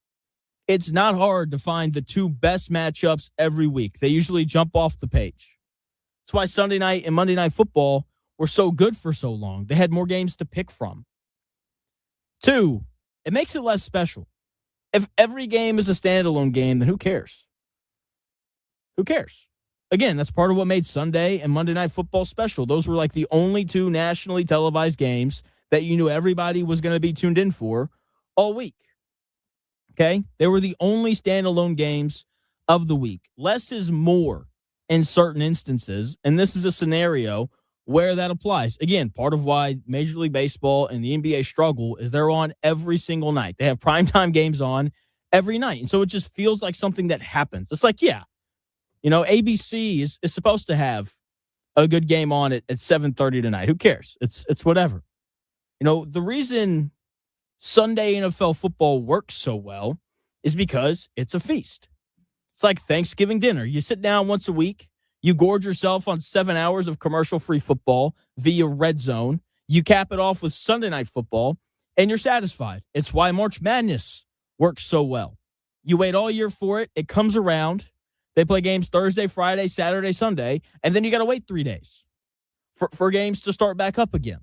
It's not hard to find the 2 best matchups every week. They usually jump off the page. That's why Sunday night and Monday Night Football were so good for so long. They had more games to pick from. 2, it makes it less special. If every game is a standalone game, then who cares? Who cares? Again, that's part of what made Sunday and Monday Night Football special. Those were like the only 2 nationally televised games that you knew everybody was going to be tuned in for all week. Okay? They were the only standalone games of the week. Less is more in certain instances, and this is a scenario where that applies. Again, part of why Major League Baseball and the NBA struggle is they're on every single night. They have primetime games on every night, and so it just feels like something that happens. It's like, ABC is supposed to have a good game on it at 7:30 tonight. Who cares? It's whatever. The reason Sunday NFL football works so well is because it's a feast. It's like Thanksgiving dinner. You sit down once a week. You gorge yourself on 7 hours of commercial-free football via Red Zone. You cap it off with Sunday Night Football. and you're satisfied. It's why March Madness works so well. You wait all year for it. It comes around. They play games Thursday, Friday, Saturday, Sunday, and then you got to wait 3 days for games to start back up again.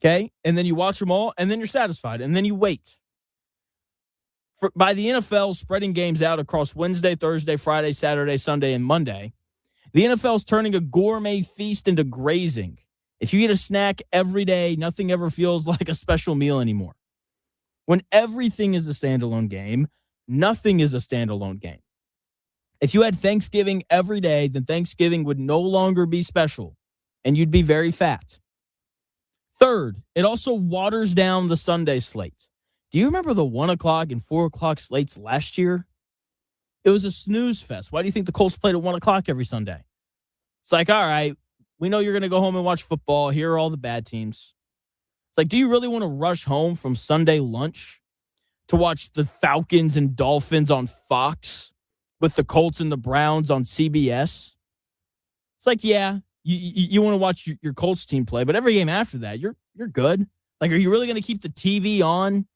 Okay? And then you watch them all, and then you're satisfied, and then you wait. By the NFL spreading games out across Wednesday, Thursday, Friday, Saturday, Sunday, and Monday, the NFL is turning a gourmet feast into grazing. If you eat a snack every day, nothing ever feels like a special meal anymore. When everything is a standalone game, nothing is a standalone game. If you had Thanksgiving every day, then Thanksgiving would no longer be special, and you'd be very fat. Third, it also waters down the Sunday slate. Do you remember the 1 o'clock and 4 o'clock slates last year? It was a snooze fest. Why do you think the Colts played at 1 o'clock every Sunday? It's like, all right, we know you're going to go home and watch football. Here are all the bad teams. It's like, do you really want to rush home from Sunday lunch to watch the Falcons and Dolphins on Fox with the Colts and the Browns on CBS? It's like, yeah, you want to watch your Colts team play, but every game after that, you're good. Like, are you really going to keep the TV on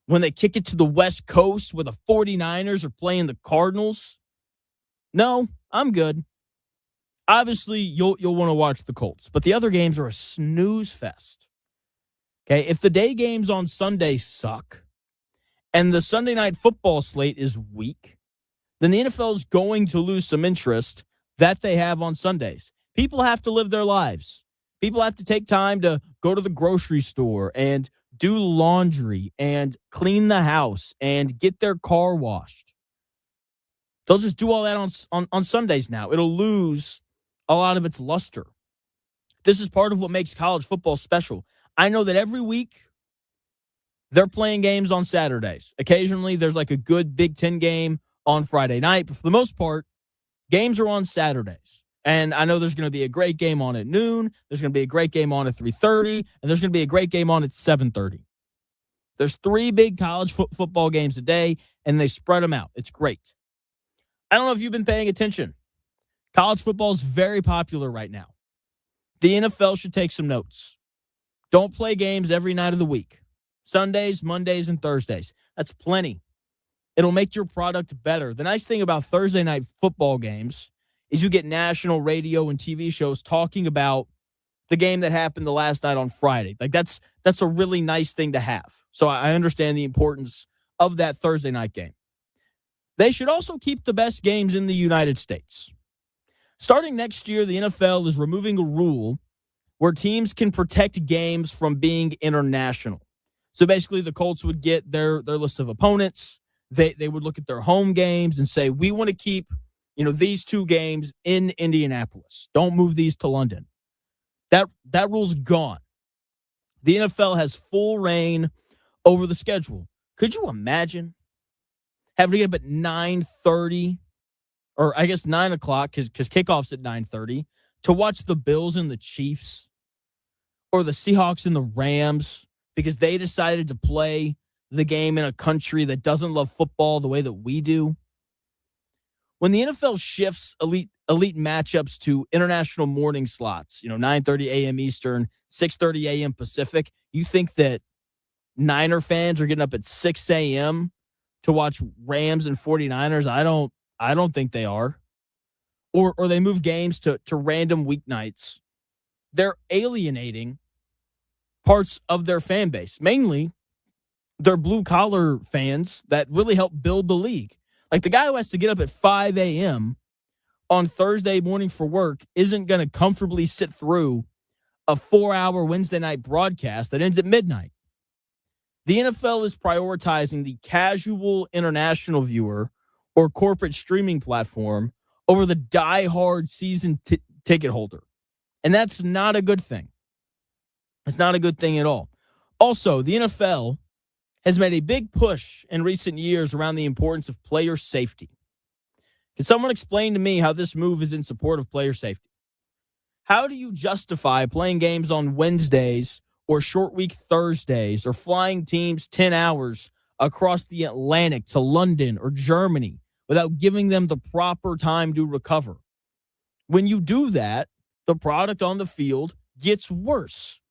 when they kick it to the West Coast where the 49ers are playing the Cardinals? No, I'm good. Obviously, you'll want to watch the Colts, but the other games are a snooze fest. Okay, if the day games on Sunday suck and the Sunday night football slate is weak, then the NFL is going to lose some interest that they have on Sundays. People have to live their lives. People have to take time to go to the grocery store and do laundry and clean the house and get their car washed. They'll just do all that on Sundays now. It'll lose a lot of its luster. This is part of what makes college football special. I know that every week they're playing games on Saturdays. Occasionally there's like a good Big Ten game on Friday night, but for the most part, games are on Saturdays. And I know there's going to be a great game on at noon. There's going to be a great game on at 3:30, and there's going to be a great game on at 7:30. There's 3 big college football games a day, and they spread them out. It's great. I don't know if you've been paying attention. College football is very popular right now. The NFL should take some notes. Don't play games every night of the week. Sundays, Mondays, and Thursdays. That's plenty. It'll make your product better. The nice thing about Thursday night football games is you get national radio and TV shows talking about the game that happened the last night on Friday. Like that's a really nice thing to have. So I understand the importance of that Thursday night game. They should also keep the best games in the United States. Starting next year, the NFL is removing a rule where teams can protect games from being international. So basically the Colts would get their list of opponents. They would look at their home games and say, we want to keep these 2 games in Indianapolis. Don't move these to London. That rule's gone. The NFL has full reign over the schedule. Could you imagine having to get up at 9:30, or I guess 9 o'clock, because kickoff's at 9:30, to watch the Bills and the Chiefs, or the Seahawks and the Rams, because they decided to play the game in a country that doesn't love football the way that we do? When the NFL shifts elite matchups to international morning slots, 9:30 a.m. Eastern, 6:30 a.m. Pacific, you think that Niner fans are getting up at 6 a.m. to watch Rams and 49ers? I don't think they are. Or they move games to random weeknights. They're alienating parts of their fan base, mainly their blue-collar fans that really help build the league. Like the guy who has to get up at 5 a.m. on Thursday morning for work isn't going to comfortably sit through a 4-hour Wednesday night broadcast that ends at midnight. The NFL is prioritizing the casual international viewer or corporate streaming platform over the die-hard season ticket holder. And that's not a good thing. It's not a good thing at all. Also, the NFL has made a big push in recent years around the importance of player safety. Can someone explain to me how this move is in support of player safety? How do you justify playing games on Wednesdays or short week Thursdays or flying teams 10 hours across the Atlantic to London or Germany without giving them the proper time to recover? When you do that, the product on the field gets worse.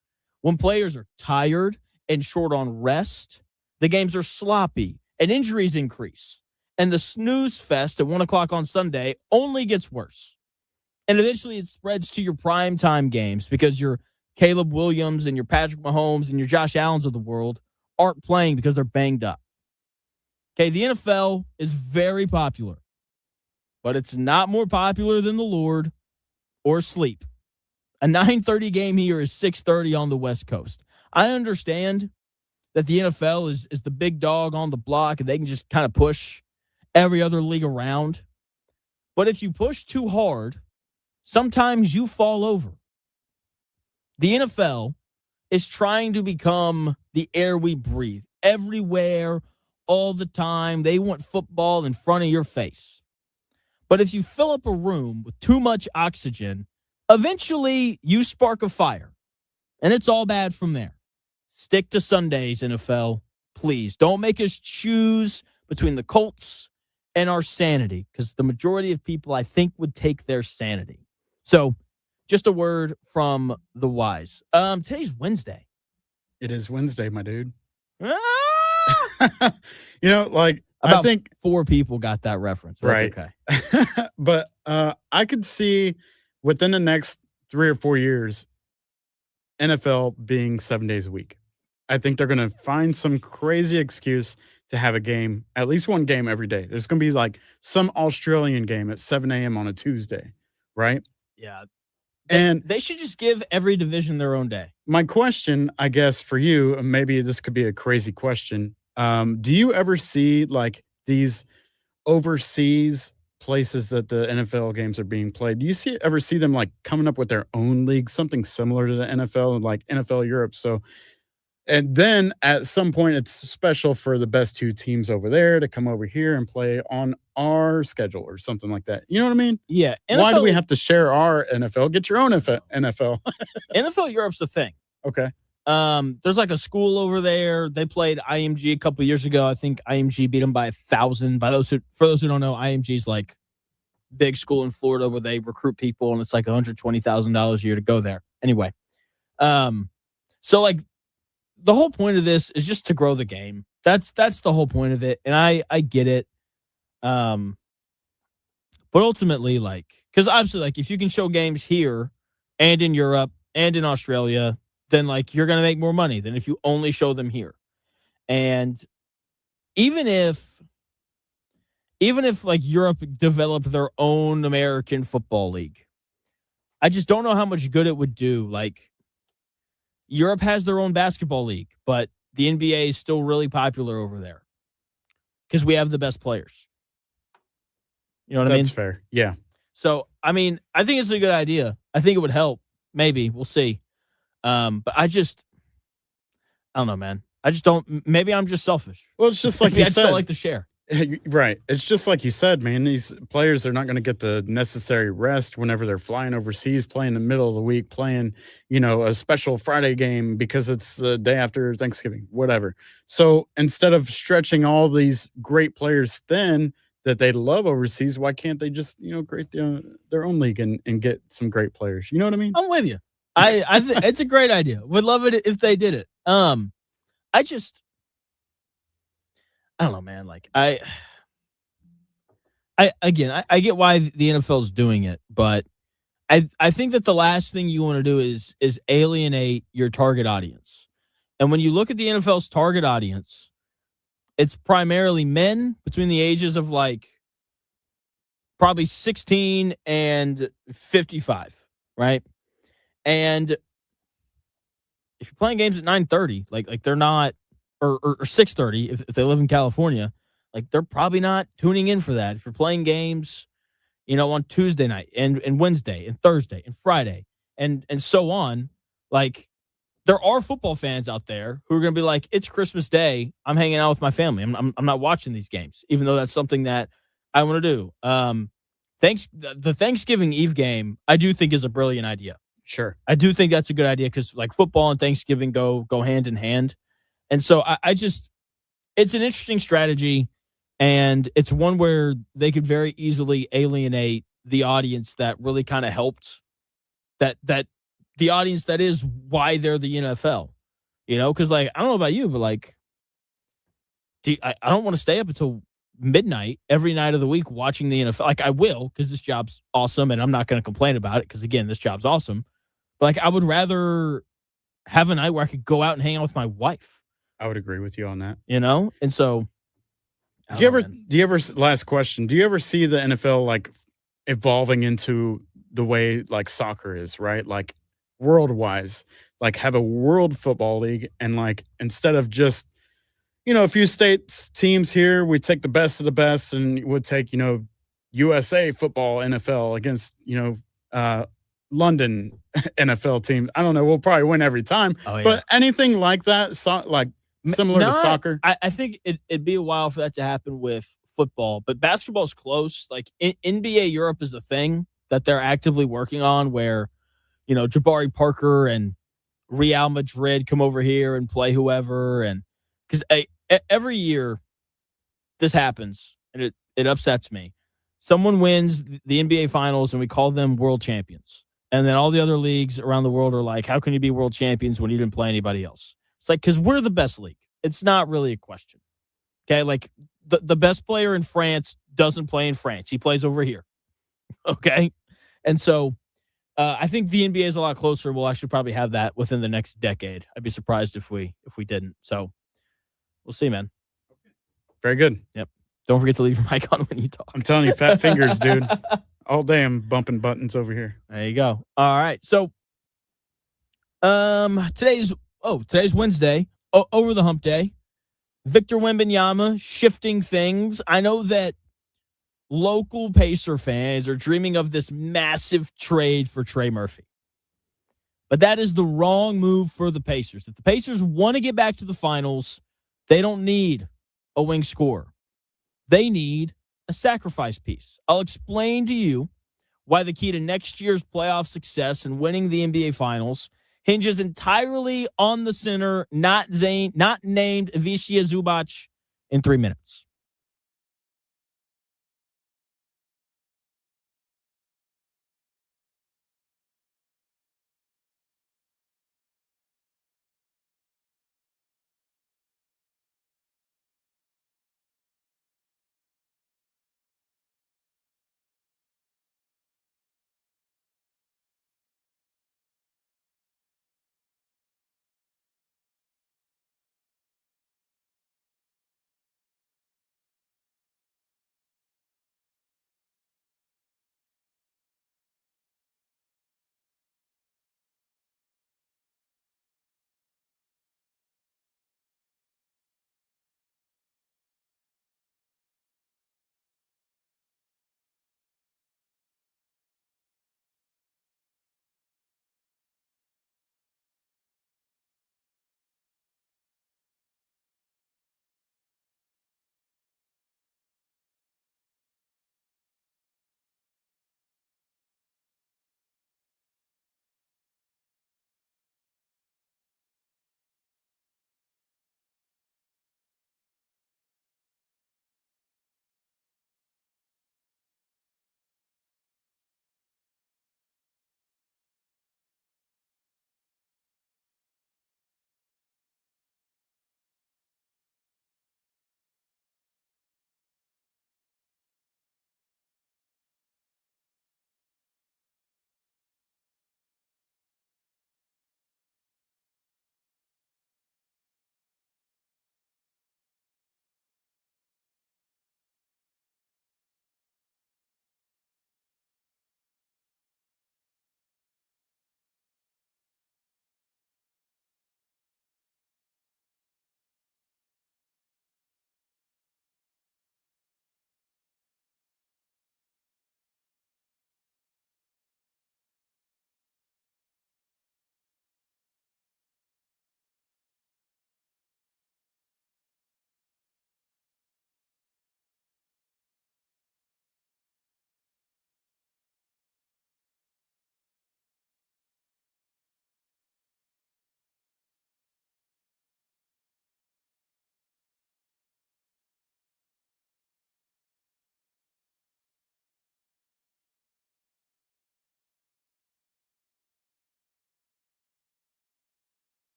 When players are tired and short on rest, the games are sloppy and injuries increase. And the snooze fest at 1 o'clock on Sunday only gets worse. And eventually it spreads to your primetime games because your Caleb Williams and your Patrick Mahomes and your Josh Allens of the world aren't playing because they're banged up. Okay, the NFL is very popular, but it's not more popular than the Lord or sleep. A 9:30 game here is 6:30 on the West Coast. I understand that the NFL is the big dog on the block and they can just kind of push every other league around. But if you push too hard, sometimes you fall over. The NFL is trying to become the air we breathe. Everywhere, all the time, they want football in front of your face. But if you fill up a room with too much oxygen, eventually you spark a fire. And it's all bad from there. Stick to Sundays, NFL. Please don't make us choose between the Colts and our sanity, because the majority of people, I think, would take their sanity. So, just a word from the wise. Today's Wednesday. It is Wednesday, my dude. Ah! Like, About I think 4 people got that reference. That's right. Okay. But I could see within the next 3 or 4 years, NFL being 7 days a week. I think they're going to find some crazy excuse to have a game, at least one game every day. There's going to be like some Australian game at 7 a.m. on a Tuesday, right? Yeah. And they should just give every division their own day. my question, I guess, for you, and maybe this could be a crazy question. Do you ever see like these overseas places that the NFL games are being played? Do you ever see them like coming up with their own league, something similar to the NFL and like NFL Europe? So, and then at some point it's special for the best 2 teams over there to come over here and play on our schedule or something like that. You know what I mean? Yeah. Why do we have to share our NFL? Get your own NFL. NFL Europe's a thing. Okay. There's like a school over there. They played IMG a couple years ago. I think IMG beat them by 1,000. For those who don't know, IMG's like big school in Florida where they recruit people, and it's like $120,000 a year to go there. Anyway, so like the whole point of this is just to grow the game. That's the whole point of it, and I get it. But ultimately, like, because obviously, like, if you can show games here and in Europe and in Australia, then like you're gonna make more money than if you only show them here. And even if like Europe developed their own American football league, I just don't know how much good it would do. Like, Europe has their own basketball league, but the NBA is still really popular over there because we have the best players. You know what I mean? That's fair. Yeah. So, I mean, I think it's a good idea. I think it would help. Maybe. We'll see. But I don't know, man. I just don't. Maybe I'm just selfish. Well, it's just like you I just said. don't like to share. Right. It's just like you said, man. These players are not going to get the necessary rest whenever they're flying overseas, playing in the middle of the week, playing, a special Friday game because it's the day after Thanksgiving, whatever. So instead of stretching all these great players thin that they love overseas, why can't they just, create their own league and get some great players? You know what I mean? I'm with you. I think it's a great idea. Would love it if they did it. I don't know, man. Like I get why the NFL is doing it, but I think that the last thing you want to do is alienate your target audience. And when you look at the NFL's target audience, it's primarily men between the ages of like probably 16 and 55, right? And if you're playing games at 9:30, like they're not, or 6:30 if they live in California, like they're probably not tuning in for that. If you're playing games, on Tuesday night and Wednesday and Thursday and Friday and so on, like there are football fans out there who are going to be like, it's Christmas Day. I'm hanging out with my family. I'm not watching these games, even though that's something that I want to do. The Thanksgiving Eve game, I do think is a brilliant idea. Sure. I do think that's a good idea because like football and Thanksgiving go hand in hand. And so it's an interesting strategy, and it's one where they could very easily alienate the audience that really kind of helped that the audience that is why they're the NFL. Because like I don't know about you, but like, I don't want to stay up until midnight every night of the week watching the NFL. Like I will because this job's awesome, and I'm not going to complain about it because again, this job's awesome. But like I would rather have a night where I could go out and hang out with my wife. I would agree with you on that. And so. Do you ever, last question, do you ever see the NFL like evolving into the way like soccer is, right? Like world-wise, like have a world football league and like instead of just, a few states teams here, we take the best of the best and would take, USA football NFL against, London NFL team. I don't know. We'll probably win every time, but anything like that, similar to soccer. I think it'd be a while for that to happen with football, but basketball's close. Like NBA Europe is the thing that they're actively working on where, Jabari Parker and Real Madrid come over here and play whoever. And because every year this happens and it upsets me. Someone wins the NBA finals and we call them world champions. And then all the other leagues around the world are like, how can you be world champions when you didn't play anybody else? It's like, because we're the best league. It's not really a question. Okay, like the best player in France doesn't play in France. He plays over here. Okay? And so I think the NBA is a lot closer. We'll actually probably have that within the next decade. I'd be surprised if we didn't. So we'll see, man. Very good. Yep. Don't forget to leave your mic on when you talk. I'm telling you, fat fingers, dude. All day I'm bumping buttons over here. There you go. All right. So today's Wednesday. Over the hump day. Victor Wembanyama shifting things. I know that local Pacer fans are dreaming of this massive trade for Trey Murphy. But that is the wrong move for the Pacers. If the Pacers want to get back to the finals, they don't need a wing scorer. They need a sacrifice piece. I'll explain to you why the key to next year's playoff success and winning the NBA Finals hinges entirely on the center, not named Ivica Zubac, in 3 minutes.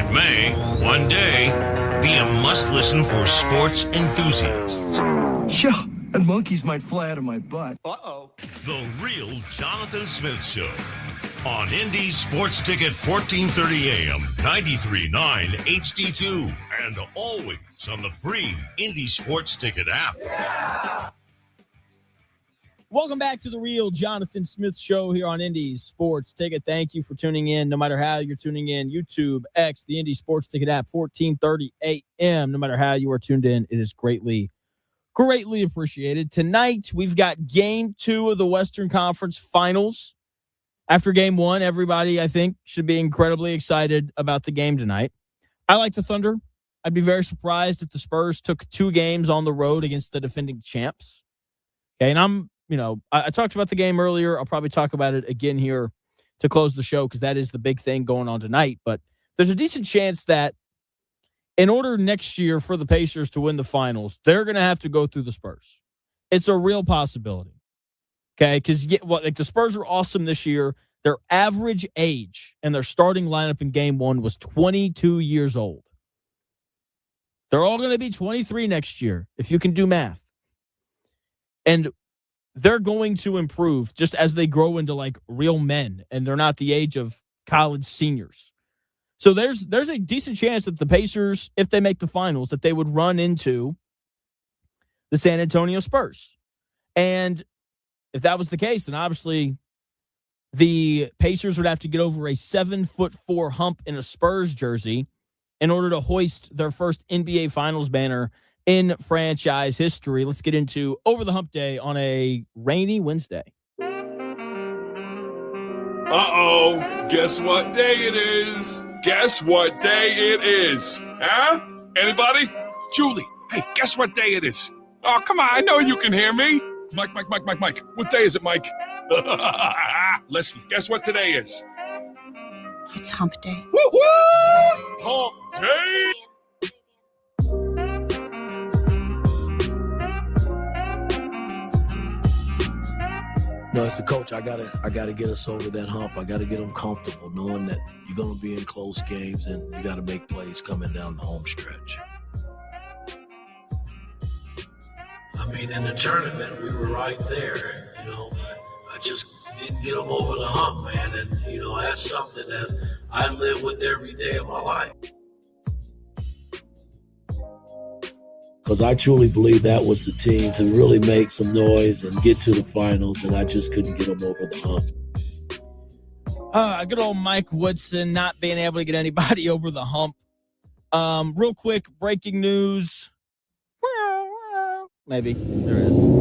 it may, one day, be a must-listen for sports enthusiasts. Yeah, and monkeys might fly out of my butt. The Real Jonathan Smith Show on Indy Sports Ticket 1430 AM, 93.9 HD2, and always on the free Indy Sports Ticket app. Welcome back to the Real Jonathan Smith Show here on Indy Sports Ticket. Thank you for tuning in, no matter how you're tuning in, YouTube, X, the Indy Sports Ticket app, 1430 AM. No matter how you are tuned in, it is greatly appreciated. Tonight, we've got Game 2 of the Western Conference Finals. After Game 1, everybody, I think, should be incredibly excited about the game tonight. I like the Thunder. I'd be very surprised if the Spurs took 2 games on the road against the defending champs. Okay, and I talked about the game earlier. I'll probably talk about it again here to close the show because that is the big thing going on tonight. But there's a decent chance that in order next year for the Pacers to win the finals, they're going to have to go through the Spurs. It's a real possibility. Okay, because the Spurs are awesome this year. Their average age and their starting lineup in Game 1 was 22 years old. They're all going to be 23 next year, if you can do math. And they're going to improve just as they grow into like real men and they're not the age of college seniors. So there's a decent chance that the Pacers, if they make the finals, that they would run into the San Antonio Spurs. And if that was the case, then obviously the Pacers would have to get over a 7'4" hump in a Spurs jersey in order to hoist their first NBA Finals banner in franchise history. Let's get into Over the Hump Day on a rainy Wednesday. Uh-oh, guess what day it is? Guess what day it is? Huh? Anybody? Julie, hey, guess what day it is? Oh, come on, I know you can hear me. Mike. What day is it, Mike? Leslie, guess what today is? It's hump day. Woo-hoo! Hump day! No, as a coach, I gotta get us over that hump. I gotta get them comfortable, knowing that you're gonna be in close games and you gotta make plays coming down the home stretch. I mean, in the tournament, we were right there. I just didn't get them over the hump, man. And that's something that I live with every day of my life. Because I truly believe that was the team to really make some noise and get to the finals, and I just couldn't get them over the hump. Good old Mike Woodson not being able to get anybody over the hump. Real quick, breaking news. Maybe. There it is.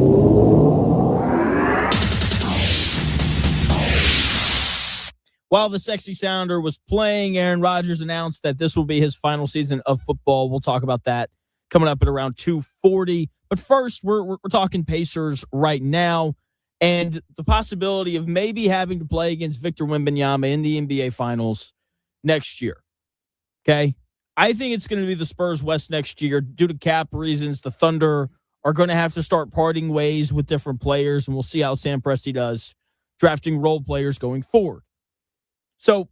While the sexy sounder was playing, Aaron Rodgers announced that this will be his final season of football. We'll talk about that coming up at around 2:40. But first, we're talking Pacers right now and the possibility of maybe having to play against Victor Wembanyama in the NBA Finals next year. Okay? I think it's going to be the Spurs West next year due to cap reasons. The Thunder are going to have to start parting ways with different players, and we'll see how Sam Presti does drafting role players going forward. So,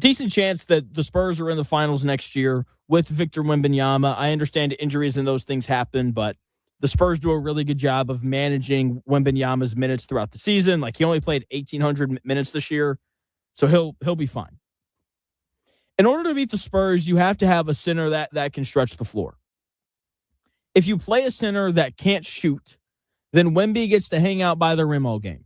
decent chance that the Spurs are in the finals next year with Victor Wembanyama. I understand injuries and those things happen, but the Spurs do a really good job of managing Wembanyama's minutes throughout the season. Like, he only played 1,800 minutes this year, so he'll be fine. In order to beat the Spurs, you have to have a center that can stretch the floor. If you play a center that can't shoot, then Wemby gets to hang out by the rim all game.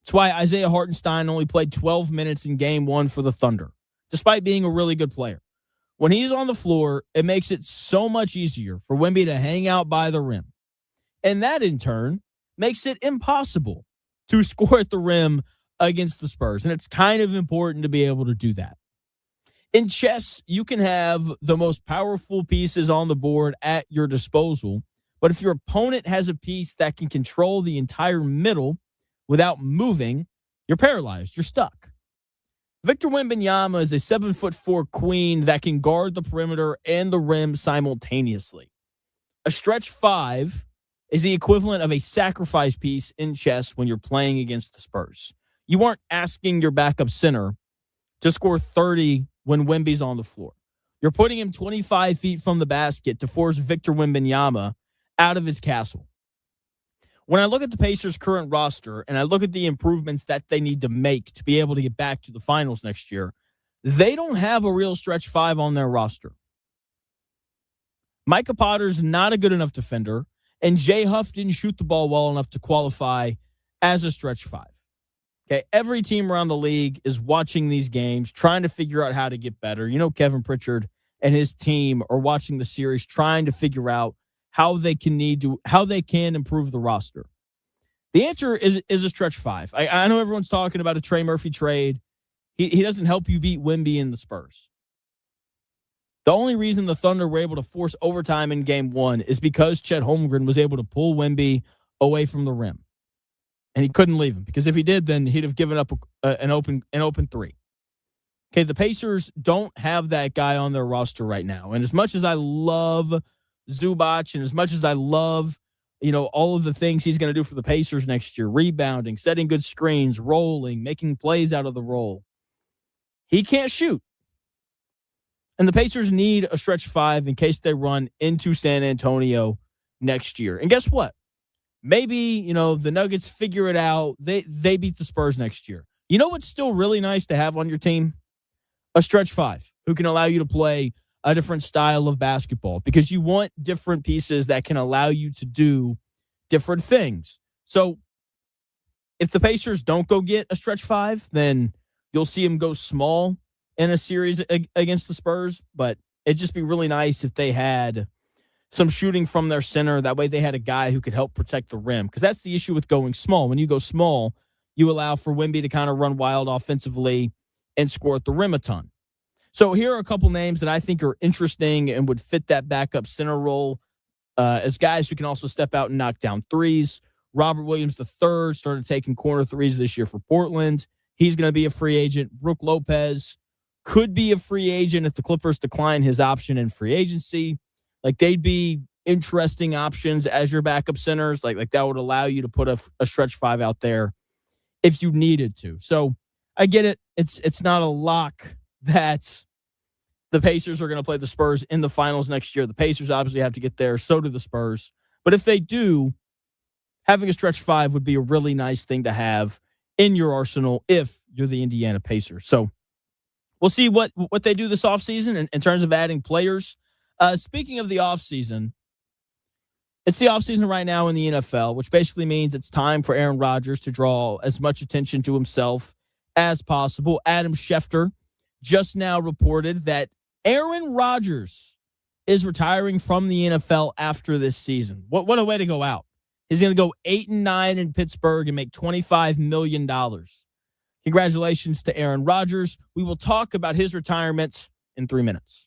That's why Isaiah Hartenstein only played 12 minutes in Game 1 for the Thunder, despite being a really good player. When he's on the floor, it makes it so much easier for Wemby to hang out by the rim. And that, in turn, makes it impossible to score at the rim against the Spurs. And it's kind of important to be able to do that. In chess, you can have the most powerful pieces on the board at your disposal, but if your opponent has a piece that can control the entire middle without moving, you're paralyzed. You're stuck. Victor Wembanyama is a 7'4" queen that can guard the perimeter and the rim simultaneously. A stretch 5 is the equivalent of a sacrifice piece in chess when you're playing against the Spurs. You aren't asking your backup center to score 30 when Wemby's on the floor. You're putting him 25 feet from the basket to force Victor Wembanyama out of his castle. When I look at the Pacers' current roster and I look at the improvements that they need to make to be able to get back to the finals next year, they don't have a real stretch five on their roster. Micah Potter's not a good enough defender, and Jay Huff didn't shoot the ball well enough to qualify as a stretch five. Okay, every team around the league is watching these games, trying to figure out how to get better. You know, Kevin Pritchard and his team are watching the series, trying to figure out how they can improve the roster. The answer is a stretch five. I know everyone's talking about a Trey Murphy trade. He doesn't help you beat Wemby and the Spurs. The only reason the Thunder were able to force overtime in game one is because Chet Holmgren was able to pull Wemby away from the rim. And he couldn't leave him, because if he did, then he'd have given up an open three. Okay, the Pacers don't have that guy on their roster right now. And as much as I love Zubac and as much as I love, all of the things he's going to do for the Pacers next year, rebounding, setting good screens, rolling, making plays out of the roll, he can't shoot. And the Pacers need a stretch five in case they run into San Antonio next year. And guess what? Maybe, the Nuggets figure it out. They beat the Spurs next year. You know what's still really nice to have on your team? A stretch five who can allow you to play a different style of basketball, because you want different pieces that can allow you to do different things. So if the Pacers don't go get a stretch five, then you'll see them go small in a series against the Spurs. But it'd just be really nice if they had some shooting from their center. That way they had a guy who could help protect the rim, because that's the issue with going small. When you go small, you allow for Wemby to kind of run wild offensively and score at the rim a ton. So here are a couple names that I think are interesting and would fit that backup center role as guys who can also step out and knock down threes. Robert Williams III started taking corner threes this year for Portland. He's going to be a free agent. Brook Lopez could be a free agent if the Clippers decline his option in free agency. Like, they'd be interesting options as your backup centers. Like that would allow you to put a stretch five out there if you needed to. So I get it. It's not a lock that the Pacers are going to play the Spurs in the finals next year. The Pacers obviously have to get there. So do the Spurs. But if they do, having a stretch five would be a really nice thing to have in your arsenal if you're the Indiana Pacers. So we'll see what they do this offseason in terms of adding players. Speaking of the offseason, it's the offseason right now in the NFL, which basically means it's time for Aaron Rodgers to draw as much attention to himself as possible. Adam Schefter just now reported that Aaron Rodgers is retiring from the NFL after this season. What a way to go out. He's going to go 8-9 in Pittsburgh and make $25 million. Congratulations to Aaron Rodgers. We will talk about his retirement in 3 minutes.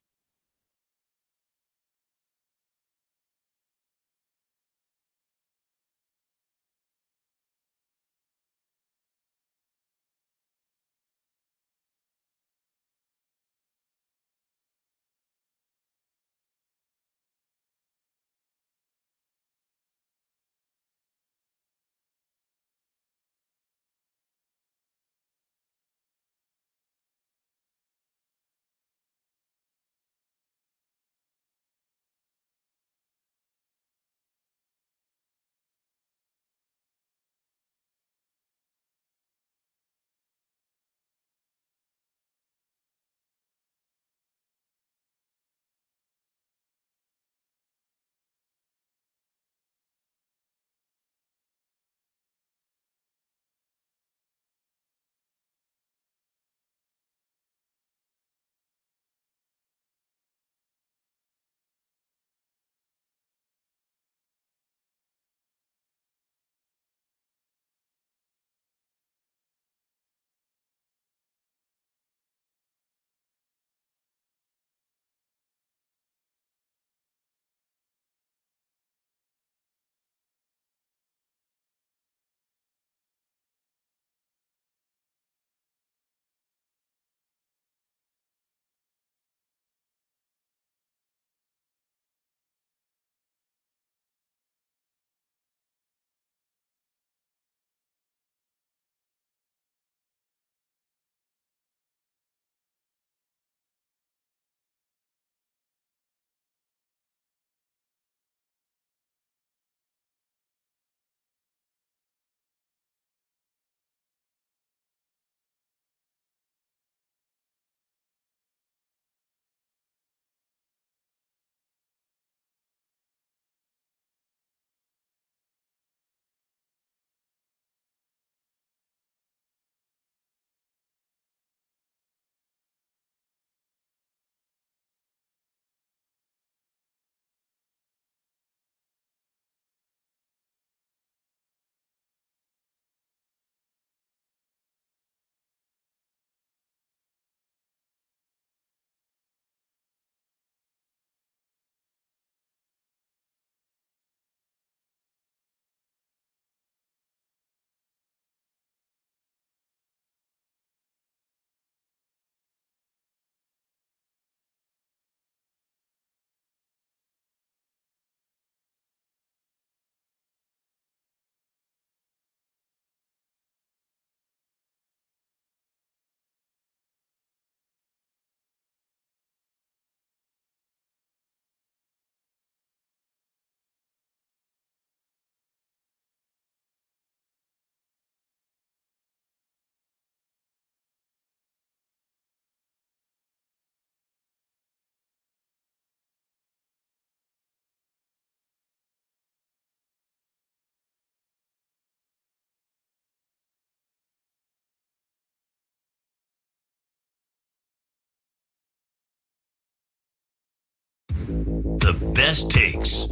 The best takes.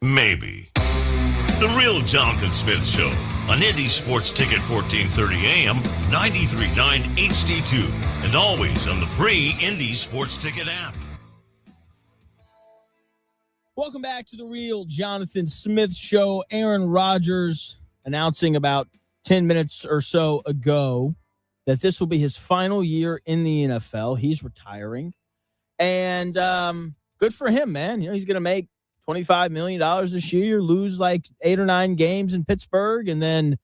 Maybe. The Real Jonathan Smith Show on Indy Sports Ticket 1430 AM, 93.9 HD2, and always on the free Indy Sports Ticket app. Welcome back to the Real Jonathan Smith Show. Aaron Rodgers announcing about 10 minutes or so ago that this will be his final year in the NFL. He's retiring. And good for him, man. You know, he's going to make $25 million this year, lose like 8 or 9 games in Pittsburgh, and then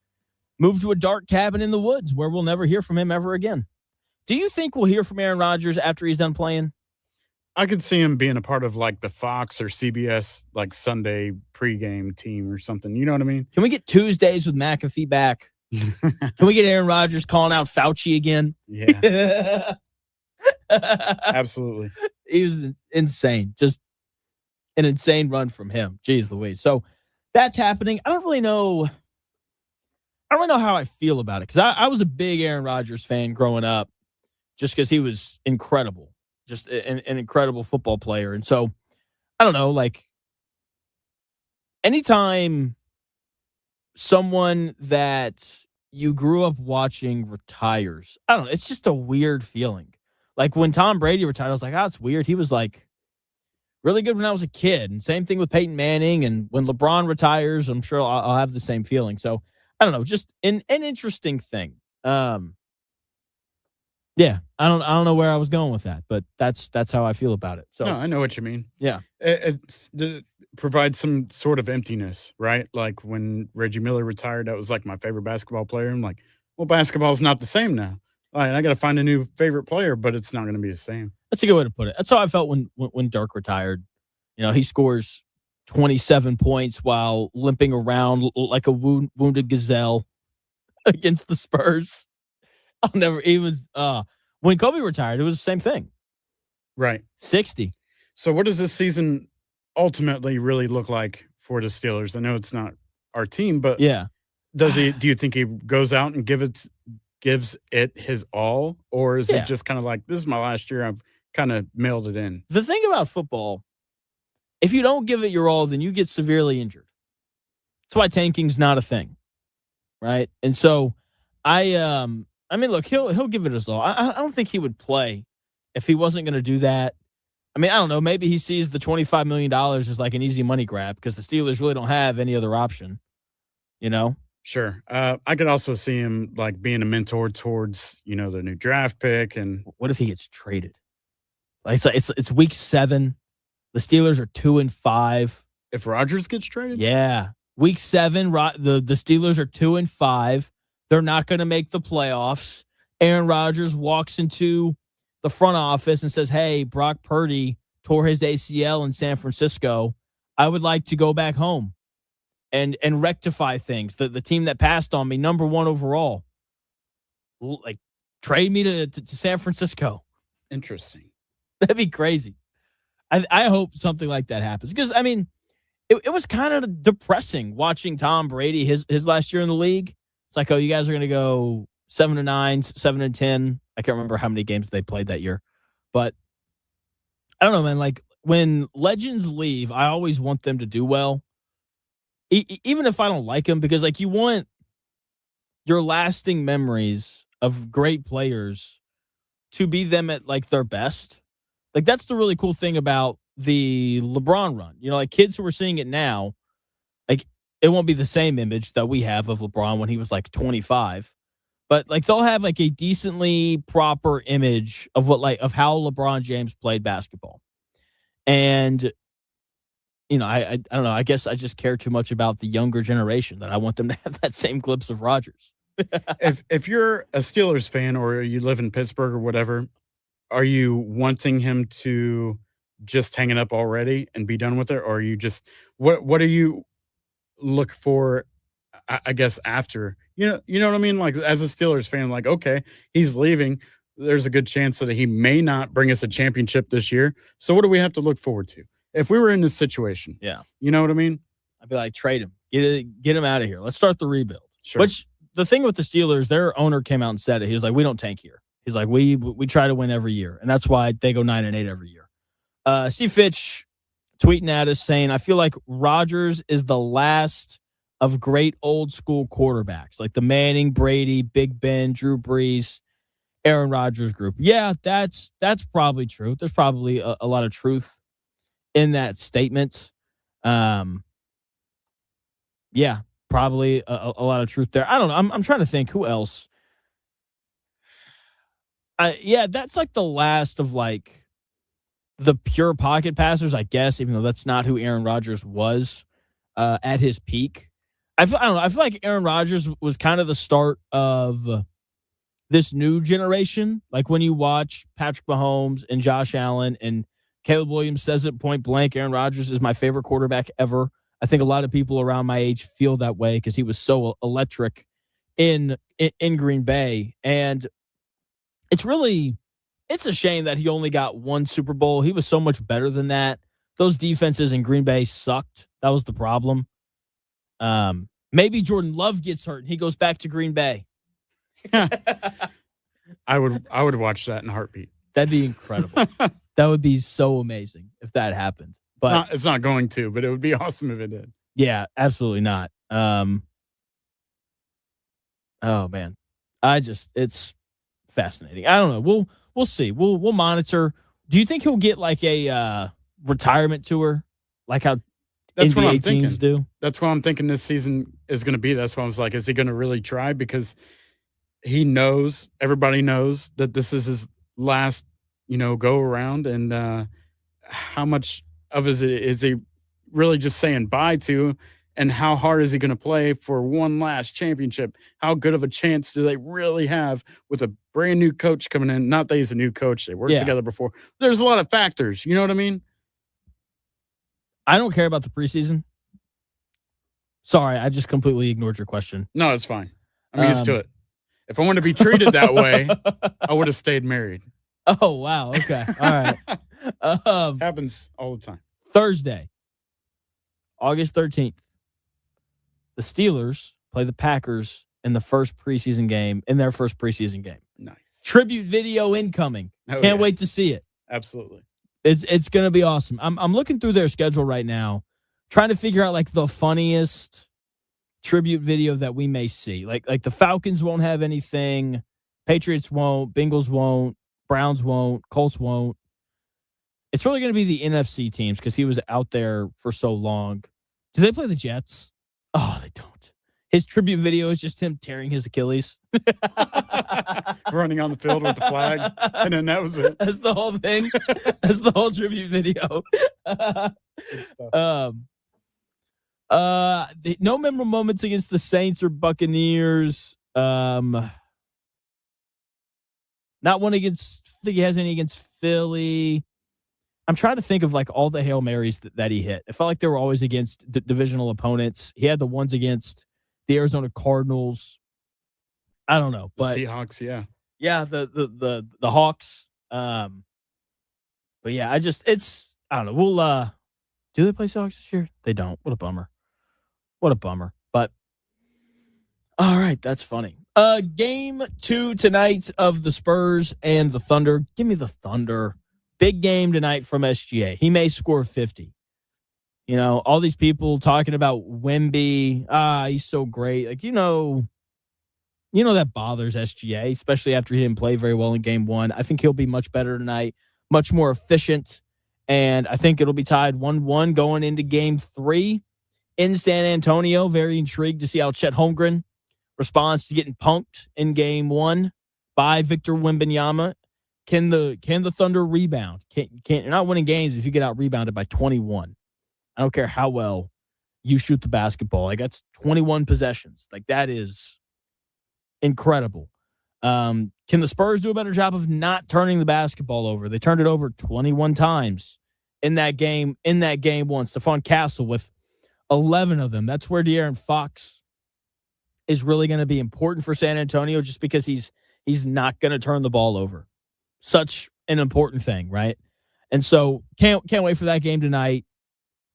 move to a dark cabin in the woods where we'll never hear from him ever again. Do you think we'll hear from Aaron Rodgers after he's done playing? I could see him being a part of like the Fox or CBS like Sunday pregame team or something. You know what I mean? Can we get Tuesdays with McAfee back? Can we get Aaron Rodgers calling out Fauci again? Yeah. Absolutely. He was insane. Just an insane run from him. Jeez Louise. So that's happening. I don't really know how I feel about it because I was a big Aaron Rodgers fan growing up just because he was incredible. Just an incredible football player. And so, I don't know, like, anytime someone that you grew up watching retires, I don't know, it's just a weird feeling. Like, when Tom Brady retired, I was like, oh, it's weird. He was, like, really good when I was a kid. And same thing with Peyton Manning. And when LeBron retires, I'm sure I'll have the same feeling. So, I don't know, just an interesting thing. Yeah, I don't know where I was going with that, but that's how I feel about it. So no, I know what you mean. Yeah, it provides some sort of emptiness, right? Like when Reggie Miller retired, that was like my favorite basketball player. I'm like, well, basketball's not the same now. All right, I got to find a new favorite player, but it's not going to be the same. That's a good way to put it. That's how I felt when Dirk retired. You know, he scores 27 points while limping around like a wounded gazelle against the Spurs. When Kobe retired, it was the same thing. Right. 60. So what does this season ultimately really look like for the Steelers? I know it's not our team, but yeah. Do you think he goes out and gives it his all? Or is it just kind of like, this is my last year, I've kind of mailed it in? The thing about football, if you don't give it your all, then you get severely injured. That's why tanking's not a thing. Right? And so I mean, look, he'll give it his all. I don't think he would play if he wasn't going to do that. I mean, I don't know. Maybe he sees the $25 million as like an easy money grab because the Steelers really don't have any other option, you know? Sure. I could also see him like being a mentor towards, you know, the new draft pick. And what if he gets traded? Like it's week 7. The Steelers are 2-5. If Rodgers gets traded? Yeah. Week 7, the Steelers are 2-5. They're not going to make the playoffs. Aaron Rodgers walks into the front office and says, hey, Brock Purdy tore his ACL in San Francisco. I would like to go back home and rectify things. The team that passed on me, number 1 overall, like trade me to San Francisco. Interesting. That'd be crazy. I hope something like that happens because, I mean, it was kind of depressing watching Tom Brady his last year in the league. It's like, oh, you guys are going to go 7-9, 7-10. I can't remember how many games they played that year. But I don't know, man. Like, when legends leave, I always want them to do well. Even if I don't like them, because, like, you want your lasting memories of great players to be them at, like, their best. Like, that's the really cool thing about the LeBron run. You know, like, kids who are seeing it now, like, it won't be the same image that we have of LeBron when he was like 25, but like they'll have like a decently proper image of of how LeBron James played basketball. And, you know, I don't know. I guess I just care too much about the younger generation that I want them to have that same glimpse of Rodgers. If you're a Steelers fan or you live in Pittsburgh or whatever, are you wanting him to just hang it up already and be done with it? Or are you just, what are you look for, I guess, after, you know what I mean? Like, as a Steelers fan, like, okay, he's leaving. There's a good chance that he may not bring us a championship this year. So what do we have to look forward to? If we were in this situation, yeah, you know what I mean? I'd be like, trade him, get him out of here. Let's start the rebuild. Sure. Which the thing with the Steelers, their owner came out and said it. He was like, we don't tank here. He's like, we try to win every year, and that's why they go 9-8 every year. Steve Fitch tweeting at us saying, I feel like Rodgers is the last of great old school quarterbacks, like the Manning, Brady, Big Ben, Drew Brees, Aaron Rodgers group. Yeah, that's probably true. There's probably a lot of truth in that statement. Yeah, probably a lot of truth there. I don't know. I'm trying to think who else. Yeah, that's like the last of like the pure pocket passers, I guess, even though that's not who Aaron Rodgers was at his peak. I don't know. I feel like Aaron Rodgers was kind of the start of this new generation. Like when you watch Patrick Mahomes and Josh Allen and Caleb Williams says it point blank, Aaron Rodgers is my favorite quarterback ever. I think a lot of people around my age feel that way because he was so electric in Green Bay. And it's a shame that he only got one Super Bowl. He was so much better than that. Those defenses in Green Bay sucked. That was the problem. Maybe Jordan Love gets hurt and he goes back to Green Bay. I would watch that in a heartbeat. That'd be incredible. That would be so amazing if that happened. But it's not going to, but it would be awesome if it did. Yeah, absolutely not. Oh man. It's fascinating. I don't know. We'll see. We'll monitor. Do you think he'll get like a retirement tour like how That's what I'm NBA teams do? That's what I'm thinking this season is going to be. That's why I was like, is he going to really try? Because he knows, everybody knows that this is his last, go around. And how much of is he really just saying bye to? And how hard is he going to play for one last championship? How good of a chance do they really have with a brand new coach coming in? Not that he's a new coach. They worked together before. There's a lot of factors. You know what I mean? I don't care about the preseason. Sorry, I just completely ignored your question. No, it's fine. I'm used to it. If I wanted to be treated that way, I would have stayed married. Oh, wow. Okay. All right. Happens all the time. Thursday, August 13th. The Steelers play the Packers in their first preseason game. Nice. Tribute video incoming. Can't wait to see it. Absolutely. It's going to be awesome. I'm looking through their schedule right now, trying to figure out like the funniest tribute video that we may see. Like the Falcons won't have anything, Patriots won't, Bengals won't, Browns won't, Colts won't. It's really going to be the NFC teams because he was out there for so long. Do they play the Jets? Oh, they don't. His tribute video is just him tearing his Achilles. Running on the field with the flag. And then that was it. That's the whole thing. That's the whole tribute video. No memorable moments against the Saints or Buccaneers. Not one against, I think he has any against Philly. I'm trying to think of like all the Hail Marys that he hit. It felt like they were always against divisional opponents. He had the ones against the Arizona Cardinals. I don't know, but the Seahawks, yeah. Yeah, the Hawks. But yeah, I don't know. We'll do they play Seahawks this year? They don't. What a bummer. But all right, that's funny. Game 2 tonight of the Spurs and the Thunder. Give me the Thunder. Big game tonight from SGA. He may score 50. All these people talking about Wemby. He's so great. Like, that bothers SGA, especially after he didn't play very well in game 1. I think he'll be much better tonight, much more efficient. And I think it'll be tied 1-1 going into game 3 in San Antonio. Very intrigued to see how Chet Holmgren responds to getting punked in game 1 by Victor Wembanyama. Can the Thunder rebound? You're not winning games if you get out rebounded by 21. I don't care how well you shoot the basketball. Like, that's 21 possessions. Like, that is incredible. Can the Spurs do a better job of not turning the basketball over? They turned it over 21 times in that game. In that game 1, Stephon Castle with 11 of them. That's where De'Aaron Fox is really going to be important for San Antonio, just because he's not going to turn the ball over. Such an important thing, right? And so can't wait for that game tonight.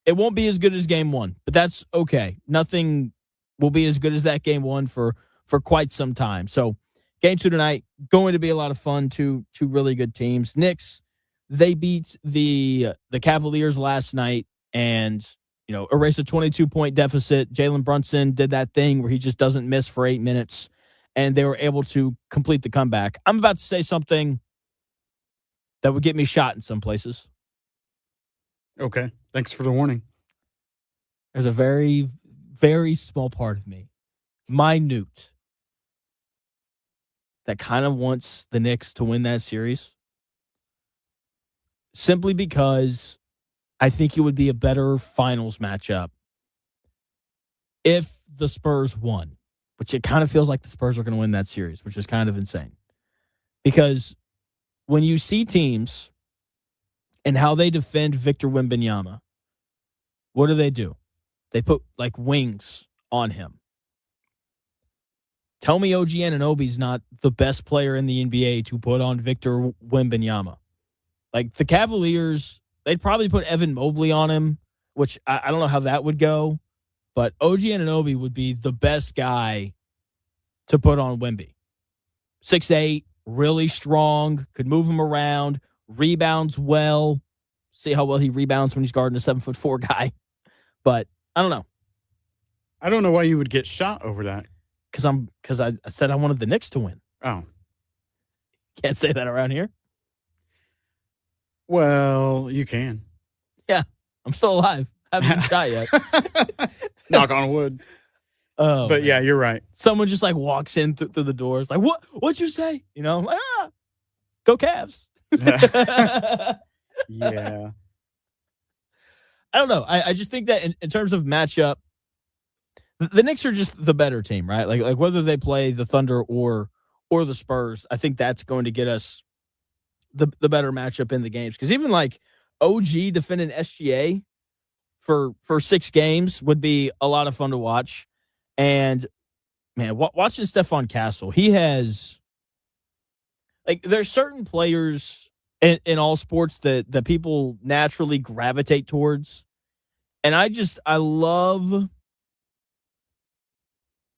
It won't be as good as game 1, but that's okay. Nothing will be as good as that game 1 for quite some time. So game 2 tonight, going to be a lot of fun. Two really good teams. Knicks they beat the Cavaliers last night and, erased a 22-point deficit. Jalen Brunson did that thing where he just doesn't miss for 8 minutes, and they were able to complete the comeback. I'm about to say something that would get me shot in some places. Okay. Thanks for the warning. There's a very, very small part of me, minute, that kind of wants the Knicks to win that series. Simply because I think it would be a better finals matchup if the Spurs won, which it kind of feels like the Spurs are going to win that series, which is kind of insane. Because when you see teams and how they defend Victor Wembanyama, what do? They put like wings on him. Tell me OG Anunoby's not the best player in the NBA to put on Victor Wembanyama. Like the Cavaliers, they'd probably put Evan Mobley on him, which I don't know how that would go. But OG Anunoby would be the best guy to put on Wemby. 6'8", really strong, could move him around, rebounds well. See how well he rebounds when he's guarding a 7'4" guy. But I don't know. I don't know why you would get shot over that. Because I said I wanted the Knicks to win. Oh. Can't say that around here. Well, you can. Yeah, I'm still alive. Haven't been shot yet. Knock on wood. Oh, but man. yeah, you're right. Someone just like walks in through the doors, like, what'd you say? I'm like, go Cavs. Yeah. I don't know. I just think that in terms of matchup, the Knicks are just the better team, right? Like whether they play the Thunder or the Spurs, I think that's going to get us the better matchup in the games. Because even like OG defending SGA for 6 games would be a lot of fun to watch. And man, watching Stephon Castle, he has there's certain players in all sports that people naturally gravitate towards. And I love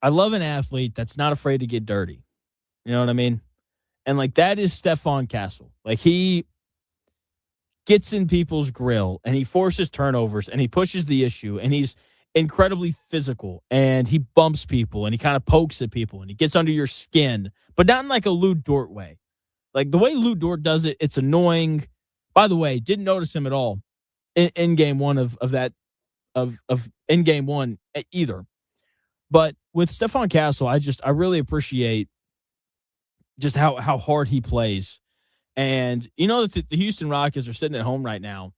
an athlete that's not afraid to get dirty. You know what I mean? And like that is Stephon Castle. Like he gets in people's grill and he forces turnovers and he pushes the issue and he's incredibly physical and he bumps people and he kind of pokes at people and he gets under your skin, but not in like a Lou Dort way. Like the way Lou Dort does it, it's annoying. By the way, didn't notice him at all in game one of in game one either. But with Stephon Castle, I really appreciate just how hard he plays. And that the Houston Rockets are sitting at home right now.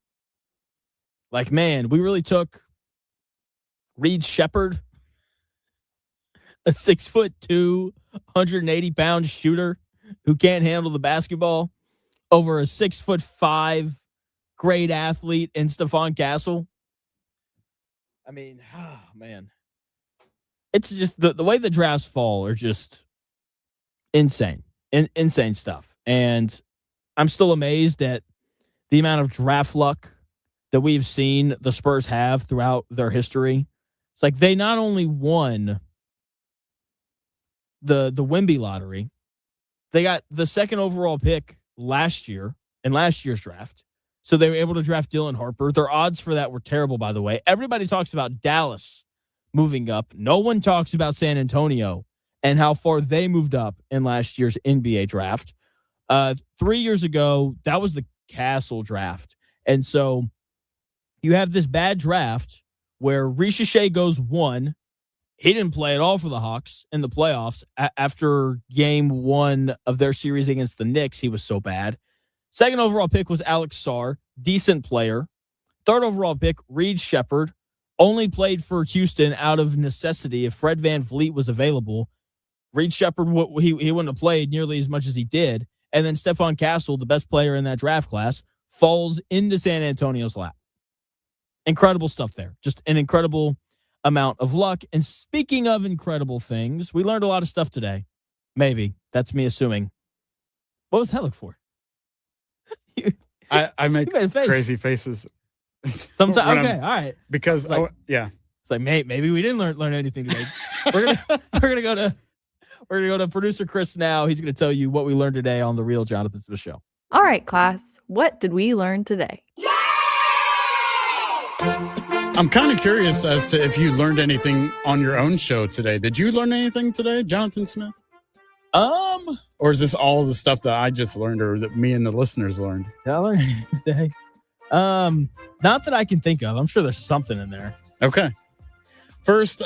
Like, man, we really took Reed Shepherd, a 6'2", 180-pound shooter who can't handle the basketball, over a 6'5" great athlete in Stephon Castle. I mean, man. It's just the way the drafts fall are just insane. Insane stuff. And I'm still amazed at the amount of draft luck that we've seen the Spurs have throughout their history. It's like they not only won the Wemby lottery, they got the second overall pick last year in last year's draft. So they were able to draft Dylan Harper. Their odds for that were terrible, by the way. Everybody talks about Dallas moving up. No one talks about San Antonio and how far they moved up in last year's NBA draft. 3 years ago, that was the Castle draft. And so you have this bad draft where Ricochet goes 1. He didn't play at all for the Hawks in the playoffs. After game 1 of their series against the Knicks, he was so bad. Second overall pick was Alex Sarr, decent player. Third overall pick, Reed Shepherd, only played for Houston out of necessity. If Fred VanVleet was available, Reed Shepherd, he wouldn't have played nearly as much as he did. And then Stephon Castle, the best player in that draft class, falls into San Antonio's lap. Incredible stuff there. Just an incredible amount of luck. And speaking of incredible things, we learned a lot of stuff today. Maybe. That's me assuming. What was that look for? I make crazy faces. Sometimes, okay, all right. Because, yeah. It's like, maybe we didn't learn anything today. We're gonna go to producer Chris now. He's gonna tell you what we learned today on the Real Jonathan Smith Show. All right, class, what did we learn today? I'm kind of curious as to if you learned anything on your own show today. Did you learn anything today, Jonathan Smith? Or is this all the stuff that I just learned or that me and the listeners learned? Did I learn anything today? Not that I can think of. I'm sure there's something in there. Okay. First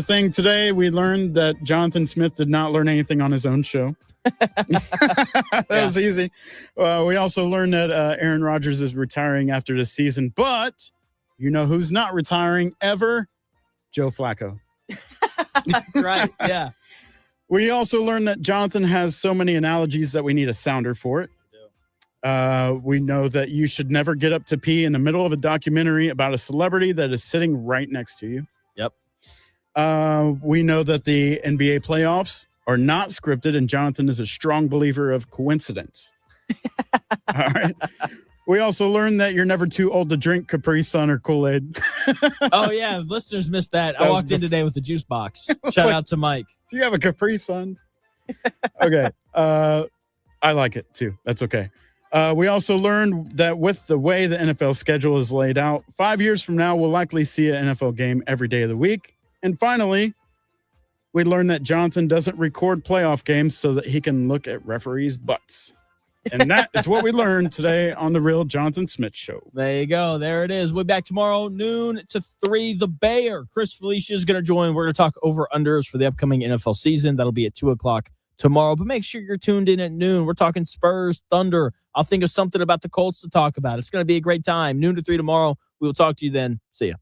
thing today, we learned that Jonathan Smith did not learn anything on his own show. That was easy. We also learned that Aaron Rodgers is retiring after the season, but you know who's not retiring ever? Joe Flacco. That's right. Yeah. We also learned that Jonathan has so many analogies that we need a sounder for it. We know that you should never get up to pee in the middle of a documentary about a celebrity that is sitting right next to you. Yep. We know that the NBA playoffs are not scripted, and Jonathan is a strong believer of coincidence. All right. We also learned that you're never too old to drink Capri Sun or Kool-Aid. Oh, yeah. Listeners missed that. I walked in today with a juice box. Shout out to Mike. Do you have a Capri Sun? Okay. I like it, too. That's okay. We also learned that with the way the NFL schedule is laid out, 5 years from now, we'll likely see an NFL game every day of the week. And finally, we learned that Jonathan doesn't record playoff games so that he can look at referees' butts. And that is what we learned today on the Real Jonathan Smith Show. There you go. There it is. We'll be back tomorrow, noon to 3. The Bear. Chris Felicia is going to join. We're going to talk over-unders for the upcoming NFL season. That'll be at 2 o'clock tomorrow. But make sure you're tuned in at noon. We're talking Spurs, Thunder. I'll think of something about the Colts to talk about. It's going to be a great time. Noon to 3 tomorrow. We will talk to you then. See ya.